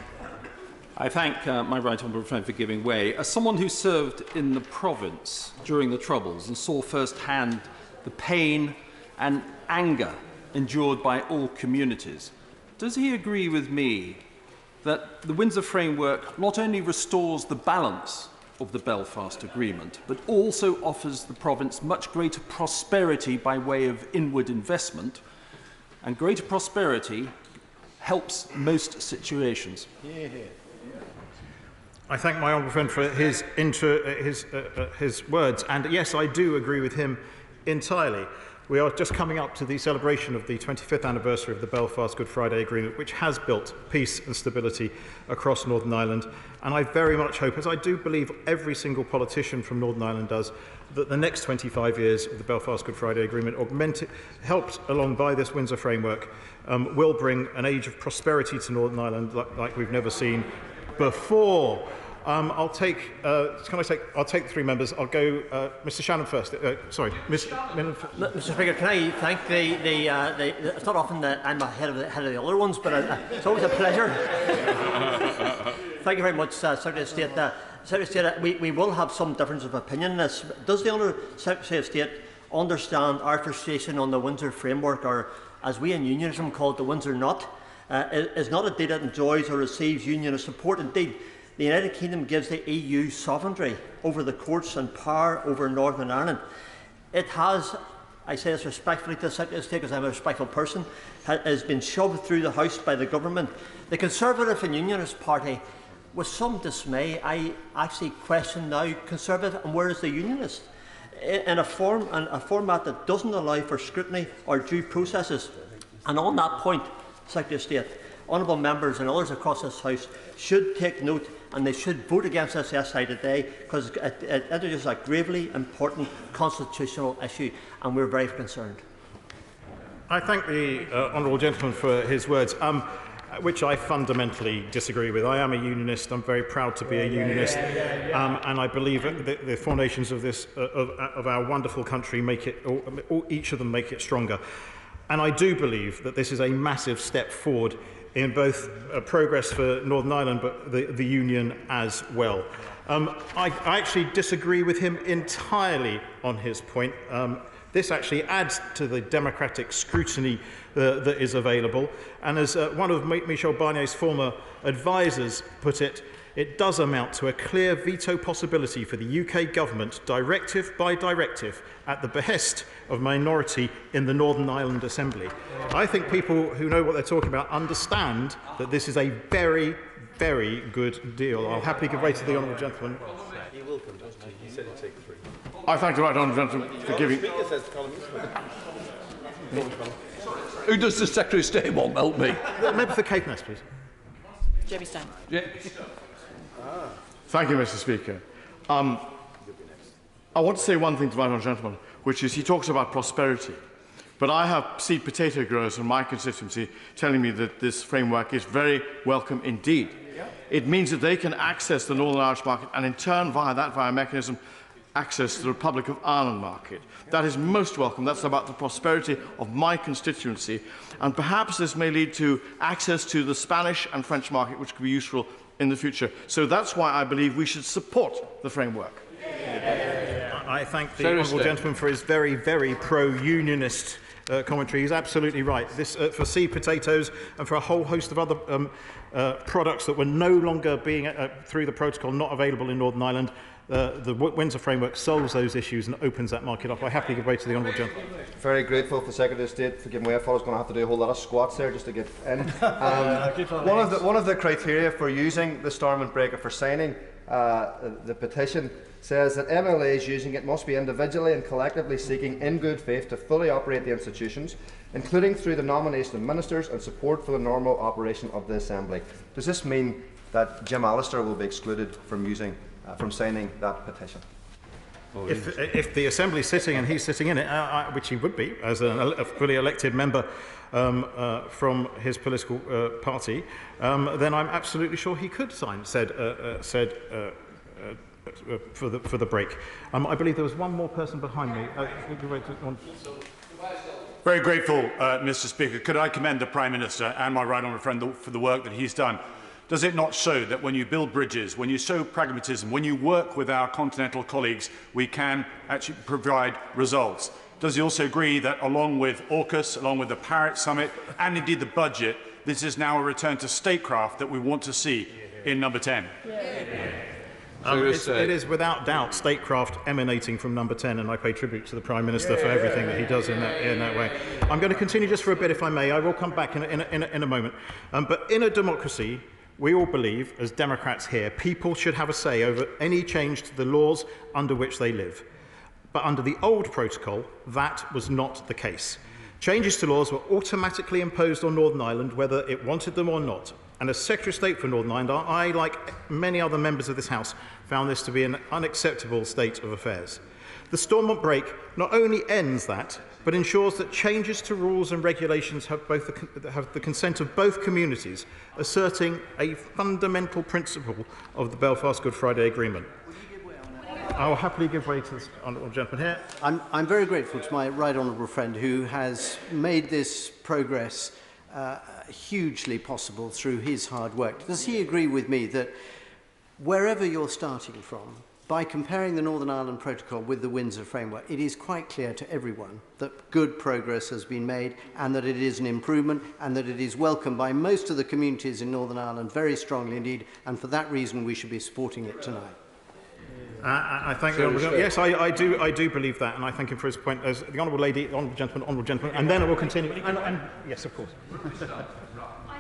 I thank my right honourable friend for giving way. As someone who served in the province during the Troubles and saw firsthand the pain and anger endured by all communities, does he agree with me that the Windsor Framework not only restores the balance of the Belfast Agreement, but also offers the province much greater prosperity by way of inward investment, and greater prosperity helps most situations? I thank my honourable friend for his words, and yes, I do agree with him entirely. We are just coming up to the celebration of the 25th anniversary of the Belfast Good Friday Agreement, which has built peace and stability across Northern Ireland. And I very much hope, as I do believe every single politician from Northern Ireland does, that the next 25 years of the Belfast Good Friday Agreement, helped along by this Windsor Framework, will bring an age of prosperity to Northern Ireland like we've never seen before. I'll take 3 members. I'll go Mr. Shannon first. Sorry, Mr. Speaker, can I thank it's not often that I'm ahead of the other ones, but it's always a pleasure. Thank you very much, Secretary of State. Secretary of State, we will have some difference of opinion in this. Does the Honourable Secretary of State understand our frustration on the Windsor Framework, or as we in unionism call it, the Windsor Nut? is not a deal that enjoys or receives unionist support. Indeed, the United Kingdom gives the EU sovereignty over the courts and power over Northern Ireland. It has, I say this respectfully to the Secretary of State because I'm a respectful person, has been shoved through the House by the government. The Conservative and Unionist Party, with some dismay, I actually question now Conservative and where is the Unionist? In a format that doesn't allow for scrutiny or due processes. And on that point, Secretary of State, honourable members and others across this House should take note and they should vote against this SI today because it introduces a gravely important constitutional issue and we're very concerned. I thank the honourable gentleman for his words, which I fundamentally disagree with. I am a unionist. I'm very proud to be a unionist, and I believe that the foundations of this of our wonderful country make it, each of them make it stronger. And I do believe that this is a massive step forward in both progress for Northern Ireland, but the Union as well. I actually disagree with him entirely on his point. This actually adds to the democratic scrutiny that is available. And as one of Michel Barnier's former advisers put it, it does amount to a clear veto possibility for the UK government, directive by directive, at the behest of minority in the Northern Ireland Assembly. I think people who know what they're talking about understand that this is a very, very good deal. I'll happily give way to the honourable gentleman. He will come, doesn't he? He said he'd take 3. I thank the right honourable gentleman for giving. Who does the Secretary of State want? Help me. Member for Caithness, please. Jeremy Stein. Thank you, Mr. Speaker. I want to say one thing to my honourable gentleman, which is he talks about prosperity. But I have seed potato growers in my constituency telling me that this framework is very welcome indeed. It means that they can access the Northern Irish market and in turn, via mechanism, access the Republic of Ireland market. That is most welcome. That's about the prosperity of my constituency. And perhaps this may lead to access to the Spanish and French market, which could be useful in the future. So that's why I believe we should support the framework. I thank the honourable gentleman for his very, very pro-unionist commentary. He's absolutely right. This for seed potatoes and for a whole host of other products that were no longer being, through the protocol, not available in Northern Ireland. The Windsor framework solves those issues and opens that market up. I happily give way to the honourable gentleman. Very grateful for the Secretary of State for giving way. I thought I was going to have to do a whole lot of squats there just to get in. One of the criteria for using the Stormont breaker for signing the petition says that MLAs using it must be individually and collectively seeking in good faith to fully operate the institutions, including through the nomination of ministers and support for the normal operation of the Assembly. Does this mean that Jim Allister will be excluded from signing that petition? If the Assembly is sitting and he's sitting in it, which he would be as a fully elected member from his political party, then I'm absolutely sure he could sign said for the break. I believe there was one more person behind me. Very grateful, Mr. Speaker. Could I commend the Prime Minister and my right honourable friend for the work that he's done? Does it not show that when you build bridges, when you show pragmatism, when you work with our continental colleagues, we can actually provide results? Does he also agree that along with AUKUS, along with the Paris Summit, and indeed the budget, this is now a return to statecraft that we want to see in number 10? It is without doubt statecraft emanating from number 10, and I pay tribute to the Prime Minister for everything that he does in that way. I'm going to continue just for a bit, if I may. I will come back in a moment. But in a democracy, we all believe, as Democrats here, people should have a say over any change to the laws under which they live. But under the old protocol, that was not the case. Changes to laws were automatically imposed on Northern Ireland, whether it wanted them or not. And as Secretary of State for Northern Ireland, I, like many other members of this House, found this to be an unacceptable state of affairs. The Stormont break not only ends that, but ensures that changes to rules and regulations have the consent of both communities, asserting a fundamental principle of the Belfast Good Friday Agreement. I will happily give way to this honourable gentleman here. I'm very grateful to my right honourable friend who has made this progress hugely possible through his hard work. Does he agree with me that wherever you're starting from, by comparing the Northern Ireland Protocol with the Windsor Framework, it is quite clear to everyone that good progress has been made and that it is an improvement and that it is welcomed by most of the communities in Northern Ireland very strongly indeed, and for that reason we should be supporting it tonight. I thank the Honourable. Yes, I do believe that, and I thank him for his point. As the Honourable Lady, the Honourable Gentleman, and then I will continue. And yes, of course.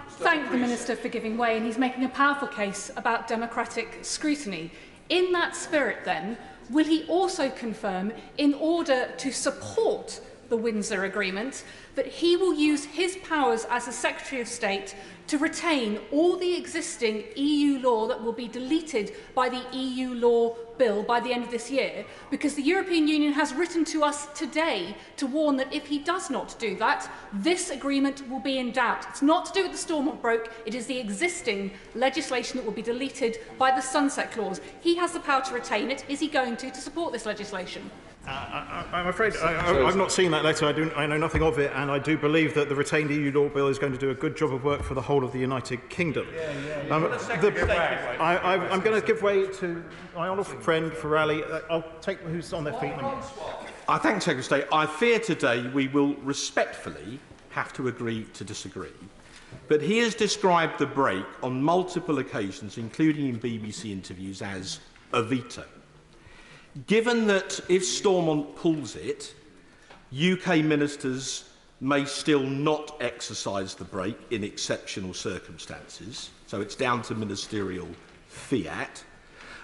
Thank the Minister for giving way, and he's making a powerful case about democratic scrutiny. In that spirit, then, will he also confirm, in order to support the Windsor Agreement, that he will use his powers as a Secretary of State to retain all the existing EU law that will be deleted by the EU law bill by the end of this year? Because the European Union has written to us today to warn that if he does not do that, this agreement will be in doubt. It's not to do with the Stormont broke, it is the existing legislation that will be deleted by the Sunset Clause. He has the power to retain it. Is he going to support this legislation? I'm afraid I've not seen that letter. I know nothing of it, and I do believe that the retained EU law bill is going to do a good job of work for the whole of the United Kingdom. I'm going to give way to my honourable friend for Raleigh. I'll take who's on their feet. I thank the Secretary of State. I fear today we will respectfully have to agree to disagree. But he has described the break on multiple occasions, including in BBC interviews, as a veto. Given that if Stormont pulls it, UK ministers may still not exercise the break in exceptional circumstances, so it's down to ministerial fiat,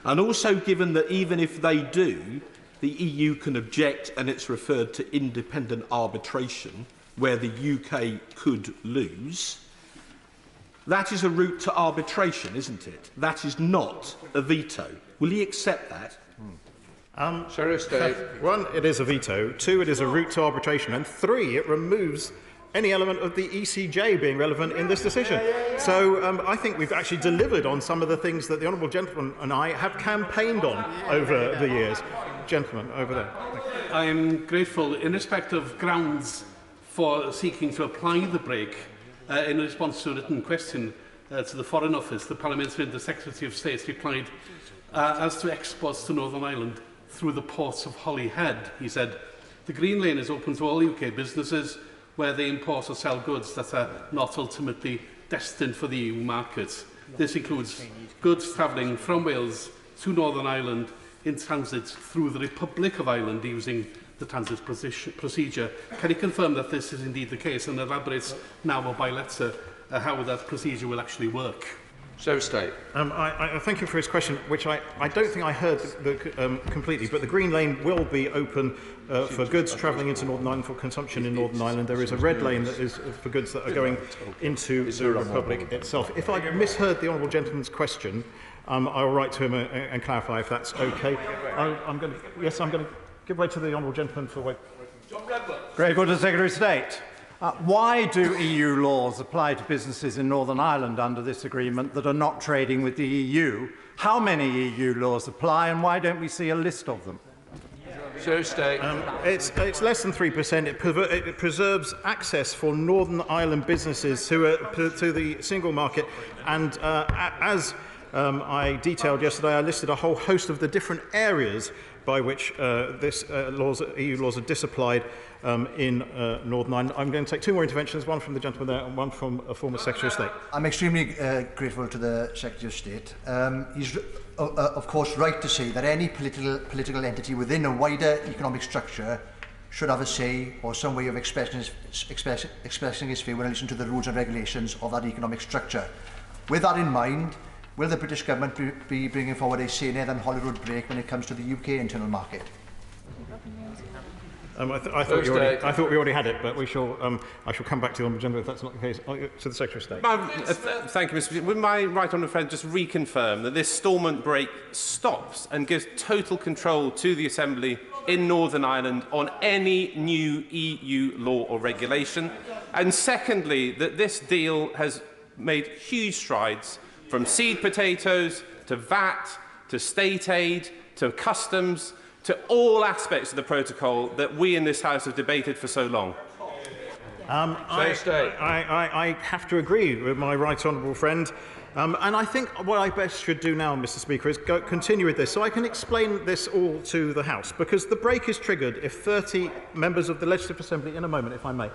and also given that even if they do, the EU can object and it's referred to independent arbitration where the UK could lose, that is a route to arbitration, isn't it? That is not a veto. Will he accept that? One, it is a veto. Two, it is a route to arbitration. And three, it removes any element of the ECJ being relevant in this decision. So I think we've actually delivered on some of the things that the Honourable Gentleman and I have campaigned on over the years. Gentleman, over there. I am grateful in respect of grounds for seeking to apply the break in response to a written question to the Foreign Office. The Parliamentary and the Secretary of State replied, as to exports to Northern Ireland through the ports of Holyhead, he said, the Green Lane is open to all UK businesses where they import or sell goods that are not ultimately destined for the EU market. This includes goods travelling from Wales to Northern Ireland in transit through the Republic of Ireland using the transit procedure. Can he confirm that this is indeed the case and elaborates now or by letter how that procedure will actually work? I thank you for his question, which I don't think I heard completely, but the Green Lane will be open for goods travelling into Northern Ireland for consumption in Northern Ireland. There is a red lane that is for goods that are going into the Republic itself. If I misheard the Honourable Gentleman's question, I'll write to him and clarify if that's okay. I'm going to give way to the Honourable Gentleman for way. Grateful to the Secretary of State. Why do EU laws apply to businesses in Northern Ireland under this agreement that are not trading with the EU? How many EU laws apply, and why don't we see a list of them? It's less than 3%. It preserves access for Northern Ireland businesses to the single market, and as I detailed yesterday, I listed a whole host of the different areas by which EU laws are disapplied in Northern Ireland. I'm going to take two more interventions, one from the gentleman there and one from a former Secretary of State. I'm extremely grateful to the Secretary of State. He's, of course, right to say that any political entity within a wider economic structure should have a say or some way of expressing his view in relation to the rules and regulations of that economic structure. With that in mind, will the British Government be bringing forward a saner than Holyrood break when it comes to the UK internal market? I thought we already had it, but I shall come back to you on the agenda if that's not the case. To the Secretary of State. Thank you, Mr. President. Would my right honourable friend just reconfirm that this Stormont break stops and gives total control to the Assembly in Northern Ireland on any new EU law or regulation? And secondly, that this deal has made huge strides from seed potatoes to VAT to state aid to customs to all aspects of the protocol that we in this House have debated for so long. I have to agree with my right honourable friend. And I think what I best should do now, Mr. Speaker, is continue with this so I can explain this all to the House, because the break is triggered if 30 members of the Legislative Assembly, in a moment if I may,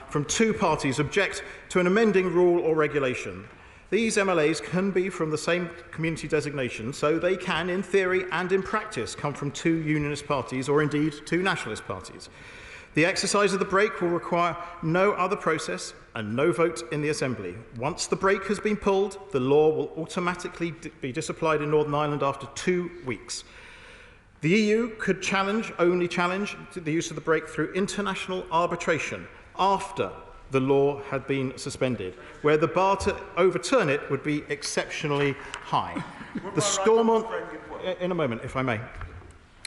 from two parties object to an amending rule or regulation. These MLAs can be from the same community designation, so they can, in theory and in practice, come from two unionist parties or indeed two nationalist parties. The exercise of the break will require no other process and no vote in the Assembly. Once the break has been pulled, the law will automatically be disapplied in Northern Ireland after 2 weeks. The EU could only challenge the use of the break through international arbitration after the law had been suspended, where the bar to overturn it would be exceptionally high. The Stormont, in a moment, if I may.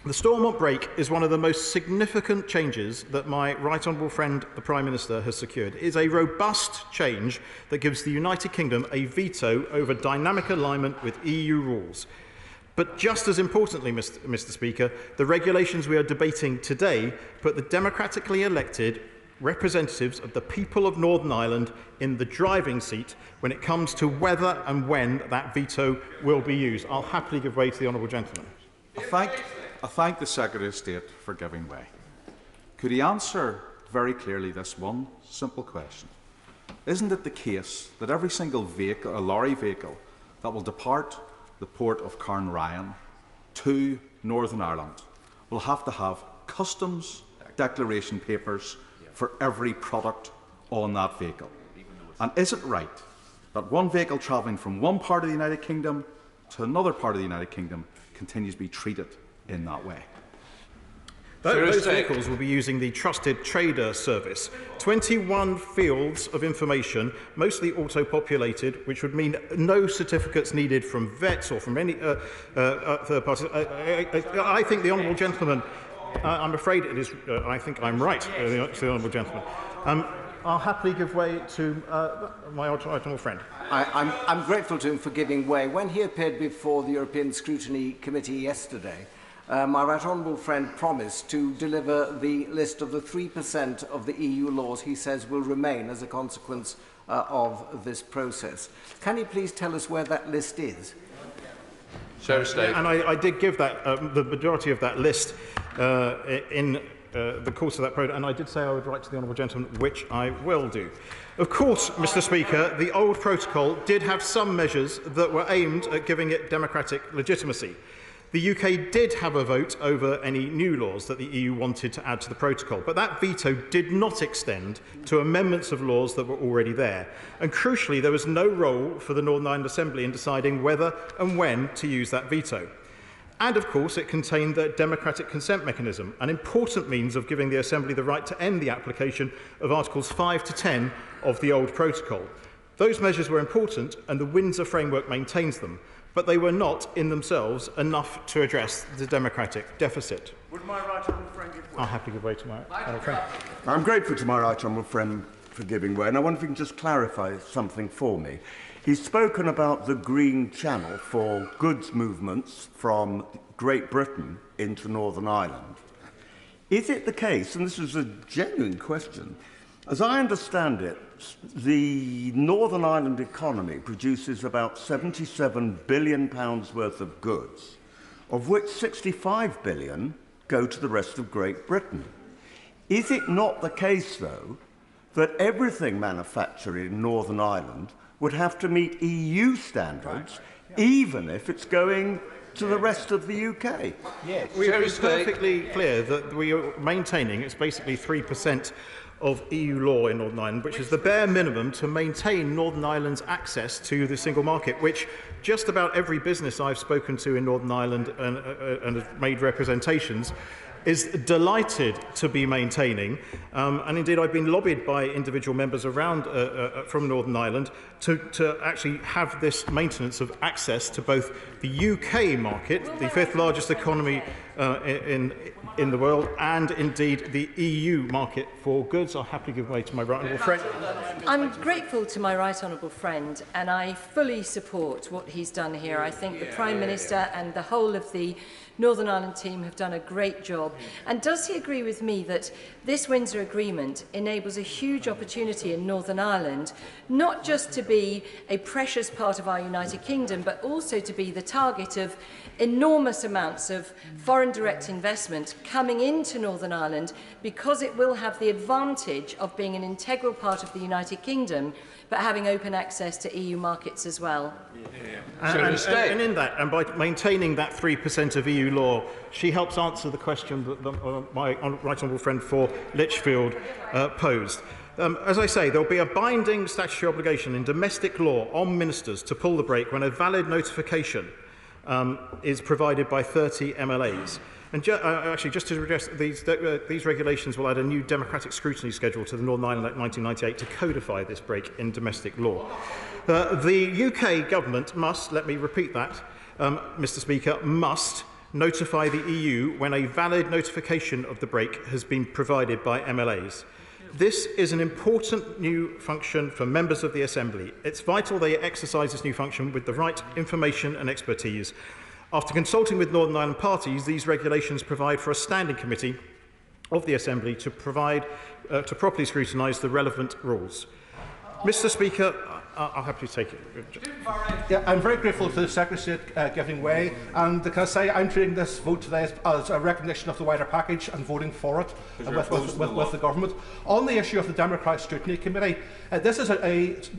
The Stormont break is one of the most significant changes that my right honourable friend, the Prime Minister, has secured. It is a robust change that gives the United Kingdom a veto over dynamic alignment with EU rules. But just as importantly, Mr. Speaker, the regulations we are debating today put the democratically elected representatives of the people of Northern Ireland in the driving seat when it comes to whether and when that veto will be used. I'll happily give way to the honourable gentleman. I thank the Secretary of State for giving way. Could he answer very clearly this one simple question? Isn't it the case that every single vehicle, a lorry vehicle, that will depart the port of Carnryan to Northern Ireland will have to have customs declaration papers for every product on that vehicle? And is it right that one vehicle travelling from one part of the United Kingdom to another part of the United Kingdom continues to be treated in that way? Those vehicles will be using the Trusted Trader service. 21 fields of information, mostly auto-populated, which would mean no certificates needed from vets or from any third parties. I think the honourable gentleman, I'm afraid it is, I think I'm right, the honourable gentleman. I'll happily give way to my honourable friend. I'm grateful to him for giving way. When he appeared before the European Scrutiny Committee yesterday, my right honourable friend promised to deliver the list of the 3% of the EU laws he says will remain as a consequence of this process. Can you please tell us where that list is? And I did give that the majority of that list in the course of that program, and I did say I would write to the honourable gentleman, which I will do. Of course, Mr. Speaker, the old protocol did have some measures that were aimed at giving it democratic legitimacy. The UK did have a vote over any new laws that the EU wanted to add to the protocol, but that veto did not extend to amendments of laws that were already there. And crucially, there was no role for the Northern Ireland Assembly in deciding whether and when to use that veto. And of course, it contained the democratic consent mechanism, an important means of giving the Assembly the right to end the application of Articles 5 to 10 of the old protocol. Those measures were important, and the Windsor framework maintains them, but they were not, in themselves, enough to address the democratic deficit. Would my right honourable friend give way? I'll happily give way to my honourable friend. I'm grateful to my right honourable friend for giving way, and I wonder if you can just clarify something for me. He's spoken about the Green Channel for goods movements from Great Britain into Northern Ireland. Is it the case, and this is a genuine question, as I understand it, the Northern Ireland economy produces about £77 billion worth of goods, of which 65 billion go to the rest of Great Britain. Is it not the case, though, that everything manufactured in Northern Ireland would have to meet EU standards, even if it's going to the rest of the UK? Yes. We are perfectly clear that we are maintaining, it's basically 3% of EU law in Northern Ireland, which is the bare minimum to maintain Northern Ireland's access to the single market, which just about every business I've spoken to in Northern Ireland and have made representations is delighted to be maintaining. And indeed, I've been lobbied by individual members around from Northern Ireland to actually have this maintenance of access to both the UK market, the fifth largest economy in the world, and indeed the EU market for goods. I'll happily give way to my right honourable friend. I'm grateful to my right honourable friend, and I fully support what he's done here. I think the Prime Minister and the whole of the Northern Ireland team have done a great job. And does he agree with me that this Windsor Agreement enables a huge opportunity in Northern Ireland, not just to be a precious part of our United Kingdom, but also to be the target of enormous amounts of foreign direct investment coming into Northern Ireland, because it will have the advantage of being an integral part of the United Kingdom, but having open access to EU markets as well. And in that, and by maintaining that 3% of EU law, she helps answer the question that my right honourable friend for Lichfield posed. As I say, there will be a binding statutory obligation in domestic law on ministers to pull the brake when a valid notification is provided by 30 MLAs. And actually, just to address these regulations will add a new democratic scrutiny schedule to the Northern Ireland Act 1998 to codify this break in domestic law. The UK government must, let me repeat that, Mr. Speaker, must notify the EU when a valid notification of the break has been provided by MLAs. This is an important new function for members of the Assembly. It's vital they exercise this new function with the right information and expertise. After consulting with Northern Ireland parties, these regulations provide for a standing committee of the Assembly to properly scrutinise the relevant rules. Mr. Speaker, I'll happily take it. Yeah, I'm very grateful to the Secretary of State giving way, and can I say I'm treating this vote today as a recognition of the wider package and voting for it with the government. On the issue of the Democratic Scrutiny Committee, this is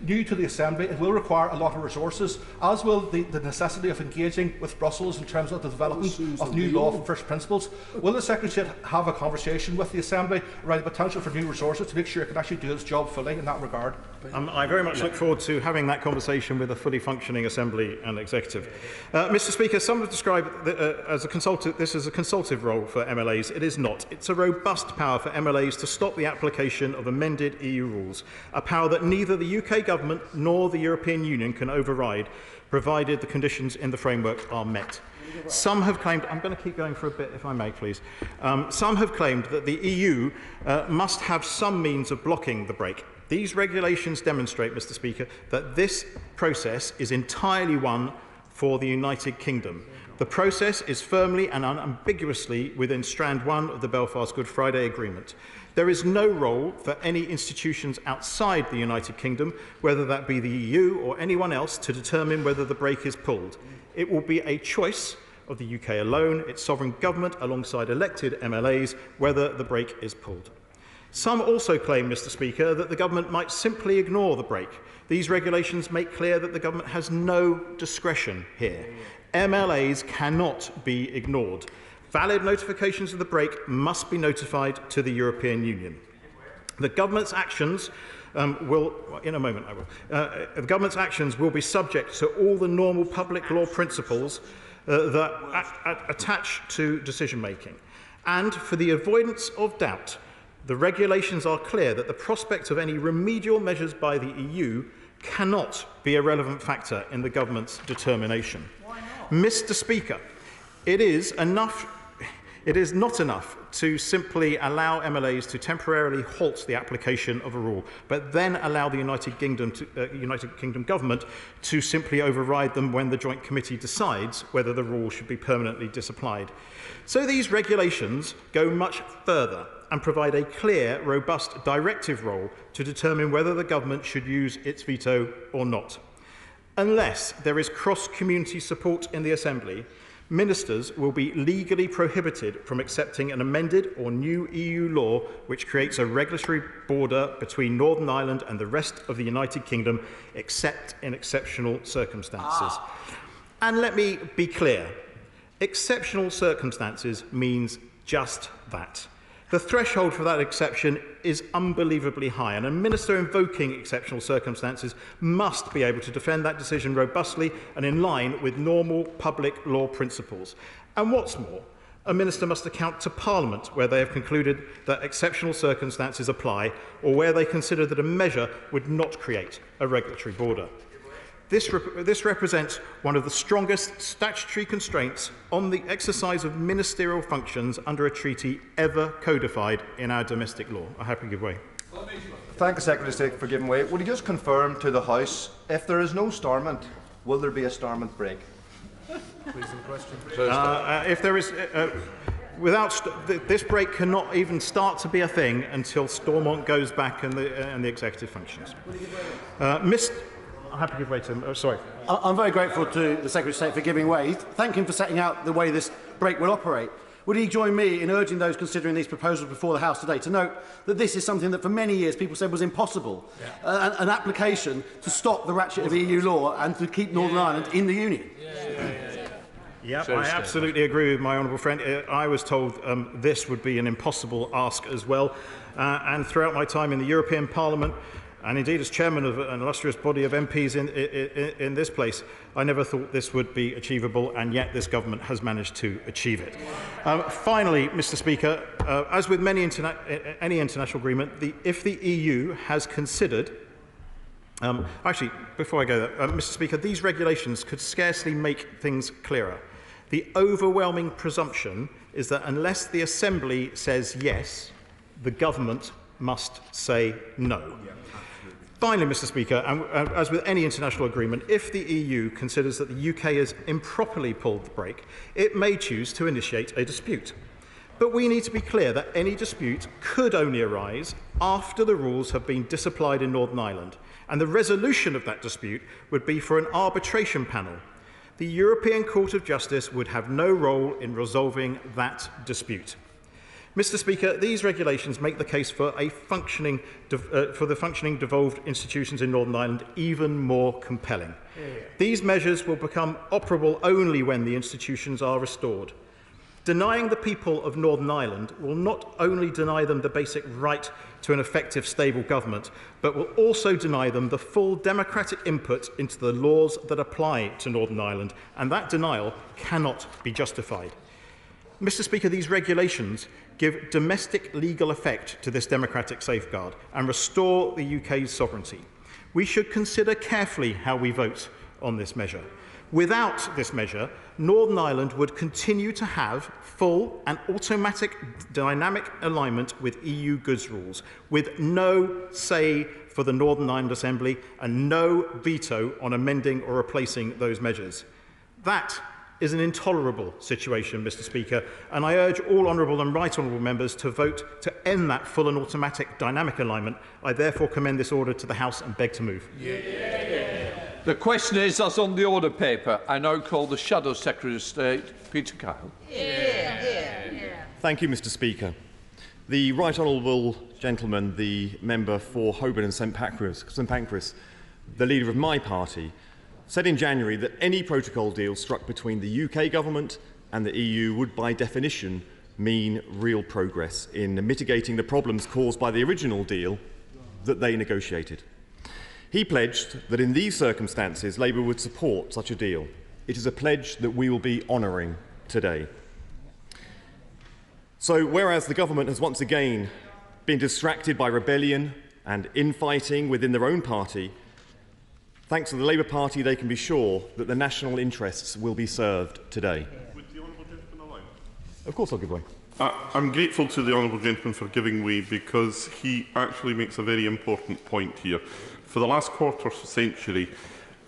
new to the Assembly. It will require a lot of resources, as will the necessity of engaging with Brussels in terms of the development of new law from first principles. Will the Secretary of State have a conversation with the Assembly around the potential for new resources to make sure it can actually do its job fully in that regard? I very much look forward to having that conversation with a fully functioning Assembly and Executive. Mr. Speaker, some have described this as a consultative role for MLAs. It is not. It's a robust power for MLAs to stop the application of amended EU rules, a power that neither the UK government nor the European Union can override, provided the conditions in the framework are met. Some have claimed, I'm going to keep going for a bit if I may please, some have claimed that the EU must have some means of blocking the break. These regulations demonstrate, Mr. Speaker, that this process is entirely one for the United Kingdom. The process is firmly and unambiguously within Strand 1 of the Belfast Good Friday Agreement. There is no role for any institutions outside the United Kingdom, whether that be the EU or anyone else, to determine whether the brake is pulled. It will be a choice of the UK alone, its sovereign government, alongside elected MLAs, whether the brake is pulled. Some also claim, Mr. Speaker, that the government might simply ignore the brake. These regulations make clear that the government has no discretion here. MLAs cannot be ignored. Valid notifications of the brake must be notified to the European Union. The government's actions the government's actions will be subject to all the normal public law principles that attach to decision making. And for the avoidance of doubt, the regulations are clear that the prospect of any remedial measures by the EU cannot be a relevant factor in the government's determination. Mr. Speaker, it is not enough to simply allow MLAs to temporarily halt the application of a rule, but then allow the United Kingdom government to simply override them when the Joint Committee decides whether the rule should be permanently disapplied. So these regulations go much further and provide a clear, robust directive role to determine whether the government should use its veto or not. Unless there is cross-community support in the Assembly, ministers will be legally prohibited from accepting an amended or new EU law which creates a regulatory border between Northern Ireland and the rest of the United Kingdom, except in exceptional circumstances. And let me be clear, exceptional circumstances means just that. The threshold for that exception is unbelievably high, and a minister invoking exceptional circumstances must be able to defend that decision robustly and in line with normal public law principles. And what's more, a minister must account to Parliament where they have concluded that exceptional circumstances apply or where they consider that a measure would not create a regulatory border. This represents one of the strongest statutory constraints on the exercise of ministerial functions under a treaty ever codified in our domestic law. I happily give way. Thank the Secretary of State for giving way. Would he just confirm to the House, if there is no Stormont, will there be a Stormont break? If there is, this break cannot even start to be a thing until Stormont goes back and the executive functions. I'm happy to give way to him. Sorry. I'm very grateful to the Secretary of State for giving way. Thank him for setting out the way this break will operate. Would he join me in urging those considering these proposals before the House today to note that this is something that for many years people said was impossible, an application to stop the ratchet of EU law and to keep Northern Ireland in the Union? Yeah, I absolutely agree with my honourable friend. I was told this would be an impossible ask as well. And throughout my time in the European Parliament, and indeed as chairman of an illustrious body of MPs in this place, I never thought this would be achievable, and yet this government has managed to achieve it. Finally, Mr. Speaker, as with any international agreement, if the EU has considered actually, before I go there, Mr. Speaker, these regulations could scarcely make things clearer. The overwhelming presumption is that unless the Assembly says yes, the government must say no. Finally, Mr. Speaker, and as with any international agreement, if the EU considers that the UK has improperly pulled the brake, it may choose to initiate a dispute. But we need to be clear that any dispute could only arise after the rules have been disapplied in Northern Ireland, and the resolution of that dispute would be for an arbitration panel. The European Court of Justice would have no role in resolving that dispute. Mr. Speaker, these regulations make the case for the functioning devolved institutions in Northern Ireland even more compelling. These measures will become operable only when the institutions are restored. Denying the people of Northern Ireland will not only deny them the basic right to an effective, stable government, but will also deny them the full democratic input into the laws that apply to Northern Ireland, and that denial cannot be justified. Mr. Speaker, these regulations give domestic legal effect to this democratic safeguard and restore the UK's sovereignty. We should consider carefully how we vote on this measure. Without this measure, Northern Ireland would continue to have full and automatic dynamic alignment with EU goods rules, with no say for the Northern Ireland Assembly and no veto on amending or replacing those measures. That is an intolerable situation, Mr. Speaker, and I urge all honourable and right honourable members to vote to end that full and automatic dynamic alignment. I therefore commend this order to the House and beg to move. The question is, as on the order paper, I now call the Shadow Secretary of State, Peter Kyle. Thank you, Mr. Speaker. The right honourable gentleman, the member for Holborn and St Pancras, the leader of my party, said in January that any protocol deal struck between the UK government and the EU would by definition mean real progress in mitigating the problems caused by the original deal that they negotiated. He pledged that in these circumstances Labour would support such a deal. It is a pledge that we will be honouring today. So whereas the government has once again been distracted by rebellion and infighting within their own party, thanks to the Labour Party, they can be sure that the national interests will be served today. Would the honourable gentleman allow? Of course I'll give way. I'm grateful to the honourable gentleman for giving way because he actually makes a very important point here. For the last quarter century,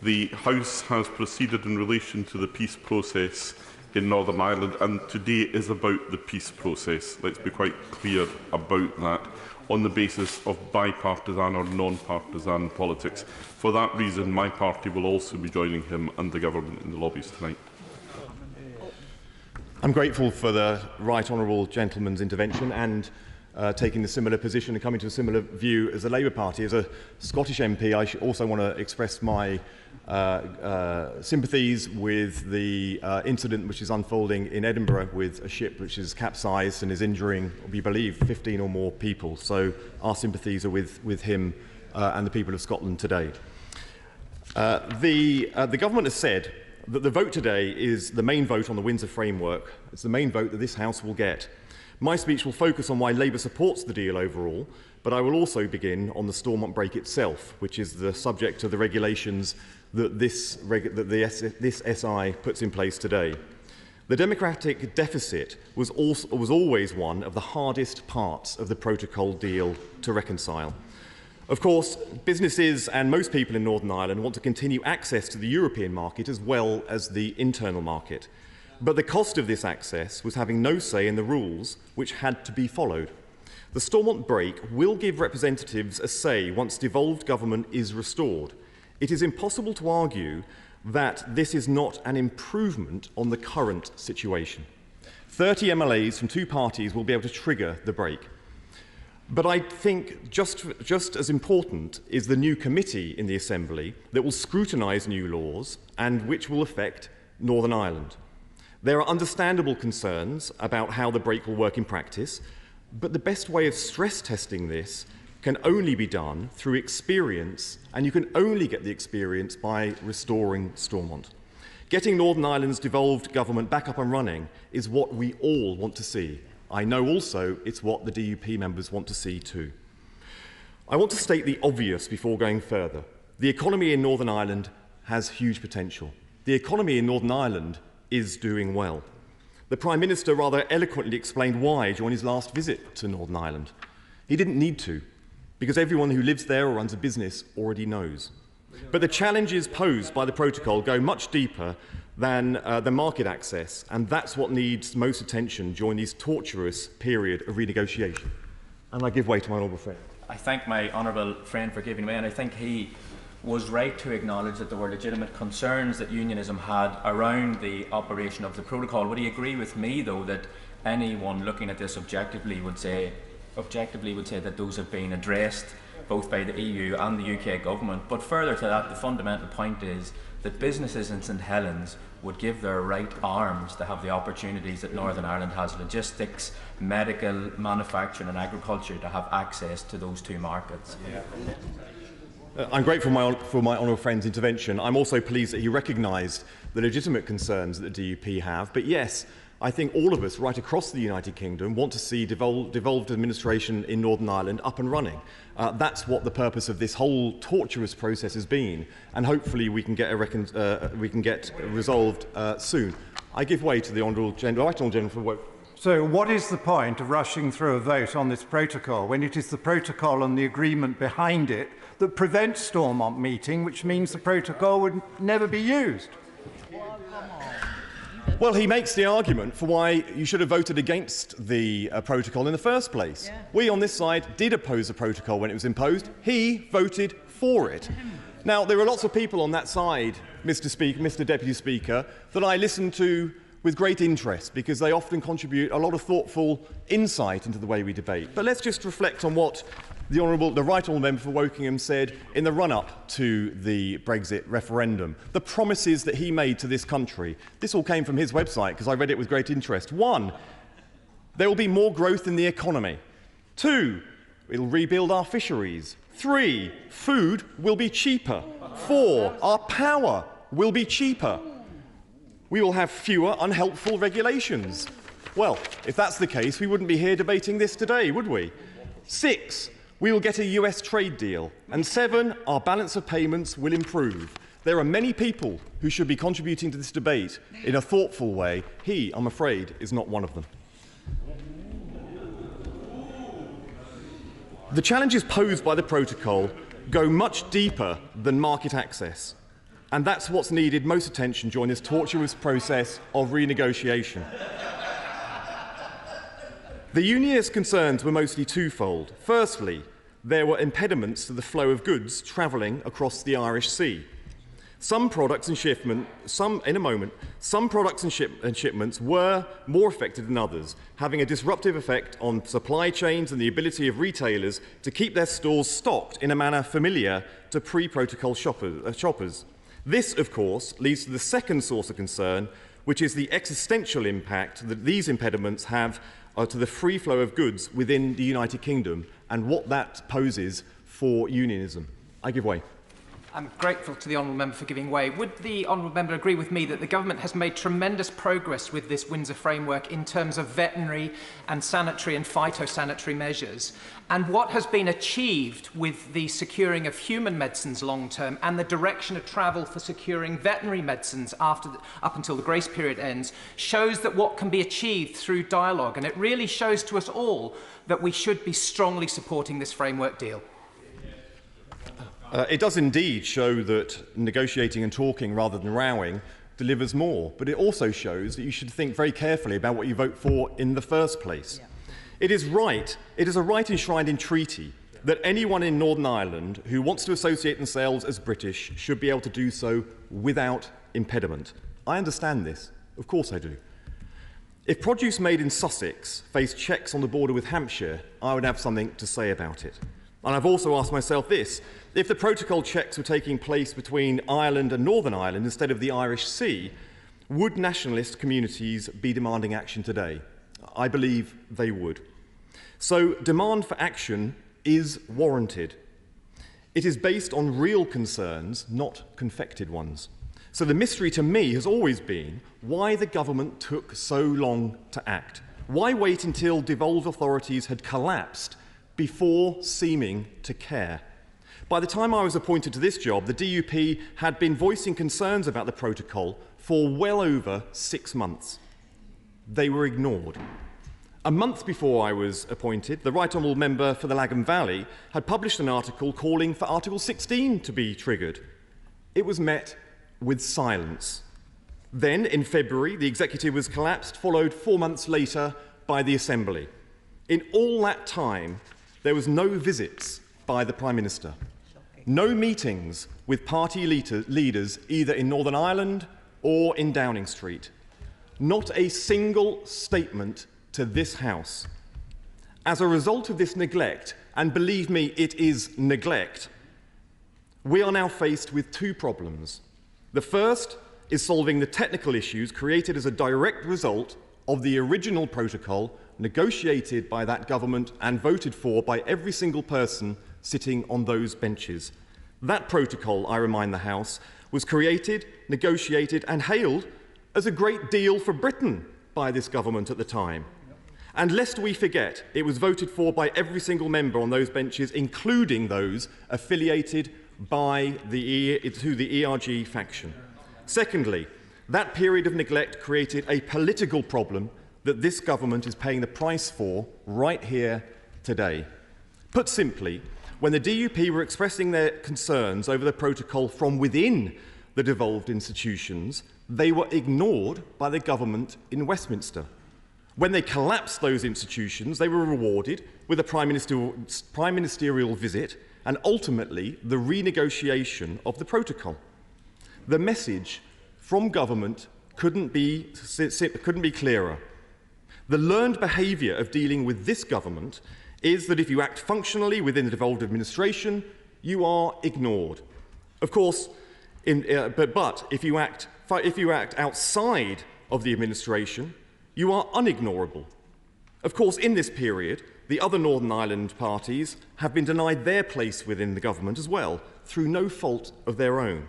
the House has proceeded in relation to the peace process in Northern Ireland, and today is about the peace process. Let's be quite clear about that, on the basis of bipartisan or non-partisan politics. For that reason, my party will also be joining him and the government in the lobbies tonight. I'm grateful for the right honourable gentleman's intervention and taking a similar position and coming to a similar view as the Labour Party. As a Scottish MP, I also want to express my sympathies with the incident which is unfolding in Edinburgh with a ship which is capsized and is injuring, we believe, 15 or more people. So our sympathies are with him and the people of Scotland today. The government has said that the vote today is the main vote on the Windsor Framework. It's the main vote that this House will get. My speech will focus on why Labour supports the deal overall, but I will also begin on the Stormont break itself, which is the subject of the regulations that this SI puts in place today. The democratic deficit was always one of the hardest parts of the protocol deal to reconcile. Of course, businesses and most people in Northern Ireland want to continue access to the European market as well as the internal market. But the cost of this access was having no say in the rules which had to be followed. The Stormont break will give representatives a say once devolved government is restored. It is impossible to argue that this is not an improvement on the current situation. 30 MLAs from two parties will be able to trigger the break. But I think just as important is the new committee in the Assembly that will scrutinise new laws and which will affect Northern Ireland. There are understandable concerns about how the break will work in practice, but the best way of stress testing this can only be done through experience, and you can only get the experience by restoring Stormont. Getting Northern Ireland's devolved government back up and running is what we all want to see. I know also it's what the DUP members want to see too. I want to state the obvious before going further. The economy in Northern Ireland has huge potential. The economy in Northern Ireland is doing well. The Prime Minister rather eloquently explained why during his last visit to Northern Ireland. He didn't need to, because everyone who lives there or runs a business already knows. But the challenges posed by the protocol go much deeper than the market access, and that's what needs most attention during this torturous period of renegotiation. And I give way to my honourable friend. I thank my honourable friend for giving way, and I think he was right to acknowledge that there were legitimate concerns that unionism had around the operation of the protocol. Would he agree with me, though, that anyone looking at this objectively would say that those have been addressed both by the EU and the UK government? But further to that, the fundamental point is that businesses in St Helens would give their right arms to have the opportunities that Northern Ireland has: logistics, medical, manufacturing and agriculture, to have access to those two markets. I'm grateful for my honourable friend's intervention. I'm also pleased that he recognised the legitimate concerns that the DUP have. But yes, I think all of us right across the United Kingdom want to see devolved administration in Northern Ireland up and running. That's what the purpose of this whole torturous process has been, and hopefully we can get resolved soon. I give way to the Honourable Gentleman for vote. So what is the point of rushing through a vote on this protocol when it is the protocol and the agreement behind it that prevents Stormont meeting, which means the protocol would never be used? Well, he makes the argument for why you should have voted against the protocol in the first place. Yeah. We on this side did oppose the protocol when it was imposed. He voted for it. Now, there are lots of people on that side, Mr. Deputy Speaker, that I listen to with great interest, because they often contribute a lot of thoughtful insight into the way we debate. But let's just reflect on what the Right Honourable Member for Wokingham said in the run-up to the Brexit referendum. The promises that he made to this country. This all came from his website, because I read it with great interest. 1, there will be more growth in the economy. 2, it'll rebuild our fisheries. 3, food will be cheaper. 4, our power will be cheaper. We will have fewer unhelpful regulations. Well, if that's the case, we wouldn't be here debating this today, would we? 6, we will get a US trade deal. And 7, our balance of payments will improve. There are many people who should be contributing to this debate in a thoughtful way. He, I'm afraid, is not one of them. The challenges posed by the protocol go much deeper than market access. And that's what's needed most attention during this tortuous process of renegotiation. The unionist concerns were mostly twofold. Firstly, there were impediments to the flow of goods travelling across the Irish Sea. Some products and shipments were more affected than others, having a disruptive effect on supply chains and the ability of retailers to keep their stores stocked in a manner familiar to pre-protocol shoppers. This, of course, leads to the second source of concern, which is the existential impact that these impediments have to the free flow of goods within the United Kingdom and what that poses for unionism. I give way. I'm grateful to the honourable member for giving way. Would the honourable member agree with me that the government has made tremendous progress with this Windsor framework in terms of veterinary and sanitary and phytosanitary measures? And what has been achieved with the securing of human medicines long term and the direction of travel for securing veterinary medicines up until the grace period ends shows that what can be achieved through dialogue. And it really shows to us all that we should be strongly supporting this framework deal. It does indeed show that negotiating and talking rather than rowing delivers more, but it also shows that you should think very carefully about what you vote for in the first place. Yeah. It is a right enshrined in treaty that anyone in Northern Ireland who wants to associate themselves as British should be able to do so without impediment. I understand this. Of course I do. If produce made in Sussex faced checks on the border with Hampshire, I would have something to say about it. And I've also asked myself this: if the protocol checks were taking place between Ireland and Northern Ireland instead of the Irish Sea, would nationalist communities be demanding action today? I believe they would. So demand for action is warranted. It is based on real concerns, not confected ones. So the mystery to me has always been why the government took so long to act. Why wait until devolved authorities had collapsed before seeming to care? By the time I was appointed to this job, the DUP had been voicing concerns about the protocol for well over 6 months. They were ignored. A month before I was appointed, the Right Honourable Member for the Lagan Valley had published an article calling for Article 16 to be triggered. It was met with silence. Then, in February, the executive was collapsed, followed 4 months later by the Assembly. In all that time, there was no visits by the Prime Minister, no meetings with party leaders either in Northern Ireland or in Downing Street, not a single statement to this House. As a result of this neglect, and believe me, it is neglect, we are now faced with 2 problems. The first is solving the technical issues created as a direct result of the original protocol negotiated by that government and voted for by every single person sitting on those benches. That protocol, I remind the House, was created, negotiated and hailed as a great deal for Britain by this government at the time. And lest we forget, it was voted for by every single member on those benches, including those affiliated by to the ERG faction. Secondly, that period of neglect created a political problem that this government is paying the price for right here today. Put simply, when the DUP were expressing their concerns over the protocol from within the devolved institutions, they were ignored by the government in Westminster. When they collapsed those institutions, they were rewarded with a prime ministerial visit and ultimately the renegotiation of the protocol. The message from government couldn't be clearer. The learned behaviour of dealing with this government is that if you act functionally within the devolved administration, you are ignored. Of course, but if you act outside of the administration, you are unignorable. Of course, in this period, the other Northern Ireland parties have been denied their place within the government as well, through no fault of their own.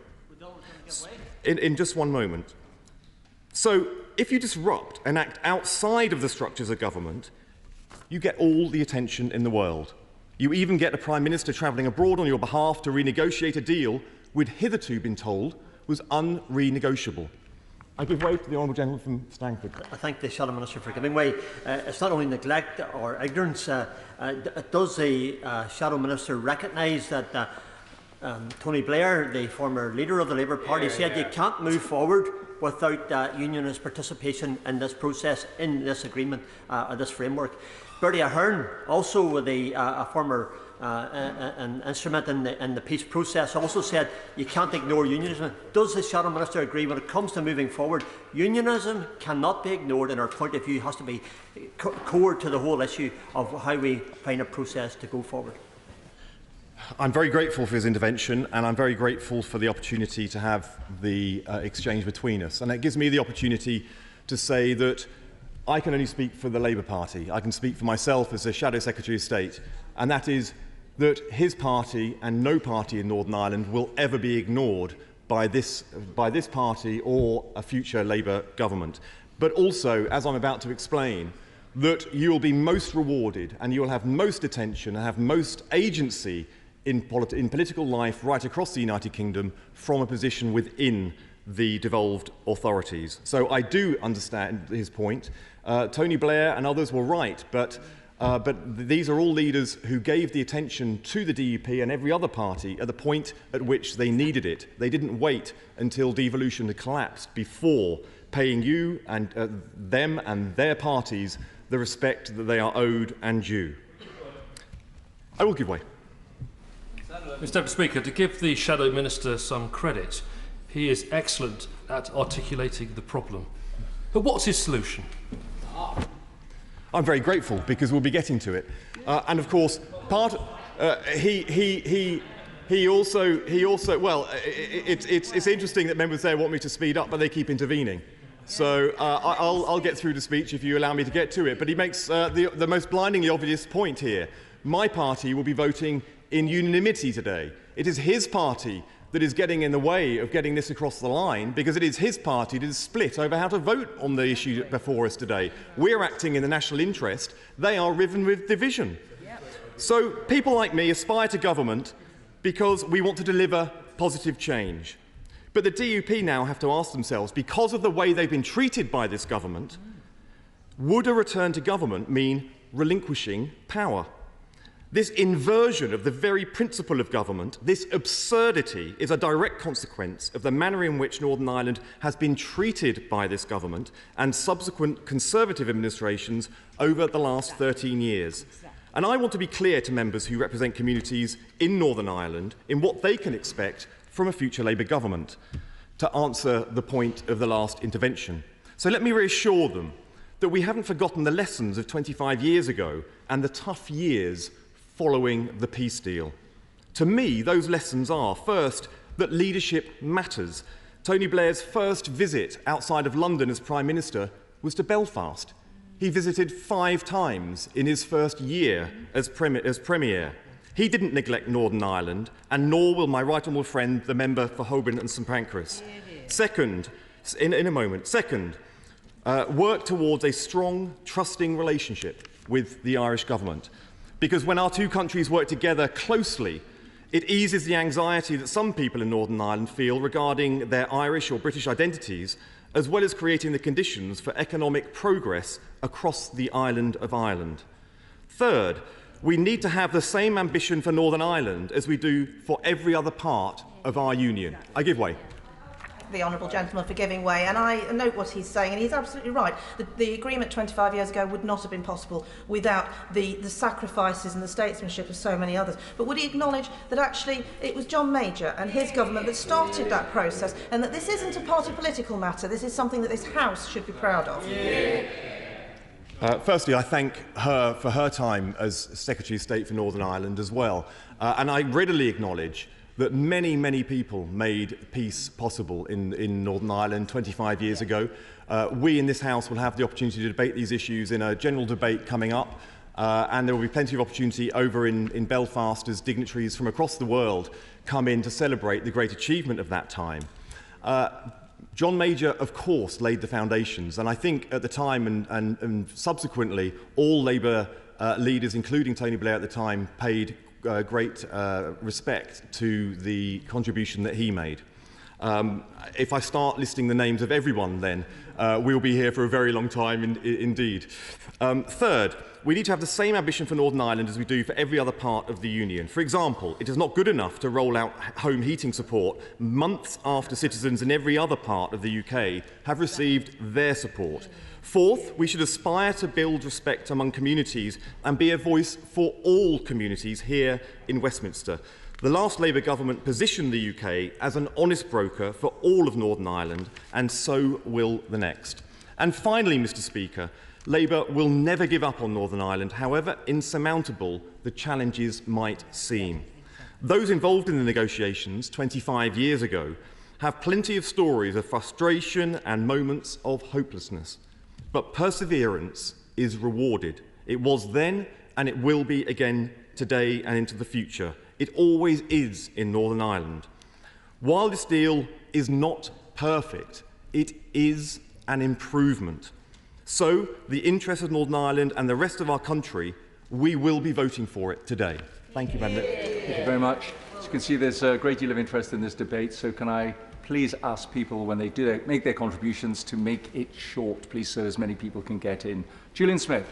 In just one moment. So, if you disrupt and act outside of the structures of government, you get all the attention in the world. You even get a Prime Minister travelling abroad on your behalf to renegotiate a deal we'd hitherto been told was unrenegotiable. I give way to the Honourable Gentleman from Stansted. I thank the Shadow Minister for giving way. It's not only neglect or ignorance. Does the Shadow Minister recognise that Tony Blair, the former leader of the Labour Party, said you can't move forward without unionist participation in this process, in this agreement, this framework? Bertie Ahern, also a former an instrument in the peace process, also said you can't ignore unionism. Does the Shadow Minister agree when it comes to moving forward, unionism cannot be ignored and our point of view has to be core to the whole issue of how we find a process to go forward? I'm very grateful for his intervention and I'm very grateful for the opportunity to have the exchange between us. And it gives me the opportunity to say that I can only speak for the Labour Party. I can speak for myself as a Shadow Secretary of State, and that is that his party and no party in Northern Ireland will ever be ignored by this party or a future Labour government. But also, as I'm about to explain, that you will be most rewarded and you will have most attention and have most agency in political life right across the United Kingdom from a position within the devolved authorities. So I do understand his point. Tony Blair and others were right, but these are all leaders who gave the attention to the DUP and every other party at the point at which they needed it. They didn't wait until devolution had collapsed before paying you and them and their parties the respect that they are owed and due. I will give way. Mr. Deputy Speaker, to give the Shadow Minister some credit, he is excellent at articulating the problem. But what's his solution? I'm very grateful because we'll be getting to it. And of course, he also well, it's interesting that members there want me to speed up, but they keep intervening. So I'll get through the speech if you allow me to get to it. But he makes the most blindingly obvious point here. My party will be voting in unanimity today. It is his party that is getting in the way of getting this across the line, because it is his party that is split over how to vote on the issue before us today. We're acting in the national interest. They are riven with division. So people like me aspire to government because we want to deliver positive change. But the DUP now have to ask themselves, because of the way they've been treated by this government, would a return to government mean relinquishing power? This inversion of the very principle of government, this absurdity, is a direct consequence of the manner in which Northern Ireland has been treated by this government and subsequent Conservative administrations over the last 13 years. And I want to be clear to members who represent communities in Northern Ireland in what they can expect from a future Labour government, to answer the point of the last intervention. So let me reassure them that we haven't forgotten the lessons of 25 years ago and the tough years following the peace deal. To me, those lessons are, first, that leadership matters. Tony Blair's first visit outside of London as Prime Minister was to Belfast. He visited 5 times in his first year as Premier. He didn't neglect Northern Ireland, and nor will my right honourable friend, the member for Holborn and St Pancras. Second, work towards a strong, trusting relationship with the Irish government. Because when our two countries work together closely, it eases the anxiety that some people in Northern Ireland feel regarding their Irish or British identities, as well as creating the conditions for economic progress across the island of Ireland. Third, we need to have the same ambition for Northern Ireland as we do for every other part of our union. I give way. The honourable gentleman for giving way, and I note what he's saying, and he's absolutely right. The agreement 25 years ago would not have been possible without the sacrifices and the statesmanship of so many others. But would he acknowledge that actually it was John Major and his government that started that process, and that this isn't a party political matter, this is something that this House should be proud of? Firstly, I thank her for her time as Secretary of State for Northern Ireland as well. And I readily acknowledge that many, many people made peace possible in Northern Ireland 25 years ago. We in this House will have the opportunity to debate these issues in a general debate coming up, and there will be plenty of opportunity over in Belfast as dignitaries from across the world come in to celebrate the great achievement of that time. John Major, of course, laid the foundations, and I think at the time and subsequently all Labour leaders, including Tony Blair at the time, paid great respect to the contribution that he made. If I start listing the names of everyone, then we'll be here for a very long time indeed. Third, we need to have the same ambition for Northern Ireland as we do for every other part of the Union. For example, it is not good enough to roll out home heating support months after citizens in every other part of the UK have received their support. Fourth, we should aspire to build respect among communities and be a voice for all communities here in Westminster. The last Labour government positioned the UK as an honest broker for all of Northern Ireland, and so will the next. And finally, Mr Speaker, Labour will never give up on Northern Ireland, however insurmountable the challenges might seem. Those involved in the negotiations 25 years ago have plenty of stories of frustration and moments of hopelessness. But perseverance is rewarded. It was then and it will be again today and into the future. It always is in Northern Ireland. While this deal is not perfect, it is an improvement. So, the interests of Northern Ireland and the rest of our country, we will be voting for it today. Thank you, Madam. Thank you very much. As you can see, there's a great deal of interest in this debate, so can I please ask people, when they do make their contributions, to make it short, please, so as many people can get in. Julian Smith.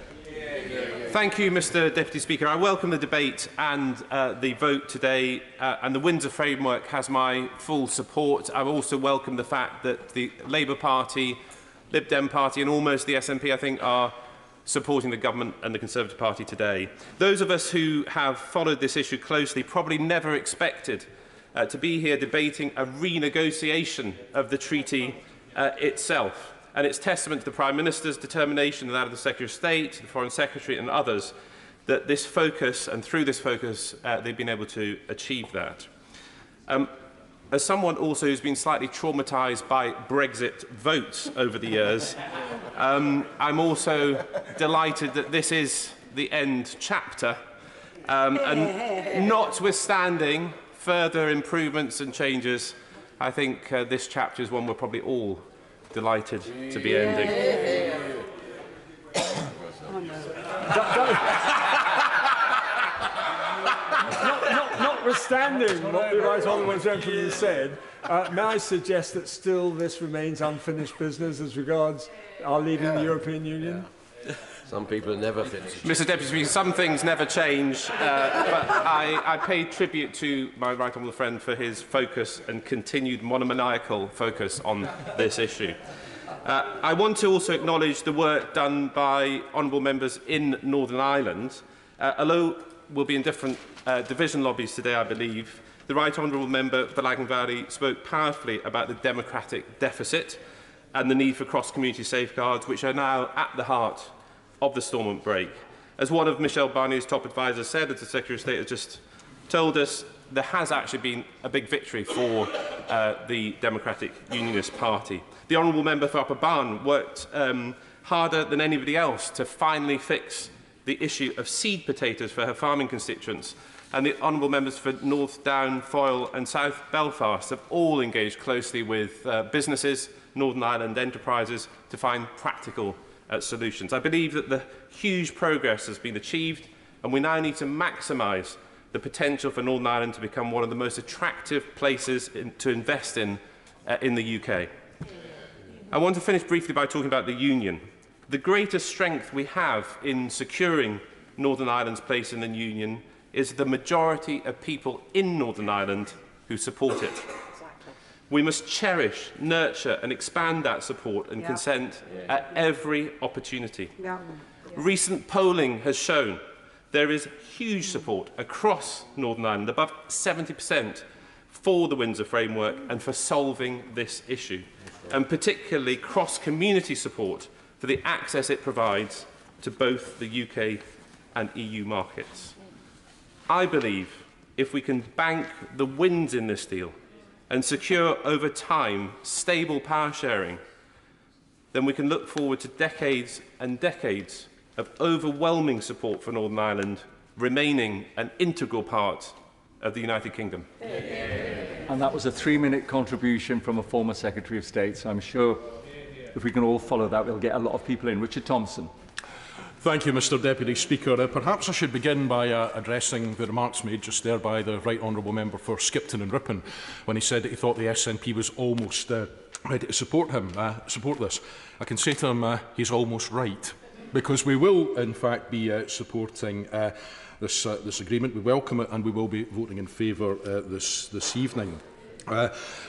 Thank you, Mr Deputy Speaker. I welcome the debate and the vote today, and the Windsor Framework has my full support. I also welcome the fact that the Labour Party, Lib Dem Party and almost the SNP, I think, are supporting the government and the Conservative Party today. Those of us who have followed this issue closely probably never expected to be here debating a renegotiation of the treaty itself. And it's testament to the Prime Minister's determination and that of the Secretary of State, the Foreign Secretary and others, that this focus, and through this focus, they've been able to achieve that. As someone also who's been slightly traumatised by Brexit votes over the years, I'm also delighted that this is the end chapter. And notwithstanding further improvements and changes, I think this chapter is one we're probably all delighted to be ending. Notwithstanding what the Right Honourable Gentleman said, may I suggest that still this remains unfinished business as regards our leaving the European Union? Some people never finish. Mr Deputy Speaker, some things never change, but I pay tribute to my right honourable friend for his focus and continued monomaniacal focus on this issue. I want to also acknowledge the work done by honourable members in Northern Ireland. Although we'll be in different division lobbies today, I believe, the Right Honourable Member Vladimir spoke powerfully about the democratic deficit and the need for cross-community safeguards, which are now at the heart of the Stormont break. As one of Michel Barnier's top advisers said, as the Secretary of State has just told us, there has actually been a big victory for the Democratic Unionist Party. The Honourable Member for Upper Barn worked harder than anybody else to finally fix the issue of seed potatoes for her farming constituents, and the Honourable Members for North Down, Foyle and South Belfast have all engaged closely with businesses, Northern Ireland enterprises, to find practical solutions. I believe that the huge progress has been achieved, and we now need to maximise the potential for Northern Ireland to become one of the most attractive places to invest in the UK. I want to finish briefly by talking about the Union. The greatest strength we have in securing Northern Ireland's place in the Union is the majority of people in Northern Ireland who support it. We must cherish, nurture and expand that support and consent at every opportunity. Recent polling has shown there is huge support across Northern Ireland, above 70%, for the Windsor Framework and for solving this issue, and particularly cross-community support for the access it provides to both the UK and EU markets. I believe if we can bank the wins in this deal and secure over time stable power sharing, then we can look forward to decades and decades of overwhelming support for Northern Ireland remaining an integral part of the United Kingdom. And that was a 3-minute contribution from a former Secretary of State, so I'm sure if we can all follow that, we'll get a lot of people in. Richard Thompson. Thank you, Mr Deputy Speaker. Perhaps I should begin by addressing the remarks made just there by the Right Honourable Member for Skipton and Ripon when he said that he thought the SNP was almost ready to support this. I can say to him he's almost right, because we will in fact be supporting this agreement. We welcome it and we will be voting in favour this evening.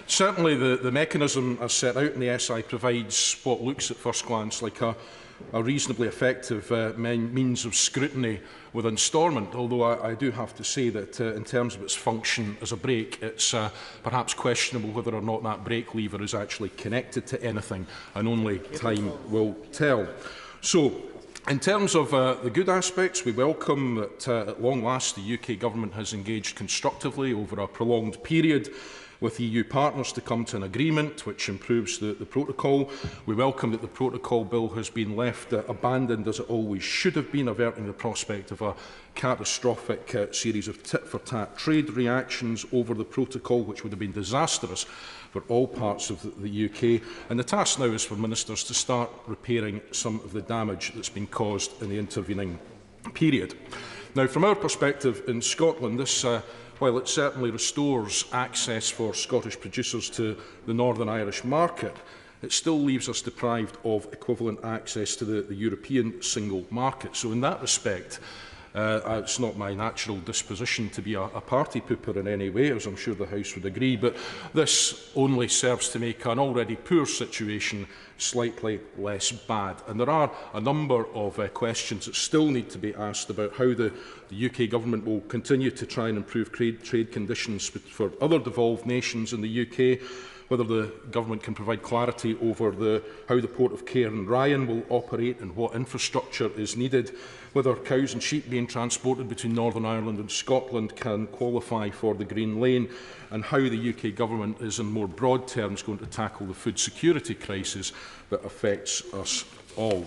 Certainly the mechanism as set out in the SI provides what looks at first glance like a reasonably effective means of scrutiny within Stormont, although I do have to say that in terms of its function as a brake, it's perhaps questionable whether or not that brake lever is actually connected to anything, and only time will tell. So, in terms of the good aspects, we welcome that at long last the UK Government has engaged constructively over a prolonged period with EU partners to come to an agreement which improves the protocol. We welcome that the protocol bill has been left abandoned as it always should have been, averting the prospect of a catastrophic series of tit-for-tat trade reactions over the protocol, which would have been disastrous for all parts of the UK. And the task now is for ministers to start repairing some of the damage that's been caused in the intervening period. Now, from our perspective in Scotland, this, while it certainly restores access for Scottish producers to the Northern Irish market, it still leaves us deprived of equivalent access to the European single market. So in that respect, it's not my natural disposition to be a party pooper in any way, as I'm sure the House would agree, but this only serves to make an already poor situation slightly less bad. And there are a number of questions that still need to be asked about how the UK government will continue to try and improve trade conditions for other devolved nations in the UK, whether the government can provide clarity over how the port of Cairn-Ryan will operate and what infrastructure is needed, whether cows and sheep being transported between Northern Ireland and Scotland can qualify for the Green Lane, and how the UK government is in more broad terms going to tackle the food security crisis that affects us all.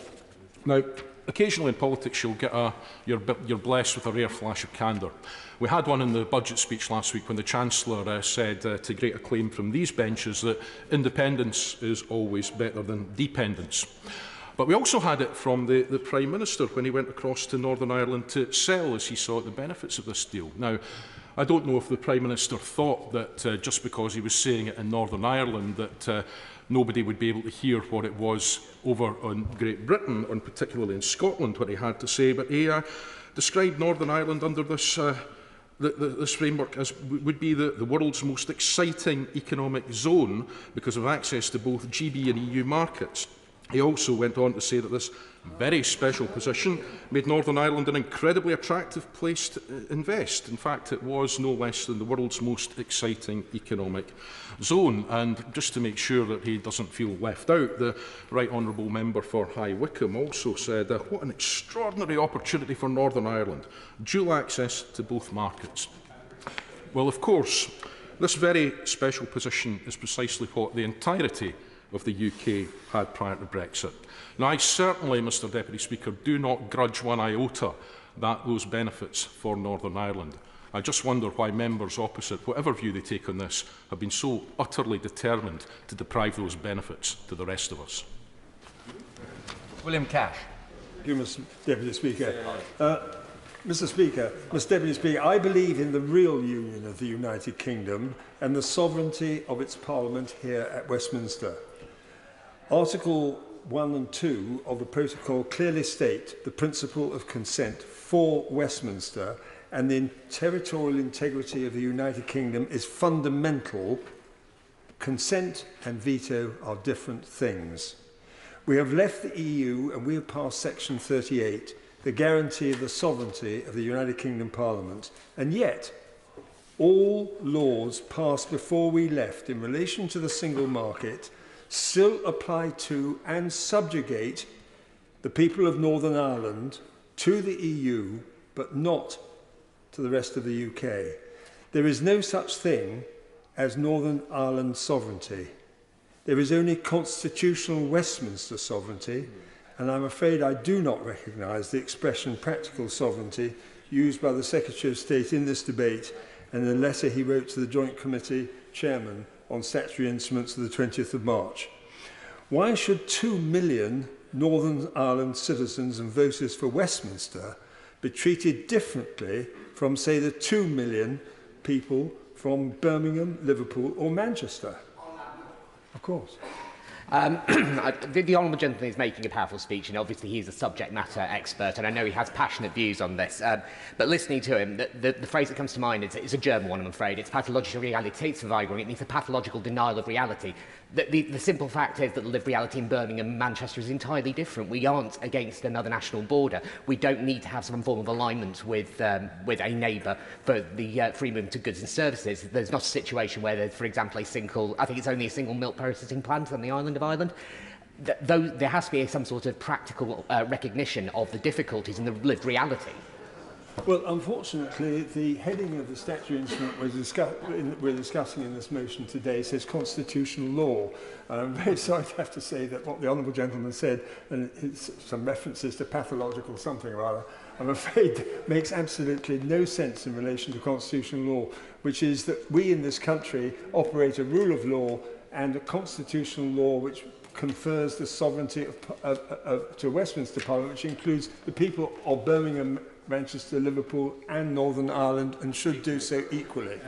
Now, occasionally in politics you're blessed with a rare flash of candour. We had one in the budget speech last week when the Chancellor said to great acclaim from these benches that independence is always better than dependence. But we also had it from the Prime Minister when he went across to Northern Ireland to sell as he saw the benefits of this deal. Now, I don't know if the Prime Minister thought that just because he was saying it in Northern Ireland that nobody would be able to hear what it was over in Great Britain, and particularly in Scotland, what he had to say, but he described Northern Ireland under this this framework would be the world's most exciting economic zone because of access to both GB and EU markets. He also went on to say that this very special position made Northern Ireland an incredibly attractive place to invest. In fact, it was no less than the world's most exciting economic zone. And just to make sure that he doesn't feel left out, the Right Honourable Member for High Wycombe also said, what an extraordinary opportunity for Northern Ireland, dual access to both markets. Well, of course, this very special position is precisely what the entirety of the UK had prior to Brexit. Now, I certainly, Mr Deputy Speaker, do not grudge one iota those benefits for Northern Ireland. I just wonder why members opposite, whatever view they take on this, have been so utterly determined to deprive those benefits to the rest of us. William Cash. Thank you, Mr Deputy Speaker. Mr Deputy Speaker, I believe in the real union of the United Kingdom and the sovereignty of its Parliament here at Westminster. Article 1 and 2 of the Protocol clearly state the principle of consent for Westminster, and the territorial integrity of the United Kingdom is fundamental. Consent and veto are different things. We have left the EU and we have passed Section 38, the guarantee of the sovereignty of the United Kingdom Parliament, and yet all laws passed before we left in relation to the single market still apply to and subjugate the people of Northern Ireland to the EU, but not to the rest of the UK. There is no such thing as Northern Ireland sovereignty. There is only constitutional Westminster sovereignty, and I'm afraid I do not recognise the expression practical sovereignty used by the Secretary of State in this debate and in a letter he wrote to the Joint Committee Chairman on statutory instruments of the 20th of March. Why should 2 million Northern Ireland citizens and voters for Westminster be treated differently from, say, the 2 million people from Birmingham, Liverpool or Manchester? Of course. The Honourable Gentleman is making a powerful speech, and obviously he's a subject matter expert, and I know he has passionate views on this. But listening to him, the phrase that comes to mind is a German one, I'm afraid. It's pathologische Realitätsverweigerung. It means a pathological denial of reality. The simple fact is that the lived reality in Birmingham and Manchester is entirely different. We aren't against another national border. We don't need to have some form of alignment with a neighbour for the free movement of goods and services. There's not a situation where there's, for example, I think it's only a single milk processing plant on the island of Ireland. There has to be some sort of practical recognition of the difficulties in the lived reality. Well, unfortunately, the heading of the statutory instrument we're discussing in this motion today says constitutional law. And I'm very sorry to have to say that what the honourable gentleman said, and it's some references to pathological something or other, I'm afraid makes absolutely no sense in relation to constitutional law, which is that we in this country operate a rule of law and a constitutional law which confers the sovereignty to Westminster Parliament, which includes the people of Birmingham, Manchester, Liverpool and Northern Ireland, and should do so equally.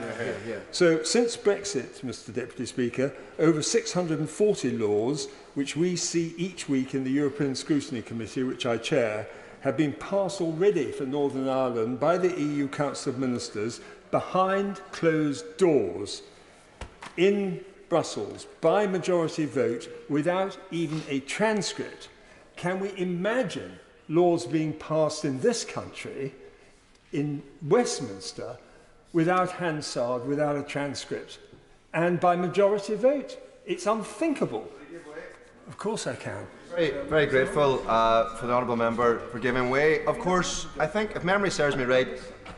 So since Brexit, Mr Deputy Speaker, over 640 laws, which we see each week in the European Scrutiny Committee, which I chair, have been passed already for Northern Ireland by the EU Council of Ministers behind closed doors in Brussels by majority vote without even a transcript. Can we imagine laws being passed in this country, in Westminster, without Hansard, without a transcript, and by majority vote? It's unthinkable. Of course I can. Very grateful for the honourable member for giving way. Of course, I think, if memory serves me right,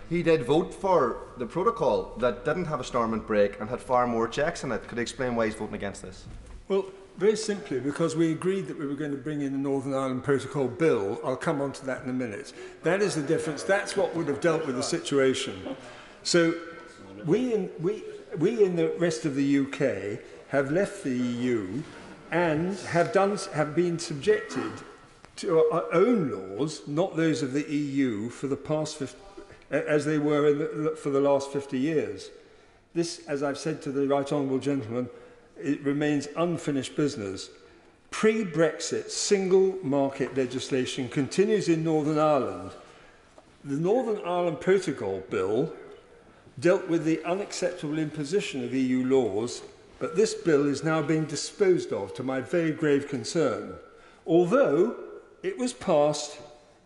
he did vote for the protocol that didn't have a Stormont break and had far more checks in it. Could he explain why he's voting against this? Well, very simply, because we agreed that we were going to bring in the Northern Ireland Protocol bill. I'll come on to that in a minute. That is the difference. That's what would have dealt with the situation. So we in the rest of the UK have left the EU and have been subjected to our own laws, not those of the EU, for the past as they were for the last 50 years. This, as I've said to the right honourable gentleman, it remains unfinished business. Pre-Brexit single market legislation continues in Northern Ireland. The Northern Ireland Protocol Bill dealt with the unacceptable imposition of EU laws, but this bill is now being disposed of, to my very grave concern, although it was passed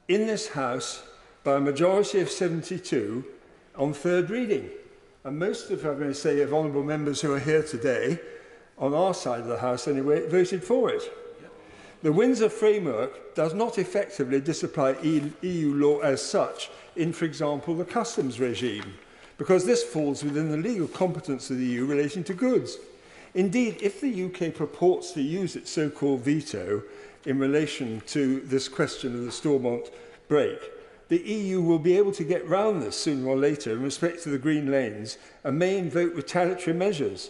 in this House by a majority of 72 on third reading. And most of, I'm going to say, of honourable members who are here today, on our side of the House anyway, voted for it. The Windsor Framework does not effectively disapply EU law as such in, for example, the customs regime, because this falls within the legal competence of the EU relating to goods. Indeed, if the UK purports to use its so-called veto in relation to this question of the Stormont break, the EU will be able to get round this sooner or later in respect to the green lanes and may invoke retaliatory measures.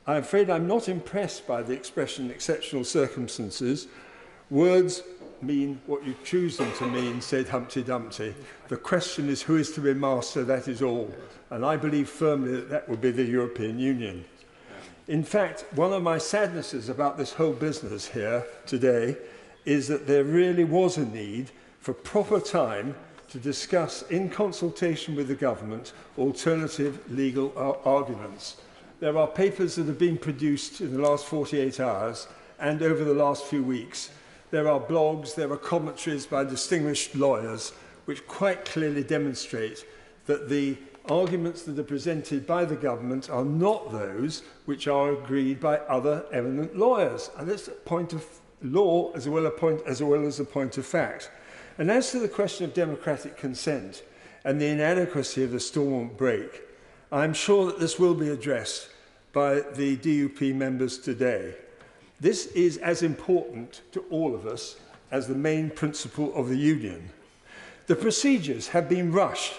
I'm afraid I'm not impressed by the expression exceptional circumstances. Words mean what you choose them to mean, said Humpty Dumpty. The question is who is to be master, that is all. And I believe firmly that that will be the European Union. In fact, one of my sadnesses about this whole business here today is that there really was a need for proper time to discuss, in consultation with the government, alternative legal arguments. There are papers that have been produced in the last 48 hours and over the last few weeks. There are blogs, there are commentaries by distinguished lawyers which quite clearly demonstrate that the arguments that are presented by the government are not those which are agreed by other eminent lawyers. And that's a point of law as well as a point of fact. And as to the question of democratic consent and the inadequacy of the Stormont break, I'm sure that this will be addressed by the DUP members today. This is as important to all of us as the main principle of the Union. The procedures have been rushed,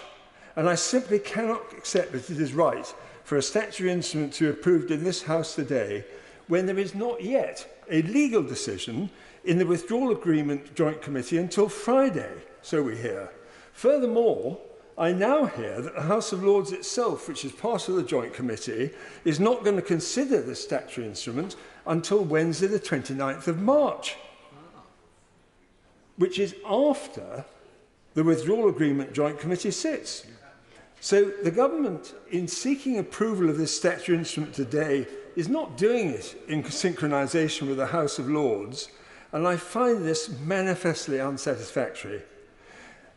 and I simply cannot accept that it is right for a statutory instrument to be approved in this House today when there is not yet a legal decision in the Withdrawal Agreement Joint Committee until Friday, so we hear. Furthermore, I now hear that the House of Lords itself, which is part of the Joint Committee, is not going to consider this statutory instrument until Wednesday the 29th of March, which is after the Withdrawal Agreement Joint Committee sits. So the government, in seeking approval of this statutory instrument today, is not doing it in synchronisation with the House of Lords, and I find this manifestly unsatisfactory.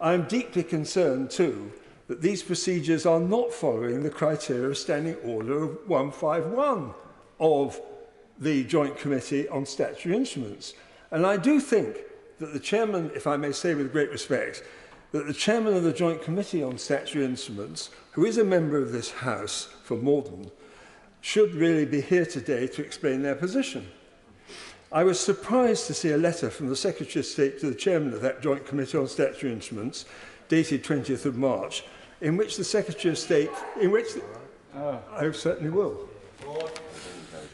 I am deeply concerned, too, that these procedures are not following the criteria of Standing Order of 151 of the Joint Committee on Statutory Instruments. And I do think that the Chairman, if I may say with great respect, that the Chairman of the Joint Committee on Statutory Instruments, who is a member of this House for Morden, should really be here today to explain their position. I was surprised to see a letter from the Secretary of State to the Chairman of that Joint Committee on Statutory Instruments, dated 20th of March, in which the Secretary of State, I certainly will.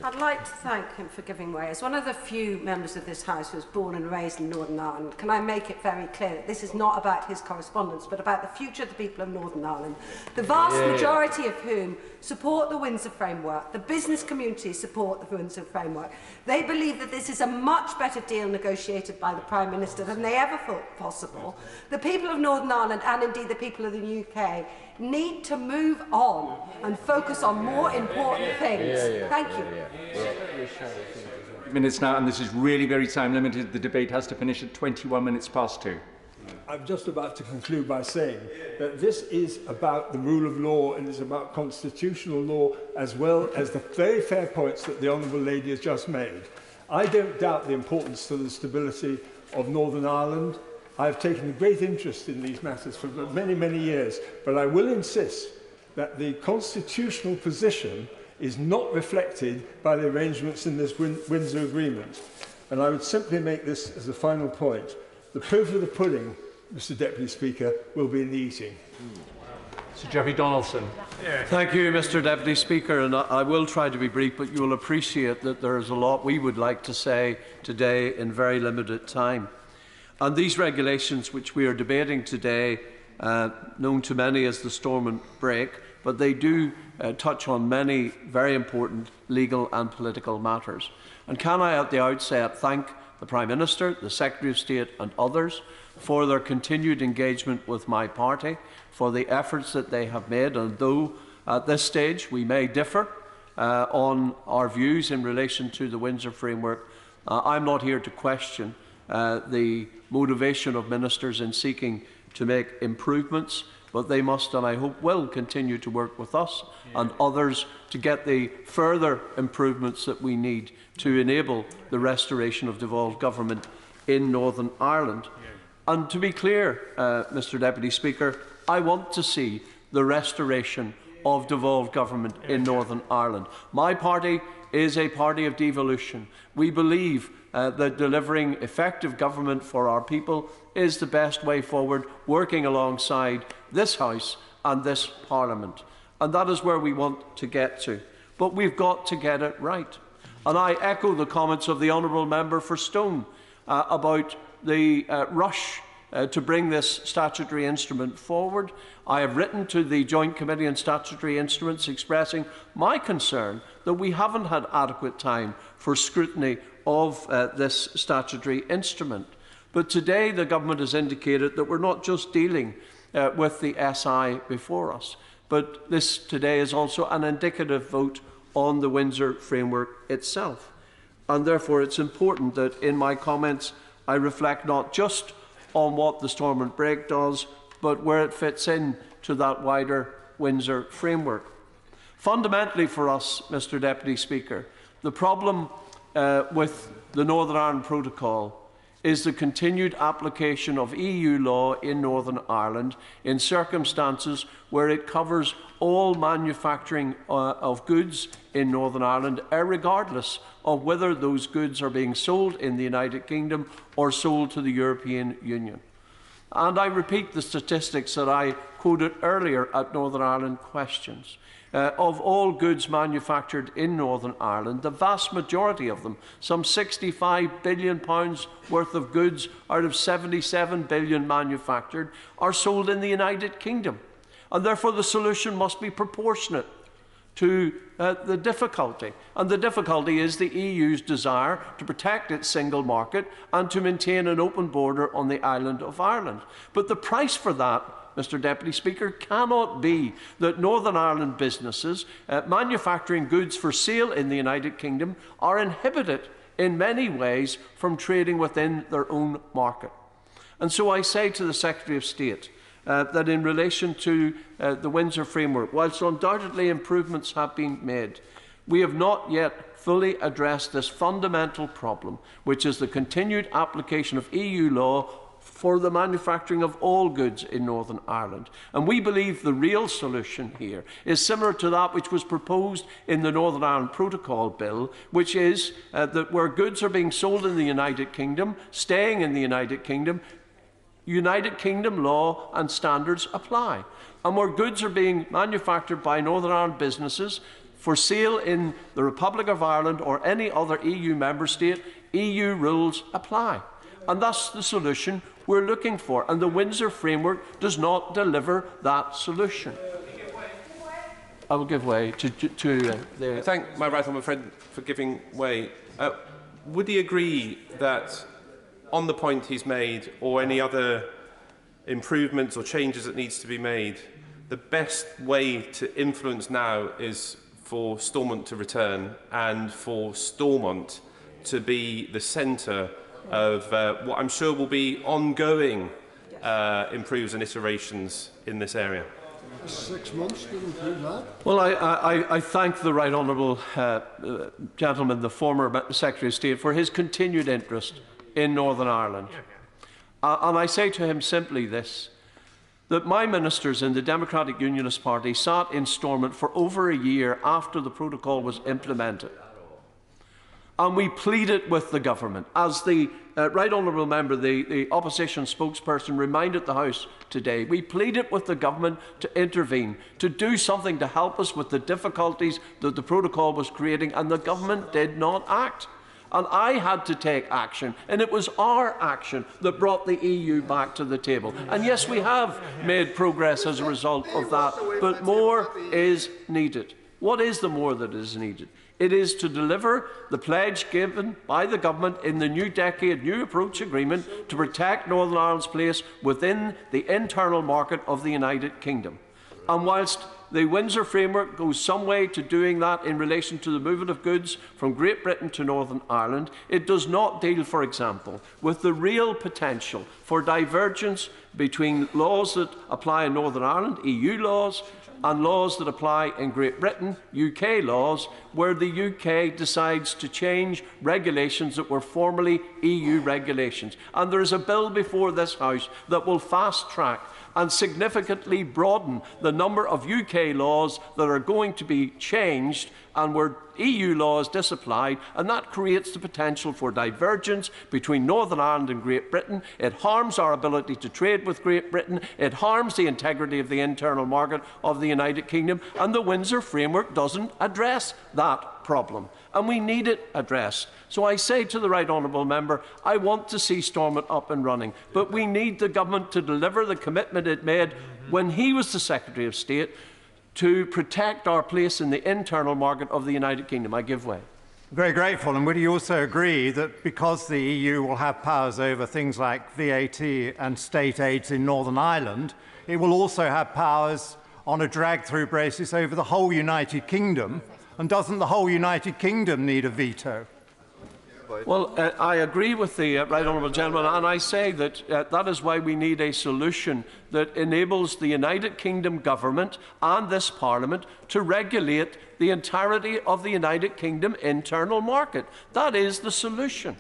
I'd like to thank him for giving way. As one of the few members of this House who was born and raised in Northern Ireland, can I make it very clear that this is not about his correspondence, but about the future of the people of Northern Ireland, the vast majority of whom support the Windsor Framework. The business community support the Windsor Framework. They believe that this is a much better deal negotiated by the Prime Minister than they ever thought possible. The people of Northern Ireland, and indeed the people of the UK, need to move on and focus on more important things. Thank you. Minutes now, and this is really very time limited. The debate has to finish at 21 minutes past 2. I'm just about to conclude by saying that this is about the rule of law and it's about constitutional law, as well as the very fair points that the Honourable Lady has just made. I don't doubt the importance to the stability of Northern Ireland. I've taken a great interest in these matters for many, many years, but I will insist that the constitutional position is not reflected by the arrangements in this Windsor Agreement. And I would simply make this as a final point. The proof of the pudding, Mr Deputy Speaker, will be in the eating. Sir Geoffrey Donaldson. Thank you, Mr Deputy Speaker, and I will try to be brief, but you will appreciate that there is a lot we would like to say today in very limited time. And these regulations which we are debating today, known to many as the Stormont Break, but they do touch on many very important legal and political matters. And can I at the outset thank the Prime Minister, the Secretary of State and others for their continued engagement with my party, for the efforts that they have made, and though at this stage we may differ on our views in relation to the Windsor Framework, I'm not here to question the motivation of ministers in seeking to make improvements, but they must, and I hope will, continue to work with us and others to get the further improvements that we need to enable the restoration of devolved government in Northern Ireland. And to be clear, Mr Deputy Speaker, I want to see the restoration of devolved government in Northern Ireland. My party is a party of devolution. We believe that delivering effective government for our people is the best way forward, working alongside this House and this Parliament. And that is where we want to get to. But we've got to get it right. And I echo the comments of the Honourable Member for Stone about the rush to bring this statutory instrument forward. I have written to the Joint Committee on Statutory Instruments expressing my concern that we haven't had adequate time for scrutiny of this statutory instrument. But today the Government has indicated that we're not just dealing with the SI before us, but this today is also an indicative vote on the Windsor Framework itself. And therefore it's important that in my comments I reflect not just on what the Stormont Break does, but where it fits in to that wider Windsor Framework. Fundamentally for us, Mr Deputy Speaker, the problem with the Northern Ireland Protocol is the continued application of EU law in Northern Ireland in circumstances where it covers all manufacturing of goods in Northern Ireland, regardless of whether those goods are being sold in the United Kingdom or sold to the European Union. And I repeat the statistics that I quoted earlier at Northern Ireland Questions. Of all goods manufactured in Northern Ireland, the vast majority of them, some £65 billion worth of goods out of £77 billion manufactured, are sold in the United Kingdom. And therefore the solution must be proportionate to the difficulty. And the difficulty is the EU's desire to protect its single market and to maintain an open border on the island of Ireland. But the price for that, Mr Deputy Speaker, cannot be that Northern Ireland businesses manufacturing goods for sale in the United Kingdom are inhibited in many ways from trading within their own market. And so I say to the Secretary of State that in relation to the Windsor Framework, whilst undoubtedly improvements have been made, we have not yet fully addressed this fundamental problem, which is the continued application of EU law for the manufacturing of all goods in Northern Ireland. And we believe the real solution here is similar to that which was proposed in the Northern Ireland Protocol Bill, which is that where goods are being sold in the United Kingdom, staying in the United Kingdom law and standards apply. And where goods are being manufactured by Northern Ireland businesses for sale in the Republic of Ireland or any other EU member state, EU rules apply. And that's the solution we're looking for. And the Windsor Framework does not deliver that solution. I will give way to I thank my right honourable friend for giving way. Would he agree that on the point he's made, or any other improvements or changes that needs to be made, the best way to influence now is for Stormont to return and for Stormont to be the centre of what I'm sure will be ongoing improves and iterations in this area? 6 months to improve that. Well, I thank the right honourable gentleman, the former Secretary of State, for his continued interest in Northern Ireland. And I say to him simply this, that my ministers in the Democratic Unionist Party sat in Stormont for over a year after the protocol was implemented. And we pleaded with the government. As the right honourable member, the opposition spokesperson, reminded the House today, we pleaded with the government to intervene, to do something to help us with the difficulties that the protocol was creating, and the government did not act. And I had to take action, and it was our action that brought the EU back to the table. And yes, we have made progress as a result of that, but more is needed. What is the more that is needed? It is to deliver the pledge given by the government in the New Decade New Approach Agreement to protect Northern Ireland's place within the internal market of the United Kingdom. And whilst the Windsor Framework goes some way to doing that in relation to the movement of goods from Great Britain to Northern Ireland, it does not deal, for example, with the real potential for divergence between laws that apply in Northern Ireland, EU laws, and laws that apply in Great Britain, UK laws, where the UK decides to change regulations that were formerly EU regulations. And there is a bill before this House that will fast-track and significantly broaden the number of UK laws that are going to be changed and where EU law is disapplied, and that creates the potential for divergence between Northern Ireland and Great Britain. It harms our ability to trade with Great Britain, it harms the integrity of the internal market of the United Kingdom, and the Windsor Framework doesn't address that problem. And we need it addressed. So I say to the right honourable member, I want to see Stormont up and running, but we need the government to deliver the commitment it made when he was the Secretary of State to protect our place in the internal market of the United Kingdom. I give way. Very grateful. And would you also agree that because the EU will have powers over things like VAT and state aids in Northern Ireland, it will also have powers on a drag-through basis over the whole United Kingdom? And doesn't the whole United Kingdom need a veto? Well, I agree with the right honourable gentleman, and I say that that is why we need a solution that enables the United Kingdom government and this Parliament to regulate the entirety of the United Kingdom internal market. That is the solution.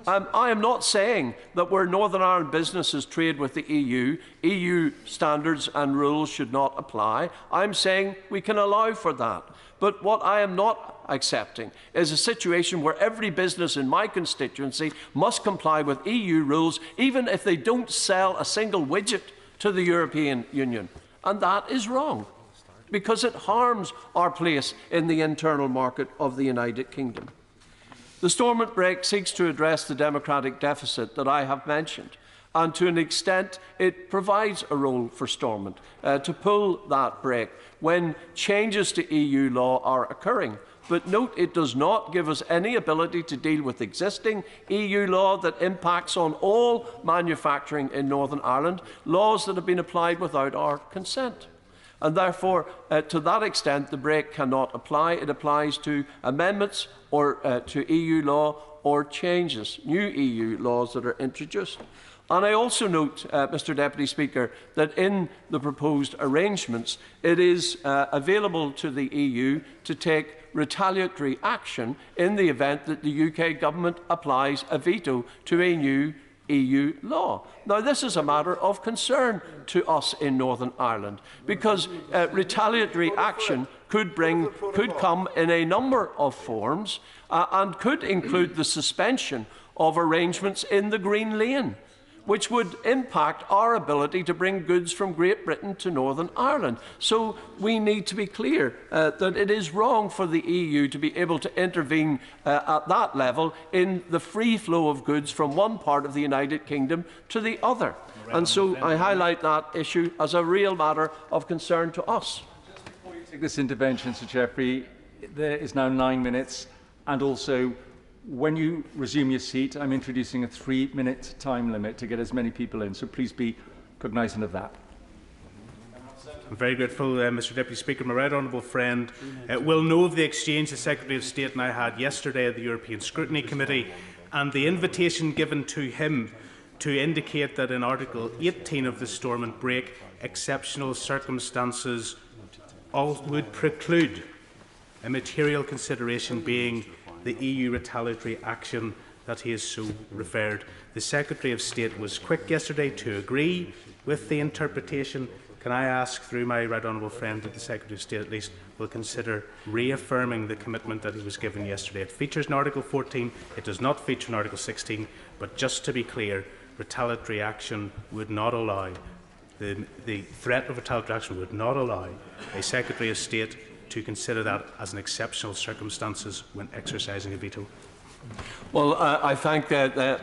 I am not saying that where Northern Ireland businesses trade with the EU standards and rules should not apply. I'm saying we can allow for that. But what I am not accepting is a situation where every business in my constituency must comply with EU rules, even if they don't sell a single widget to the European Union. And that is wrong, because it harms our place in the internal market of the United Kingdom. The Stormont break seeks to address the democratic deficit that I have mentioned, and to an extent it provides a role for Stormont to pull that brake when changes to EU law are occurring. But note, it does not give us any ability to deal with existing EU law that impacts on all manufacturing in Northern Ireland, laws that have been applied without our consent. And therefore, to that extent, the brake cannot apply. It applies to amendments or to EU law or changes, new EU laws that are introduced. And I also note, Mr Deputy Speaker, that in the proposed arrangements, it is available to the EU to take retaliatory action in the event that the UK government applies a veto to a new EU law. Now, this is a matter of concern to us in Northern Ireland, because retaliatory action could come in a number of forms and could include the suspension of arrangements in the Green Lane, which would impact our ability to bring goods from Great Britain to Northern Ireland. So we need to be clear that it is wrong for the EU to be able to intervene at that level in the free flow of goods from one part of the United Kingdom to the other. And so I highlight that issue as a real matter of concern to us. Before you take this intervention, Sir Jeffrey, there is now 9 minutes, and also when you resume your seat, I'm introducing a 3-minute time limit to get as many people in, so please be cognizant of that. I'm very grateful, Mr Deputy Speaker. My right honourable friend will know of the exchange the Secretary of State and I had yesterday at the European Scrutiny Committee, and the invitation given to him to indicate that in Article 18 of the Stormont Break, exceptional circumstances would preclude a material consideration being the EU retaliatory action that he has so referred. The Secretary of State was quick yesterday to agree with the interpretation. Can I ask, through my right honourable friend, that the Secretary of State at least will consider reaffirming the commitment that he was given yesterday? It features in Article 14, it does not feature in Article 16, but just to be clear, retaliatory action would not allow, the threat of retaliatory action would not allow a Secretary of State to consider that as an exceptional circumstances when exercising a veto. Well, I thank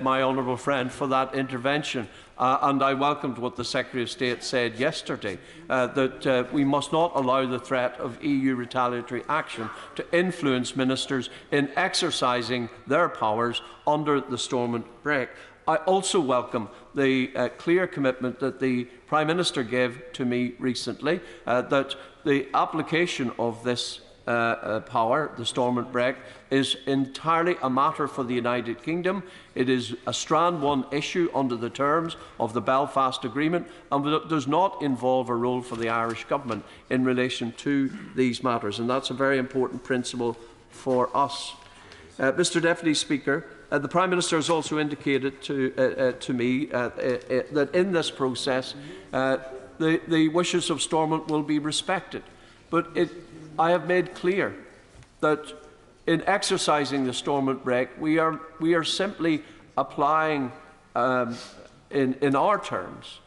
my honourable friend for that intervention, and I welcomed what the Secretary of State said yesterday, that we must not allow the threat of EU retaliatory action to influence ministers in exercising their powers under the Stormont Break. I also welcome the clear commitment that the Prime Minister gave to me recently, that the application of this power, the Stormont Break, is entirely a matter for the United Kingdom. It is a Strand 1 issue under the terms of the Belfast Agreement, and does not involve a role for the Irish Government in relation to these matters, and that's a very important principle for us. Mr Deputy Speaker, the Prime Minister has also indicated to me that in this process the wishes of Stormont will be respected. But I have made clear that in exercising the Stormont Break, we are simply applying, in our terms,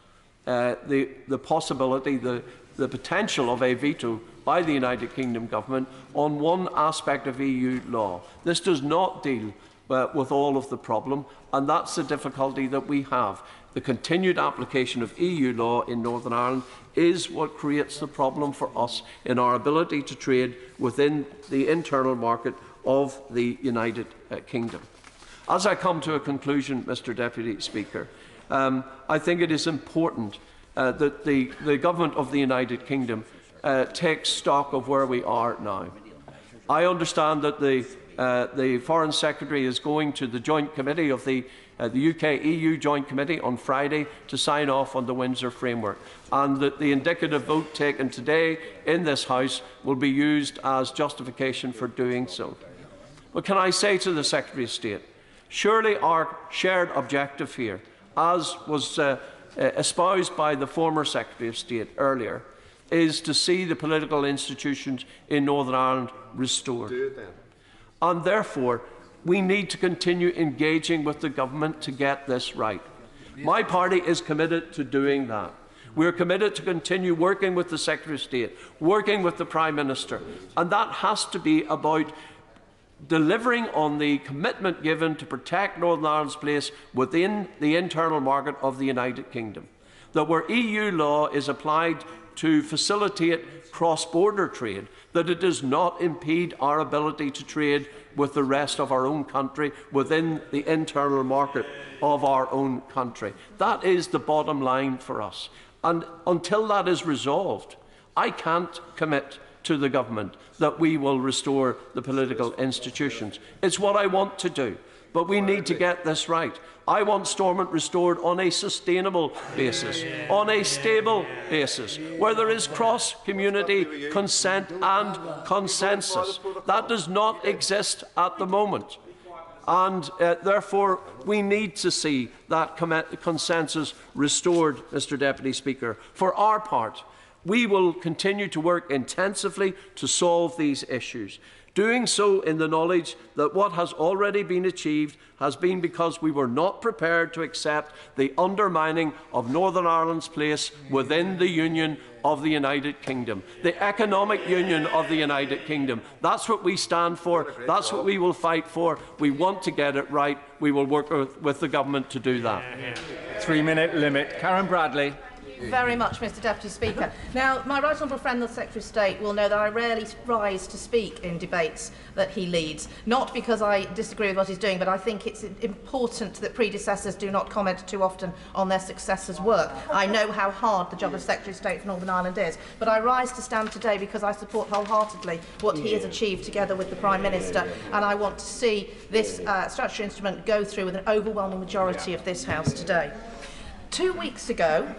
the possibility, the potential of a veto by the United Kingdom Government on one aspect of EU law. This does not deal with all of the problem, and that's the difficulty that we have. The continued application of EU law in Northern Ireland is what creates the problem for us in our ability to trade within the internal market of the United Kingdom. As I come to a conclusion, Mr Deputy Speaker, I think it is important that the Government of the United Kingdom takes stock of where we are now. I understand that the Foreign Secretary is going to the Joint Committee of the UK-EU Joint Committee on Friday to sign off on the Windsor Framework, and that the indicative vote taken today in this House will be used as justification for doing so. But can I say to the Secretary of State, surely our shared objective here, as was espoused by the former Secretary of State earlier, is to see the political institutions in Northern Ireland restored. Do it then. And therefore, we need to continue engaging with the government to get this right. My party is committed to doing that. We are committed to continue working with the Secretary of State, working with the Prime Minister, and that has to be about delivering on the commitment given to protect Northern Ireland's place within the internal market of the United Kingdom. That where EU law is applied to facilitate cross-border trade, that it does not impede our ability to trade with the rest of our own country within the internal market of our own country. That is the bottom line for us. And until that is resolved, I can't commit to the government that we will restore the political institutions. It's what I want to do, but we need to get this right. I want Stormont restored on a sustainable basis, on a stable basis, where there is cross-community consent and consensus. That does not exist at the moment. And therefore, we need to see that consensus restored, Mr Deputy Speaker. For our part, we will continue to work intensively to solve these issues, doing so in the knowledge that what has already been achieved has been because we were not prepared to accept the undermining of Northern Ireland's place within the Union of the United Kingdom, the economic union of the United Kingdom. That's what we stand for. That's what we will fight for. We want to get it right. We will work with the government to do that. 3-minute limit. Karen Bradley. Very much, Mr Deputy Speaker. Now, my right honourable friend, the Secretary of State, will know that I rarely rise to speak in debates that he leads, not because I disagree with what he's doing, but I think it's important that predecessors do not comment too often on their successors' work. I know how hard the job of Secretary of State for Northern Ireland is, but I rise to stand today because I support wholeheartedly what he has achieved together with the Prime Minister, and I want to see this statutory instrument go through with an overwhelming majority of this House today. 2 weeks ago,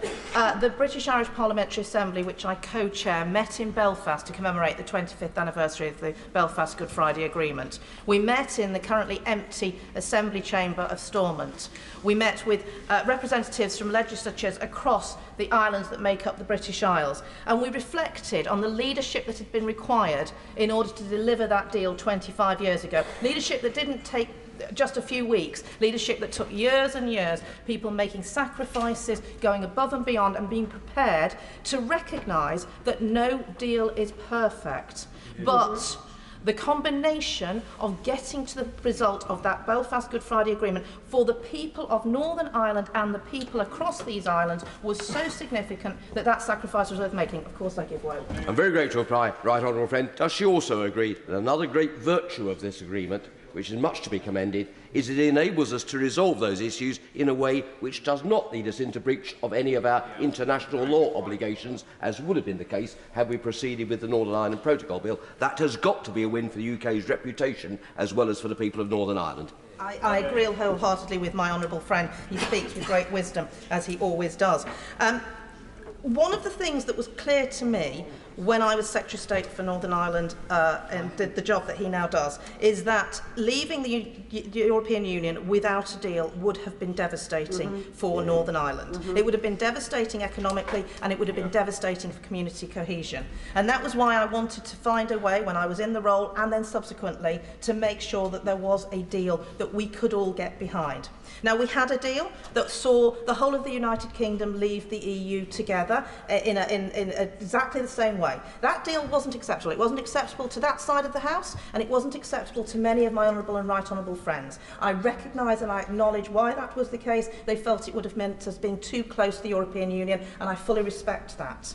the British Irish Parliamentary Assembly, which I co-chair, met in Belfast to commemorate the 25th anniversary of the Belfast Good Friday Agreement. We met in the currently empty Assembly Chamber of Stormont. We met with representatives from legislatures across the islands that make up the British Isles, and we reflected on the leadership that had been required in order to deliver that deal 25 years ago. Leadership that didn't take just a few weeks, leadership that took years and years, people making sacrifices, going above and beyond and being prepared to recognise that no deal is perfect. But the combination of getting to the result of that Belfast Good Friday Agreement for the people of Northern Ireland and the people across these islands was so significant that that sacrifice was worth making. Of course I give way. I'm very grateful to my right honourable friend. Does she also agree that another great virtue of this agreement, which is much to be commended, is it enables us to resolve those issues in a way which does not lead us into breach of any of our international law obligations, as would have been the case had we proceeded with the Northern Ireland Protocol Bill? That has got to be a win for the UK's reputation as well as for the people of Northern Ireland. I agree wholeheartedly with my honourable friend. He speaks with great wisdom, as he always does. One of the things that was clear to me when I was Secretary of State for Northern Ireland and did the job that he now does, is that leaving the European Union without a deal would have been devastating for Northern Ireland. It would have been devastating economically, and it would have been devastating for community cohesion. And that was why I wanted to find a way, when I was in the role and then subsequently, to make sure that there was a deal that we could all get behind. Now, we had a deal that saw the whole of the United Kingdom leave the EU together in exactly the same way. That deal wasn't acceptable. It wasn't acceptable to that side of the House, and it wasn't acceptable to many of my honourable and right honourable friends. I recognise and I acknowledge why that was the case. They felt it would have meant us being too close to the European Union, and I fully respect that.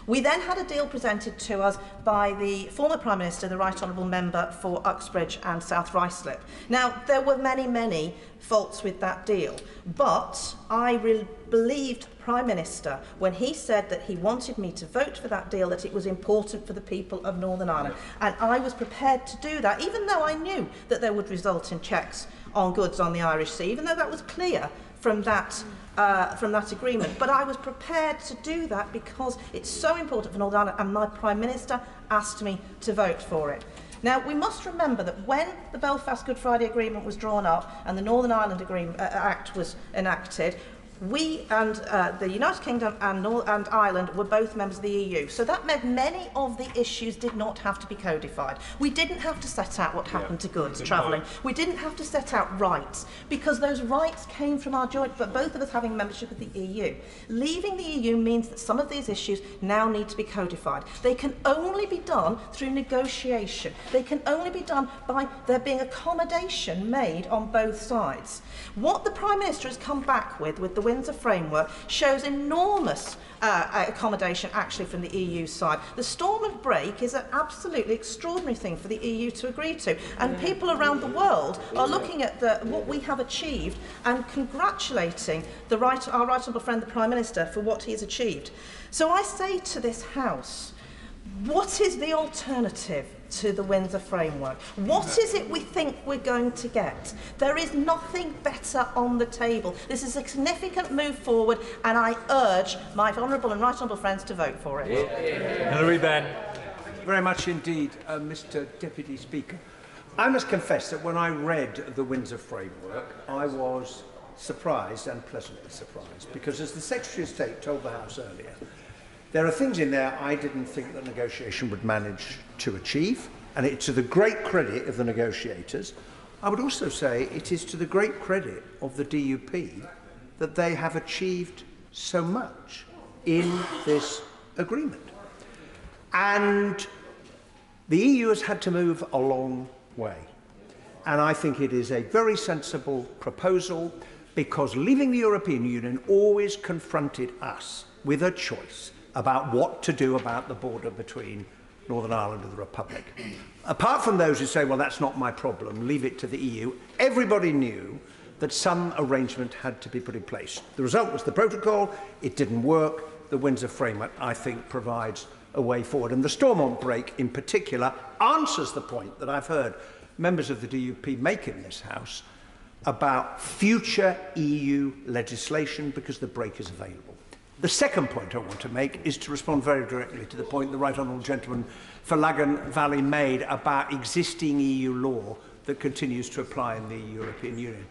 We then had a deal presented to us by the former Prime Minister, the Right Honourable Member for Uxbridge and South Ruislip. Now, there were many faults with that deal, but I believed the Prime Minister when he said that he wanted me to vote for that deal, that it was important for the people of Northern Ireland. And I was prepared to do that, even though I knew that there would result in checks on goods on the Irish Sea, even though that was clear from that agreement. But I was prepared to do that because it's so important for Northern Ireland, and my Prime Minister asked me to vote for it. Now, we must remember that when the Belfast Good Friday Agreement was drawn up and the Northern Ireland Act was enacted, we and the United Kingdom and Ireland were both members of the EU. So that meant many of the issues did not have to be codified. We didn't have to set out what happened to goods travelling. We didn't have to set out rights, because those rights came from our joint, but both of us having membership of the EU. Leaving the EU means that some of these issues now need to be codified. They can only be done through negotiation. They can only be done by there being accommodation made on both sides. What the Prime Minister has come back with the Windsor Framework shows enormous accommodation actually from the EU side. The storm of break is an absolutely extraordinary thing for the EU to agree to, and people around the world are looking at what we have achieved and congratulating our right honourable friend the Prime Minister for what he has achieved. So I say to this House, what is the alternative to the Windsor Framework? What is it we think we're going to get? There is nothing better on the table. This is a significant move forward, and I urge my honourable and right honourable friends to vote for it. Hilary Benn. Very much indeed, Mr Deputy Speaker. I must confess that when I read the Windsor Framework, I was surprised and pleasantly surprised, because as the Secretary of State told the House earlier, there are things in there I didn't think that negotiation would manage to achieve, and it's to the great credit of the negotiators. I would also say it is to the great credit of the DUP that they have achieved so much in this agreement. And the EU has had to move a long way. And I think it is a very sensible proposal, because leaving the European Union always confronted us with a choice about what to do about the border between Northern Ireland and the Republic. Apart from those who say, well, that's not my problem, leave it to the EU, everybody knew that some arrangement had to be put in place. The result was the protocol. It didn't work. The Windsor Framework, I think, provides a way forward. And the Stormont break, in particular, answers the point that I've heard members of the DUP make in this House about future EU legislation, because the break is available. The second point I want to make is to respond very directly to the point the Right Honourable Gentleman for Lagan Valley made about existing EU law that continues to apply in the European Union.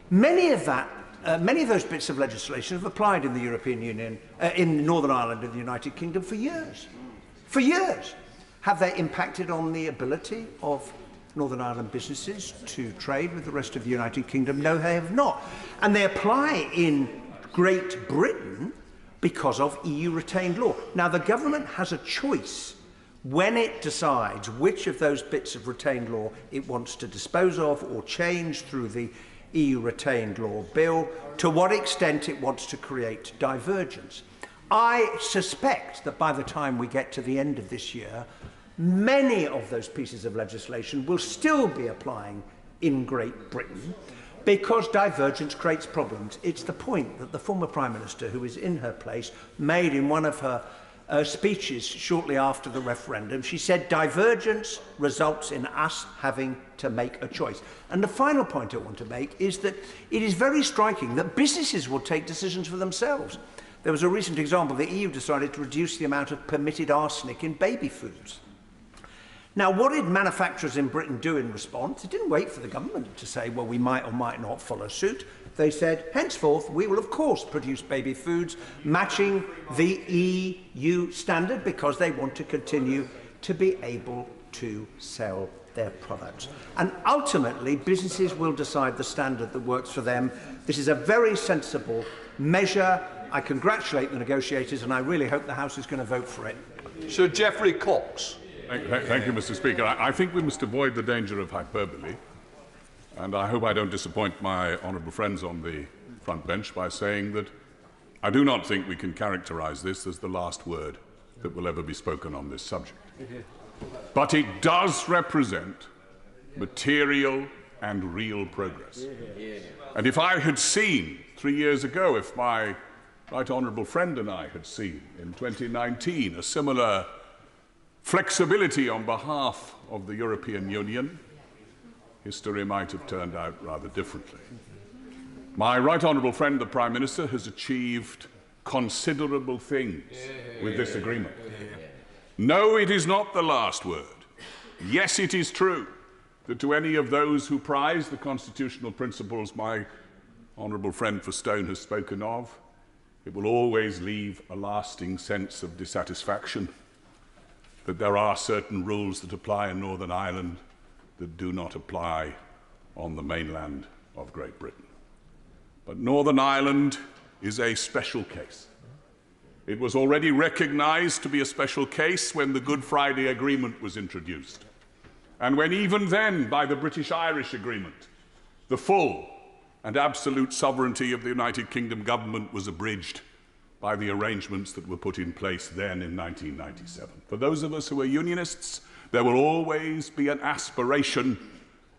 Many of those bits of legislation have applied in the European Union, in Northern Ireland and the United Kingdom for years. For years. Have they impacted on the ability of Northern Ireland businesses to trade with the rest of the United Kingdom? No, they have not. And they apply in Great Britain because of EU retained law. Now, the government has a choice when it decides which of those bits of retained law it wants to dispose of or change through the EU retained law bill, to what extent it wants to create divergence. I suspect that by the time we get to the end of this year, many of those pieces of legislation will still be applying in Great Britain, because divergence creates problems. It's the point that the former Prime Minister, who is in her place, made in one of her speeches shortly after the referendum. She said divergence results in us having to make a choice. And the final point I want to make is that it is very striking that businesses will take decisions for themselves. There was a recent example. The EU decided to reduce the amount of permitted arsenic in baby foods. Now, what did manufacturers in Britain do in response? They didn't wait for the government to say, well, we might or might not follow suit. They said, henceforth, we will, of course, produce baby foods matching the EU standard, because they want to continue to be able to sell their products. And ultimately, businesses will decide the standard that works for them. This is a very sensible measure. I congratulate the negotiators, and I really hope the House is going to vote for it. Sir Geoffrey Cox. Thank you, Mr. Speaker. I think we must avoid the danger of hyperbole, and I hope I don't disappoint my honourable friends on the front bench by saying that I do not think we can characterise this as the last word that will ever be spoken on this subject. But it does represent material and real progress. And if I had seen 3 years ago, if my right honourable friend and I had seen in 2019 a similar flexibility on behalf of the European Union, history might have turned out rather differently. My right honourable friend, the Prime Minister, has achieved considerable things with this agreement. No, it is not the last word. Yes, it is true that to any of those who prize the constitutional principles my honourable friend for Stone has spoken of, it will always leave a lasting sense of dissatisfaction that there are certain rules that apply in Northern Ireland that do not apply on the mainland of Great Britain. But Northern Ireland is a special case. It was already recognised to be a special case when the Good Friday Agreement was introduced, and when even then, by the British-Irish Agreement, the full and absolute sovereignty of the United Kingdom government was abridged by the arrangements that were put in place then in 1997. For those of us who are unionists, there will always be an aspiration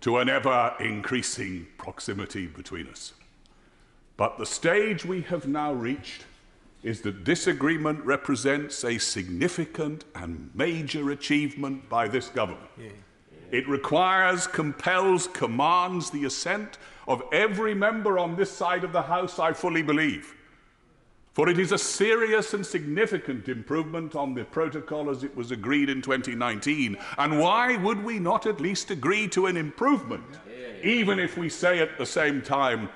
to an ever-increasing proximity between us. But the stage we have now reached is that this agreement represents a significant and major achievement by this government. It requires, compels, commands the assent of every member on this side of the House, I fully believe. For it is a serious and significant improvement on the protocol as it was agreed in 2019. And why would we not at least agree to an improvement, even if we say at the same time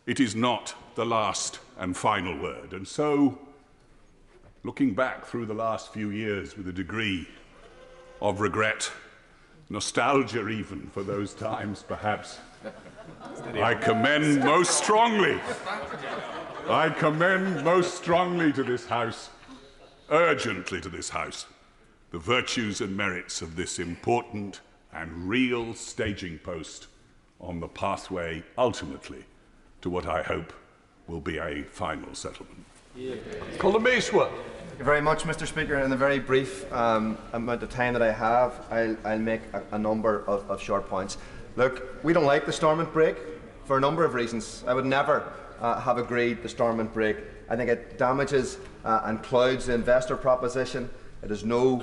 it is not the last and final word? And so, looking back through the last few years with a degree of regret, nostalgia even for those times perhaps, I commend most strongly to this House, urgently to this House, the virtues and merits of this important and real staging post on the pathway, ultimately, to what I hope will be a final settlement. Thank you very much, Mr. Speaker. In the very brief amount of time that I have, I'll make a number of short points. Look, we don't like the Stormont break for a number of reasons. I would never have agreed the Stormont break. I think it damages and clouds the investor proposition. It has no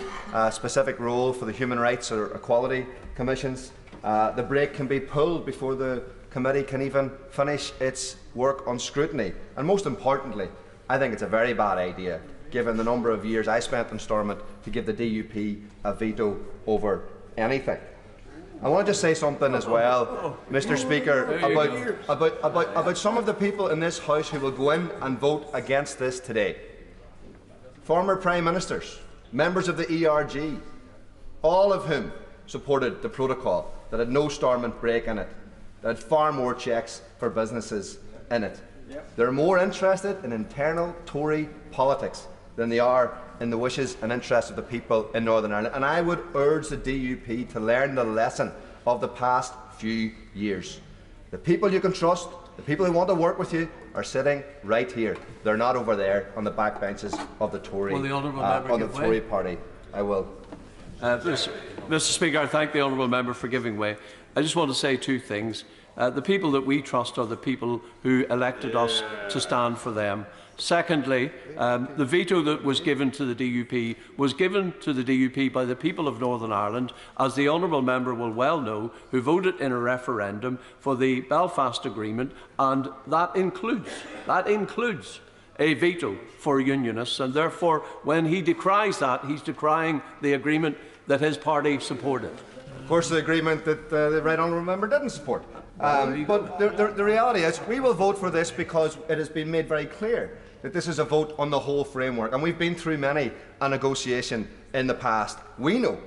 specific role for the Human Rights or Equality Commissions. The break can be pulled before the committee can even finish its work on scrutiny. And most importantly, I think it's a very bad idea, given the number of years I spent in Stormont, to give the DUP a veto over anything. I want to just say something as well, Mr. Speaker, about some of the people in this House who will go in and vote against this today. Former Prime Ministers, members of the ERG, all of whom supported the protocol that had no Stormont break in it, that had far more checks for businesses in it. They're more interested in internal Tory politics than they are in the wishes and interests of the people in Northern Ireland. And I would urge the DUP to learn the lesson of the past few years. The people you can trust, the people who want to work with you, are sitting right here. They're not over there on the backbenches of the Tory, Tory party. I will. Mr. Speaker, I thank the honourable member for giving way. I just want to say two things. The people that we trust are the people who elected us to stand for them. Secondly, the veto that was given to the DUP was given to the DUP by the people of Northern Ireland, as the honourable member will well know, who voted in a referendum for the Belfast Agreement, and that includes a veto for unionists, and therefore when he decries that, he's decrying the agreement that his party supported. Of course, the agreement that the right honourable member didn't support. But the reality is we will vote for this because it has been made very clear that this is a vote on the whole framework. And we've been through many a negotiation in the past. We know,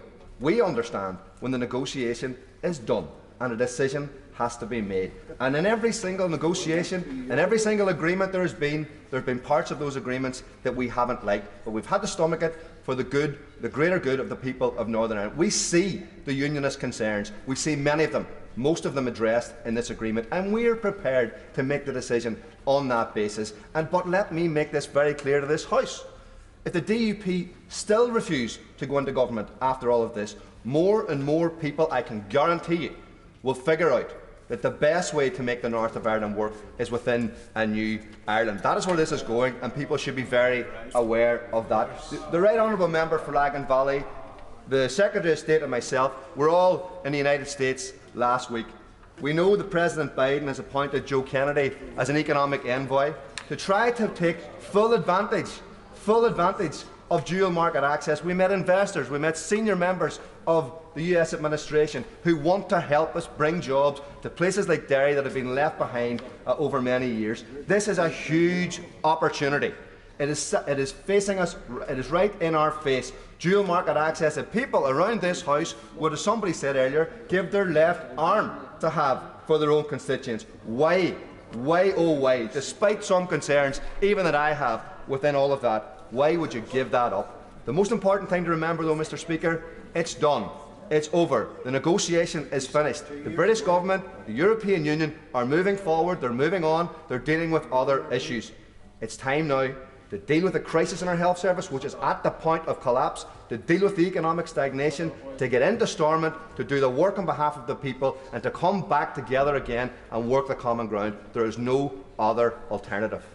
we understand when the negotiation is done and a decision has to be made. And in every single negotiation, in every single agreement there have been parts of those agreements that we haven't liked, but we've had to stomach it for the good, the greater good of the people of Northern Ireland. We see the unionist concerns. We see many of them, most of them addressed in this agreement, and we are prepared to make the decision on that basis. But let me make this very clear to this House. If the DUP still refuse to go into government after all of this, more and more people, I can guarantee you, will figure out that the best way to make the north of Ireland work is within a new Ireland. That is where this is going, and people should be very aware of that. The Right Honourable Member for Lagan Valley, the Secretary of State and myself were all in the United States last week. We know that President Biden has appointed Joe Kennedy as an economic envoy to try to take full advantage of dual market access. We met investors, we met senior members of the US administration who want to help us bring jobs to places like Derry that have been left behind over many years. This is a huge opportunity. It is facing us, it is right in our face. Dual market access that people around this House would, as somebody said earlier, give their left arm to have for their own constituents. Why, oh why, despite some concerns, even that I have within all of that, why would you give that up? The most important thing to remember though, Mr. Speaker, it's done. It's over. The negotiation is finished. The British government, the European Union are moving forward, they're moving on, they're dealing with other issues. It's time now to deal with the crisis in our health service, which is at the point of collapse, to deal with the economic stagnation, to get into Stormont, to do the work on behalf of the people, and to come back together again and work the common ground. There is no other alternative.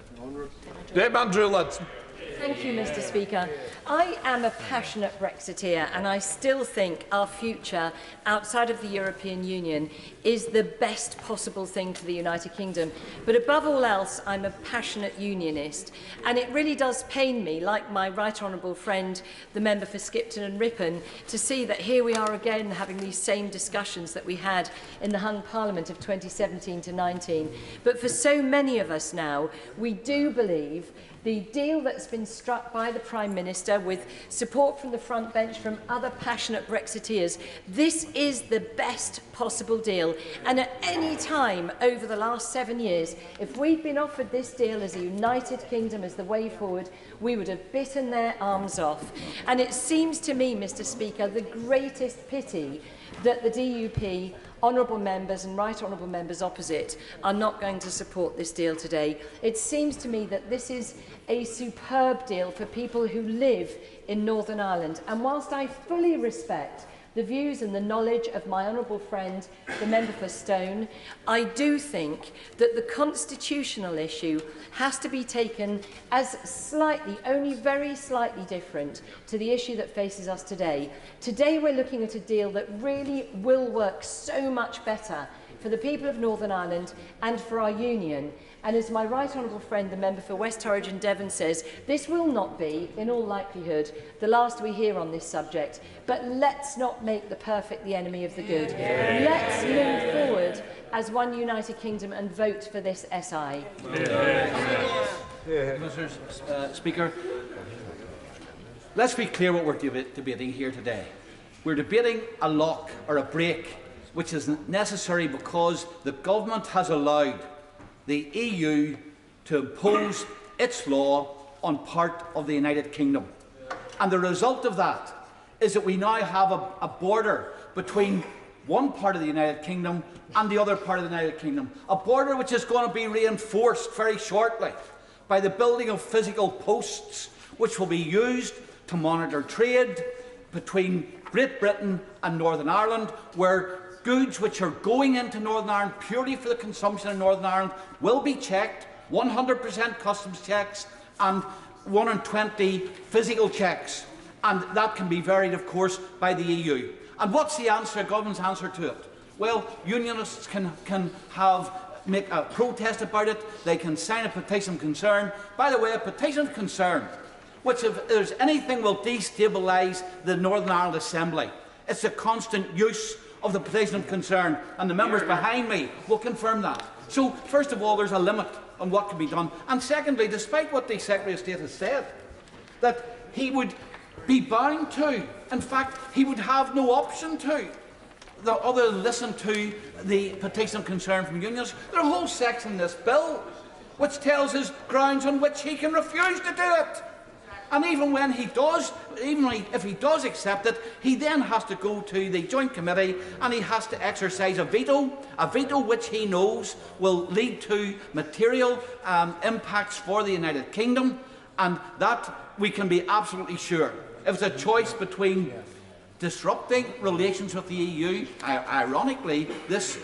Thank you, Mr. Speaker. I am a passionate Brexiteer, and I still think our future outside of the European Union is the best possible thing for the United Kingdom. But above all else, I'm a passionate unionist, and it really does pain me, like my right honourable friend, the member for Skipton and Ripon, to see that here we are again having these same discussions that we had in the hung Parliament of 2017 to 19. But for so many of us now, we do believe the deal that's been struck by the Prime Minister, with support from the front bench, from other passionate Brexiteers, this is the best possible deal. And at any time over the last 7 years, if we'd been offered this deal as a United Kingdom as the way forward, we would have bitten their arms off. And it seems to me, Mr. Speaker, the greatest pity that the DUP, honourable members and right honourable members opposite, are not going to support this deal today. It seems to me that this is a superb deal for people who live in Northern Ireland. And whilst I fully respect the views and the knowledge of my honourable friend, the member for Stone, I do think that the constitutional issue has to be taken as slightly, only very slightly different to the issue that faces us today. Today we're looking at a deal that really will work so much better for the people of Northern Ireland and for our union. And as my right honourable friend, the member for West Horwich and Devon, says, this will not be, in all likelihood, the last we hear on this subject. But let's not make the perfect the enemy of the good. Let's move forward as one United Kingdom and vote for this SI. Mr. Speaker, let's be clear what we're debating here today. We're debating a lock or a break, which is necessary because the government has allowed the EU to impose its law on part of the United Kingdom. And the result of that is that we now have a border between one part of the United Kingdom and the other part of the United Kingdom. A border which is going to be reinforced very shortly by the building of physical posts which will be used to monitor trade between Great Britain and Northern Ireland, where goods which are going into Northern Ireland purely for the consumption in Northern Ireland will be checked, 100% customs checks and 1 in 20 physical checks. And that can be varied, of course, by the EU. And what's the answer, government's answer to it? Well, unionists can make a protest about it, they can sign a petition of concern. By the way, a petition of concern, which if there's anything will destabilise the Northern Ireland Assembly, it's the constant use of the petition of concern, and the members behind me will confirm that. So, first of all, there's a limit on what can be done. And secondly, despite what the Secretary of State has said, that he would be bound to, in fact, he would have no option to, other than listen to the petition of concern from unions. There's a whole section in this bill which tells us grounds on which he can refuse to do it. And even when he does, if he does accept it, he then has to go to the Joint Committee and he has to exercise a veto which he knows will lead to material impacts for the United Kingdom, and that we can be absolutely sure. If it's a choice between disrupting relations with the EU, ironically, this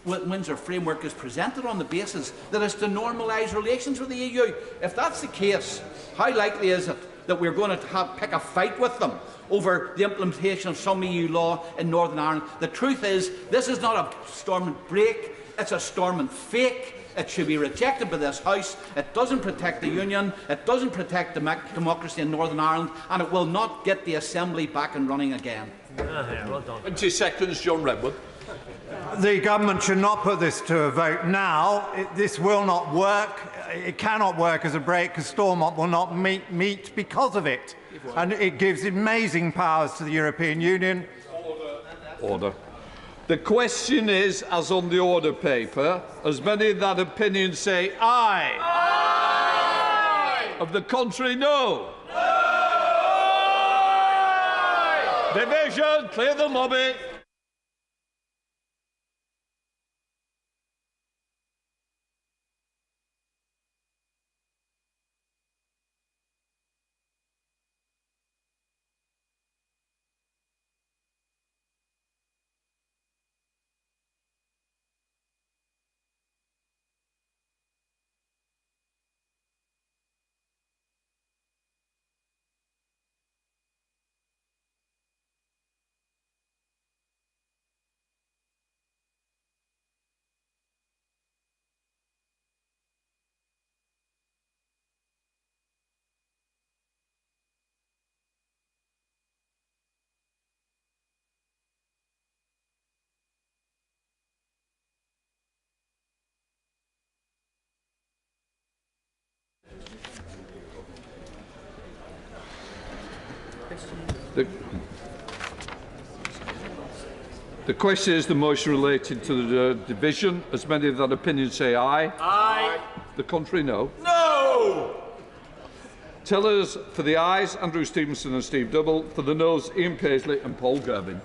Windsor framework is presented on the basis that it's to normalise relations with the EU. If that's the case, how likely is it that we're going to pick a fight with them over the implementation of some EU law in Northern Ireland? The truth is, this is not a Stormont break, it's a Stormont fake. It should be rejected by this House. It doesn't protect the Union, it doesn't protect democracy in Northern Ireland, and it will not get the Assembly back and running again. Well done. 20 seconds, John Redwood. The government should not put this to a vote now. This will not work. It cannot work as a break because Stormont will not meet because of it. And it gives amazing powers to the European Union. Order. The question is, as on the order paper, as many of that opinion say aye. Aye. Of the contrary, no. Aye. Division, clear the lobby. The question is the motion related to the division. As many of that opinion say aye. Aye. The contrary, no. No! Tellers for the ayes, Andrew Stevenson and Steve Double. For the noes, Ian Paisley and Paul Gervin.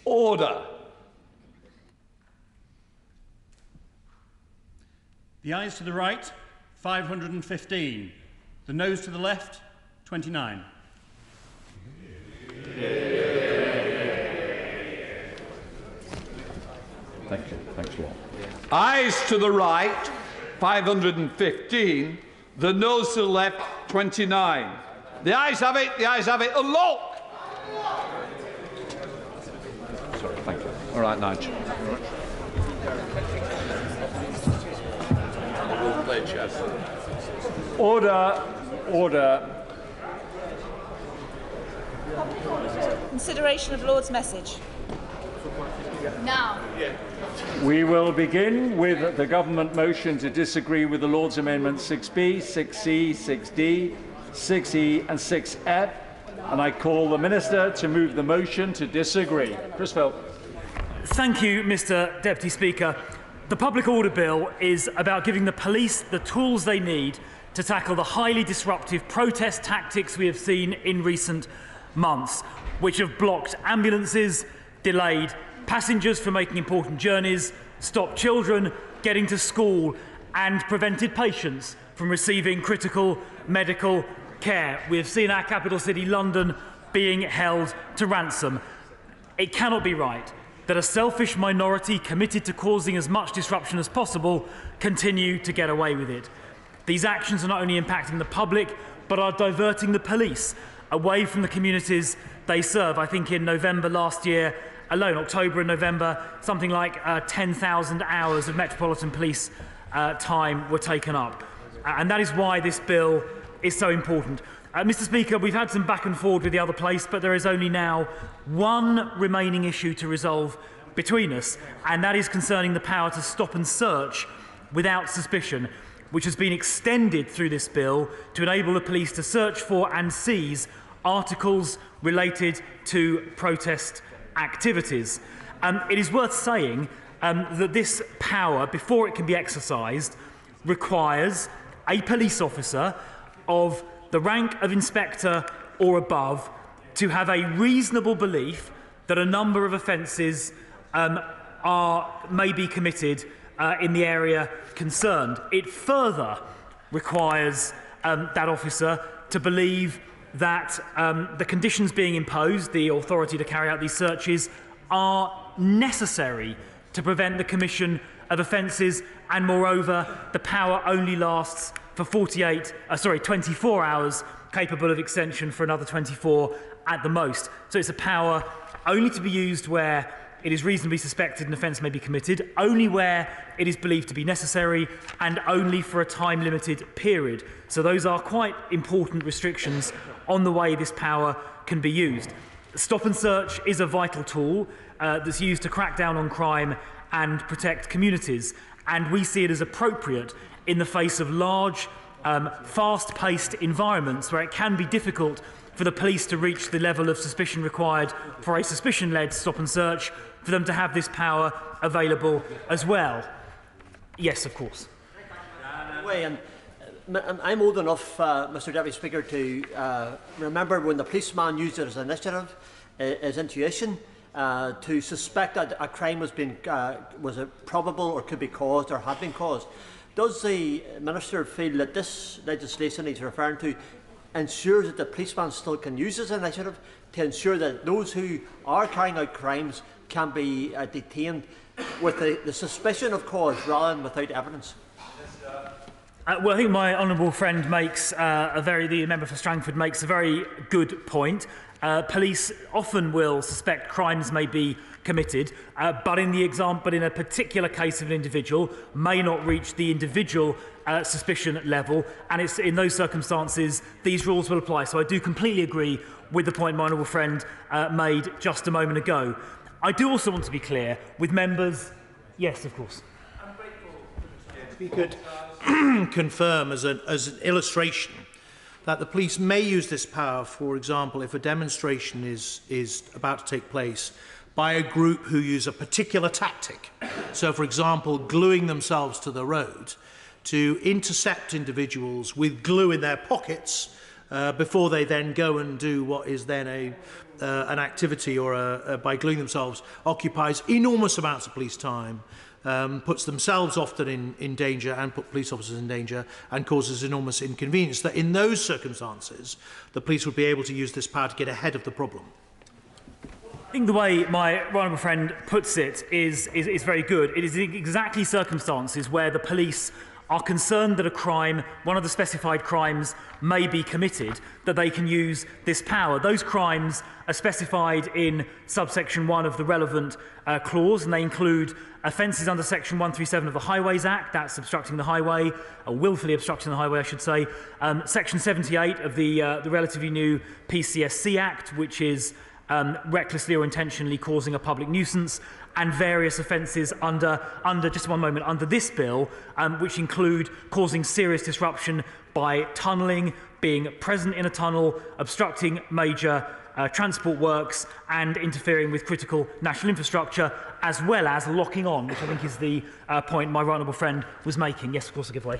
Order. The ayes to the right, 515. The noes to the left, 29. Thank you. Thanks a lot. Ayes to the right, 515. The noes to the left, 29. The ayes have it. The ayes have it. Unlock. Sorry, thank you. All right, Nigel. Order. Order. Consideration of Lord's message. Now. We will begin with the government motion to disagree with the Lord's Amendment 6B, 6C, 6D, 6E and 6F. And I call the Minister to move the motion to disagree. Chris Phil. Thank you, Mr Deputy Speaker. The Public Order Bill is about giving the police the tools they need to tackle the highly disruptive protest tactics we have seen in recent months, which have blocked ambulances, delayed passengers from making important journeys, stopped children getting to school and prevented patients from receiving critical medical care. We have seen our capital city, London, being held to ransom. It cannot be right that a selfish minority committed to causing as much disruption as possible continue to get away with it. These actions are not only impacting the public, but are diverting the police away from the communities they serve. I think in November last year alone, October and November, something like 10,000 hours of Metropolitan Police time were taken up. And that is why this bill is so important. Mr Speaker, we've had some back and forward with the other place, but there is only now one remaining issue to resolve between us, and that is concerning the power to stop and search without suspicion, which has been extended through this bill to enable the police to search for and seize articles related to protest activities. It is worth saying that this power, before it can be exercised, requires a police officer of the rank of inspector or above to have a reasonable belief that a number of offences may be committed in the area concerned. It further requires that officer to believe that the conditions being imposed, the authority to carry out these searches, are necessary to prevent the commission of offences, and moreover, the power only lasts for 24 hours, capable of extension for another 24 at the most. So it's a power only to be used where it is reasonably suspected an offence may be committed, only where it is believed to be necessary, and only for a time-limited period. So those are quite important restrictions on the way this power can be used. Stop and search is a vital tool that's used to crack down on crime and protect communities, and we see it as appropriate in the face of large, fast-paced environments where it can be difficult for the police to reach the level of suspicion required for a suspicion-led stop and search, for them to have this power available as well. Yes, of course. I'm old enough, Mr Deputy Speaker, to remember when the policeman used it as initiative, as intuition, to suspect that a crime was probable or could be caused or had been caused. Does the Minister feel that this legislation he's referring to ensures that the policeman still can use this initiative to ensure that those who are carrying out crimes can be detained with the suspicion of cause rather than without evidence? Well, I think my honourable friend makes the member for Strangford makes a very good point. Police often will suspect crimes may be committed, but in a particular case of an individual, may not reach the individual suspicion level, and it's in those circumstances these rules will apply. So I do completely agree with the point my honourable friend made just a moment ago. I do also want to be clear with members. Yes, of course. If you could confirm as an illustration that the police may use this power, for example, if a demonstration is about to take place by a group who use a particular tactic. So, for example, gluing themselves to the road to intercept individuals with glue in their pockets before they then go and do what is then an activity or by gluing themselves, occupies enormous amounts of police time, puts themselves often in danger and put police officers in danger, and causes enormous inconvenience. That in those circumstances, the police would be able to use this power to get ahead of the problem. I think the way my honourable friend puts it is very good. It is exactly circumstances where the police are concerned that a crime, one of the specified crimes, may be committed, that they can use this power. Those crimes are specified in subsection 1 of the relevant clause, and they include offences under section 137 of the Highways Act, that's obstructing the highway, or willfully obstructing the highway, I should say, section 78 of the relatively new PCSC Act, which is recklessly or intentionally causing a public nuisance, and various offences under this bill, which include causing serious disruption by tunnelling, being present in a tunnel, obstructing major transport works, and interfering with critical national infrastructure, as well as locking on, which I think is the point my honourable friend was making. Yes, of course, I'll give way.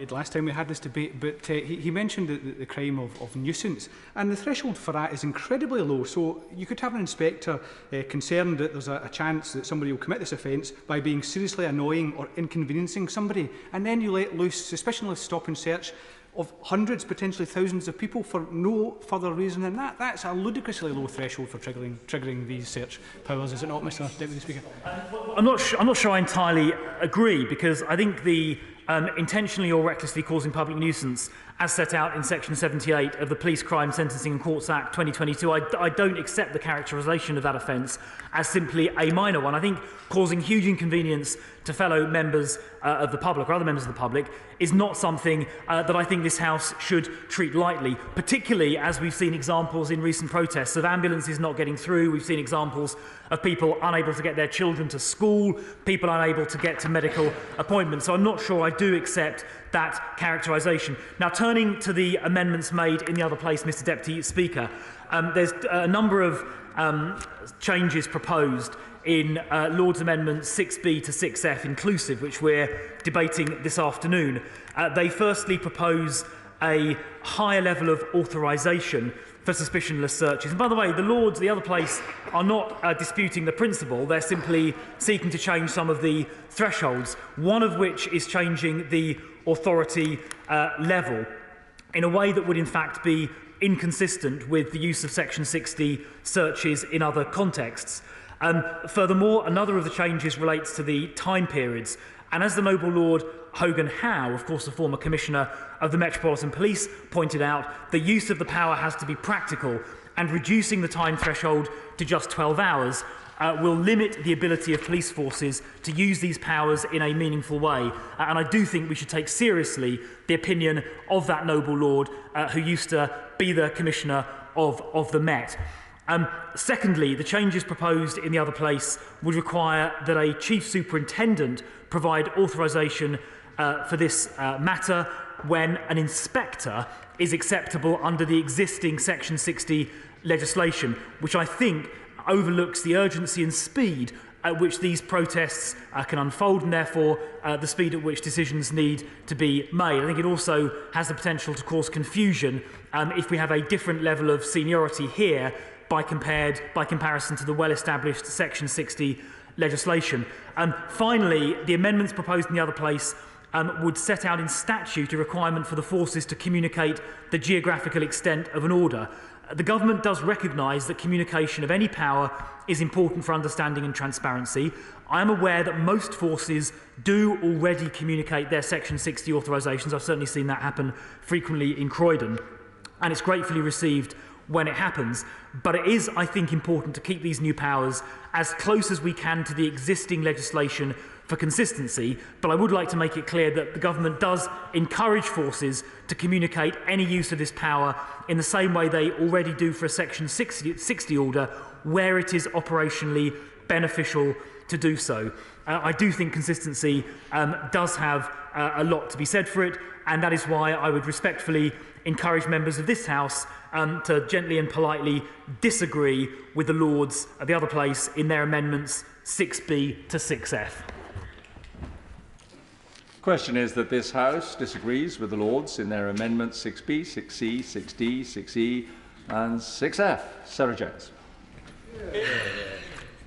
Last time we had this debate, but he mentioned the crime of nuisance, and the threshold for that is incredibly low. So you could have an inspector concerned that there's a chance that somebody will commit this offence by being seriously annoying or inconveniencing somebody, and then you let loose suspicionless stop and search of hundreds, potentially thousands of people for no further reason than that. That's a ludicrously low threshold for triggering these search powers, is it not, Mr Deputy Speaker? I'm not sure I entirely agree, because I think the intentionally or recklessly causing public nuisance, as set out in section 78 of the Police Crime Sentencing and Courts Act 2022, I don't accept the characterisation of that offence as simply a minor one. I think causing huge inconvenience to fellow members of the public or other members of the public is not something that I think this House should treat lightly, particularly as we've seen examples in recent protests of ambulances not getting through. We've seen examples of people unable to get their children to school, people unable to get to medical appointments. So I'm not sure I do accept that characterisation. Now, turning to the amendments made in the other place, Mr Deputy Speaker, there's a number of changes proposed in Lord's Amendments 6B to 6F inclusive, which we're debating this afternoon. They firstly propose a higher level of authorisation for suspicionless searches. And by the way, the Lords, the other place, are not disputing the principle. They're simply seeking to change some of the thresholds, one of which is changing the authority level in a way that would in fact be inconsistent with the use of Section 60 searches in other contexts. Furthermore, another of the changes relates to the time periods. And as the Noble Lord Hogan Howe, of course the former Commissioner of the Metropolitan Police, pointed out, the use of the power has to be practical, and reducing the time threshold to just 12 hours will limit the ability of police forces to use these powers in a meaningful way. And I do think we should take seriously the opinion of that Noble Lord who used to be the Commissioner of the Met. Secondly, the changes proposed in the other place would require that a Chief Superintendent provide authorisation for this matter when an inspector is acceptable under the existing Section 60 legislation, which I think overlooks the urgency and speed at which these protests can unfold, and therefore the speed at which decisions need to be made. I think it also has the potential to cause confusion if we have a different level of seniority here by comparison to the well-established Section 60 legislation. Finally, the amendments proposed in the other place would set out in statute a requirement for the forces to communicate the geographical extent of an order. The government does recognise that communication of any power is important for understanding and transparency. I am aware that most forces do already communicate their Section 60 authorisations. I've certainly seen that happen frequently in Croydon, and it's gratefully received when it happens. But it is, I think, important to keep these new powers as close as we can to the existing legislation for consistency, but I would like to make it clear that the government does encourage forces to communicate any use of this power in the same way they already do for a Section 60 order, where it is operationally beneficial to do so. I do think consistency does have a lot to be said for it, and that is why I would respectfully encourage members of this House to gently and politely disagree with the Lords at the other place in their amendments 6B to 6F. question is that this House disagrees with the Lords in their amendments 6B, 6C, 6D, 6E and 6F. Sarah Jones.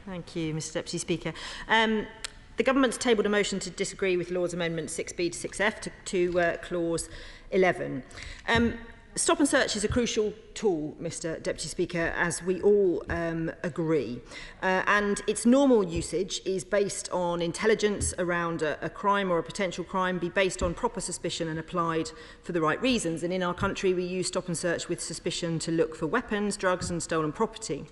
Thank you, Mr Deputy Speaker. The Government's tabled a motion to disagree with Lord's Amendment 6B to 6F to Clause 11. Stop and search is a crucial tool, Mr Deputy Speaker, as we all agree. And its normal usage is based on intelligence around a crime or a potential crime, be based on proper suspicion and applied for the right reasons. And in our country, we use stop and search with suspicion to look for weapons, drugs and stolen property.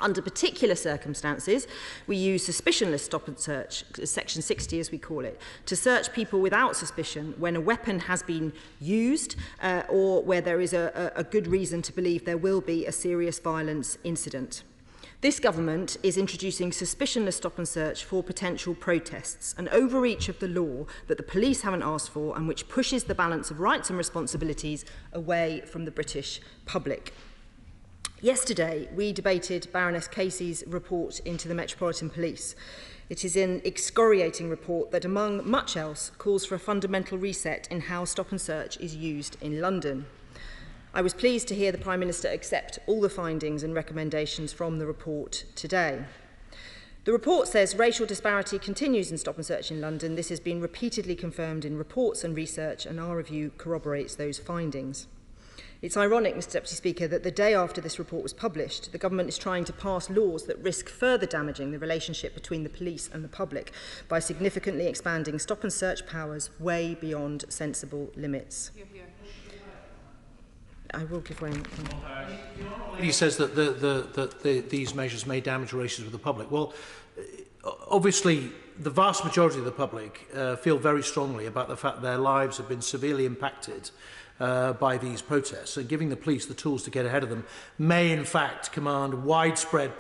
Under particular circumstances, we use suspicionless stop and search, section 60 as we call it, to search people without suspicion when a weapon has been used or where there is a good reason to believe there will be a serious violence incident. This government is introducing suspicionless stop and search for potential protests, an overreach of the law that the police haven't asked for and which pushes the balance of rights and responsibilities away from the British public. Yesterday, we debated Baroness Casey's report into the Metropolitan Police. It is an excoriating report that, among much else, calls for a fundamental reset in how stop and search is used in London. I was pleased to hear the Prime Minister accept all the findings and recommendations from the report today. The report says racial disparity continues in stop and search in London. This has been repeatedly confirmed in reports and research, and our review corroborates those findings. It's ironic, Mr Deputy Speaker, that the day after this report was published, the Government is trying to pass laws that risk further damaging the relationship between the police and the public by significantly expanding stop and search powers way beyond sensible limits. I will give way. He says that these measures may damage relations with the public. Well, obviously, the vast majority of the public feel very strongly about the fact their lives have been severely impacted by these protests, and giving the police the tools to get ahead of them may in fact command widespread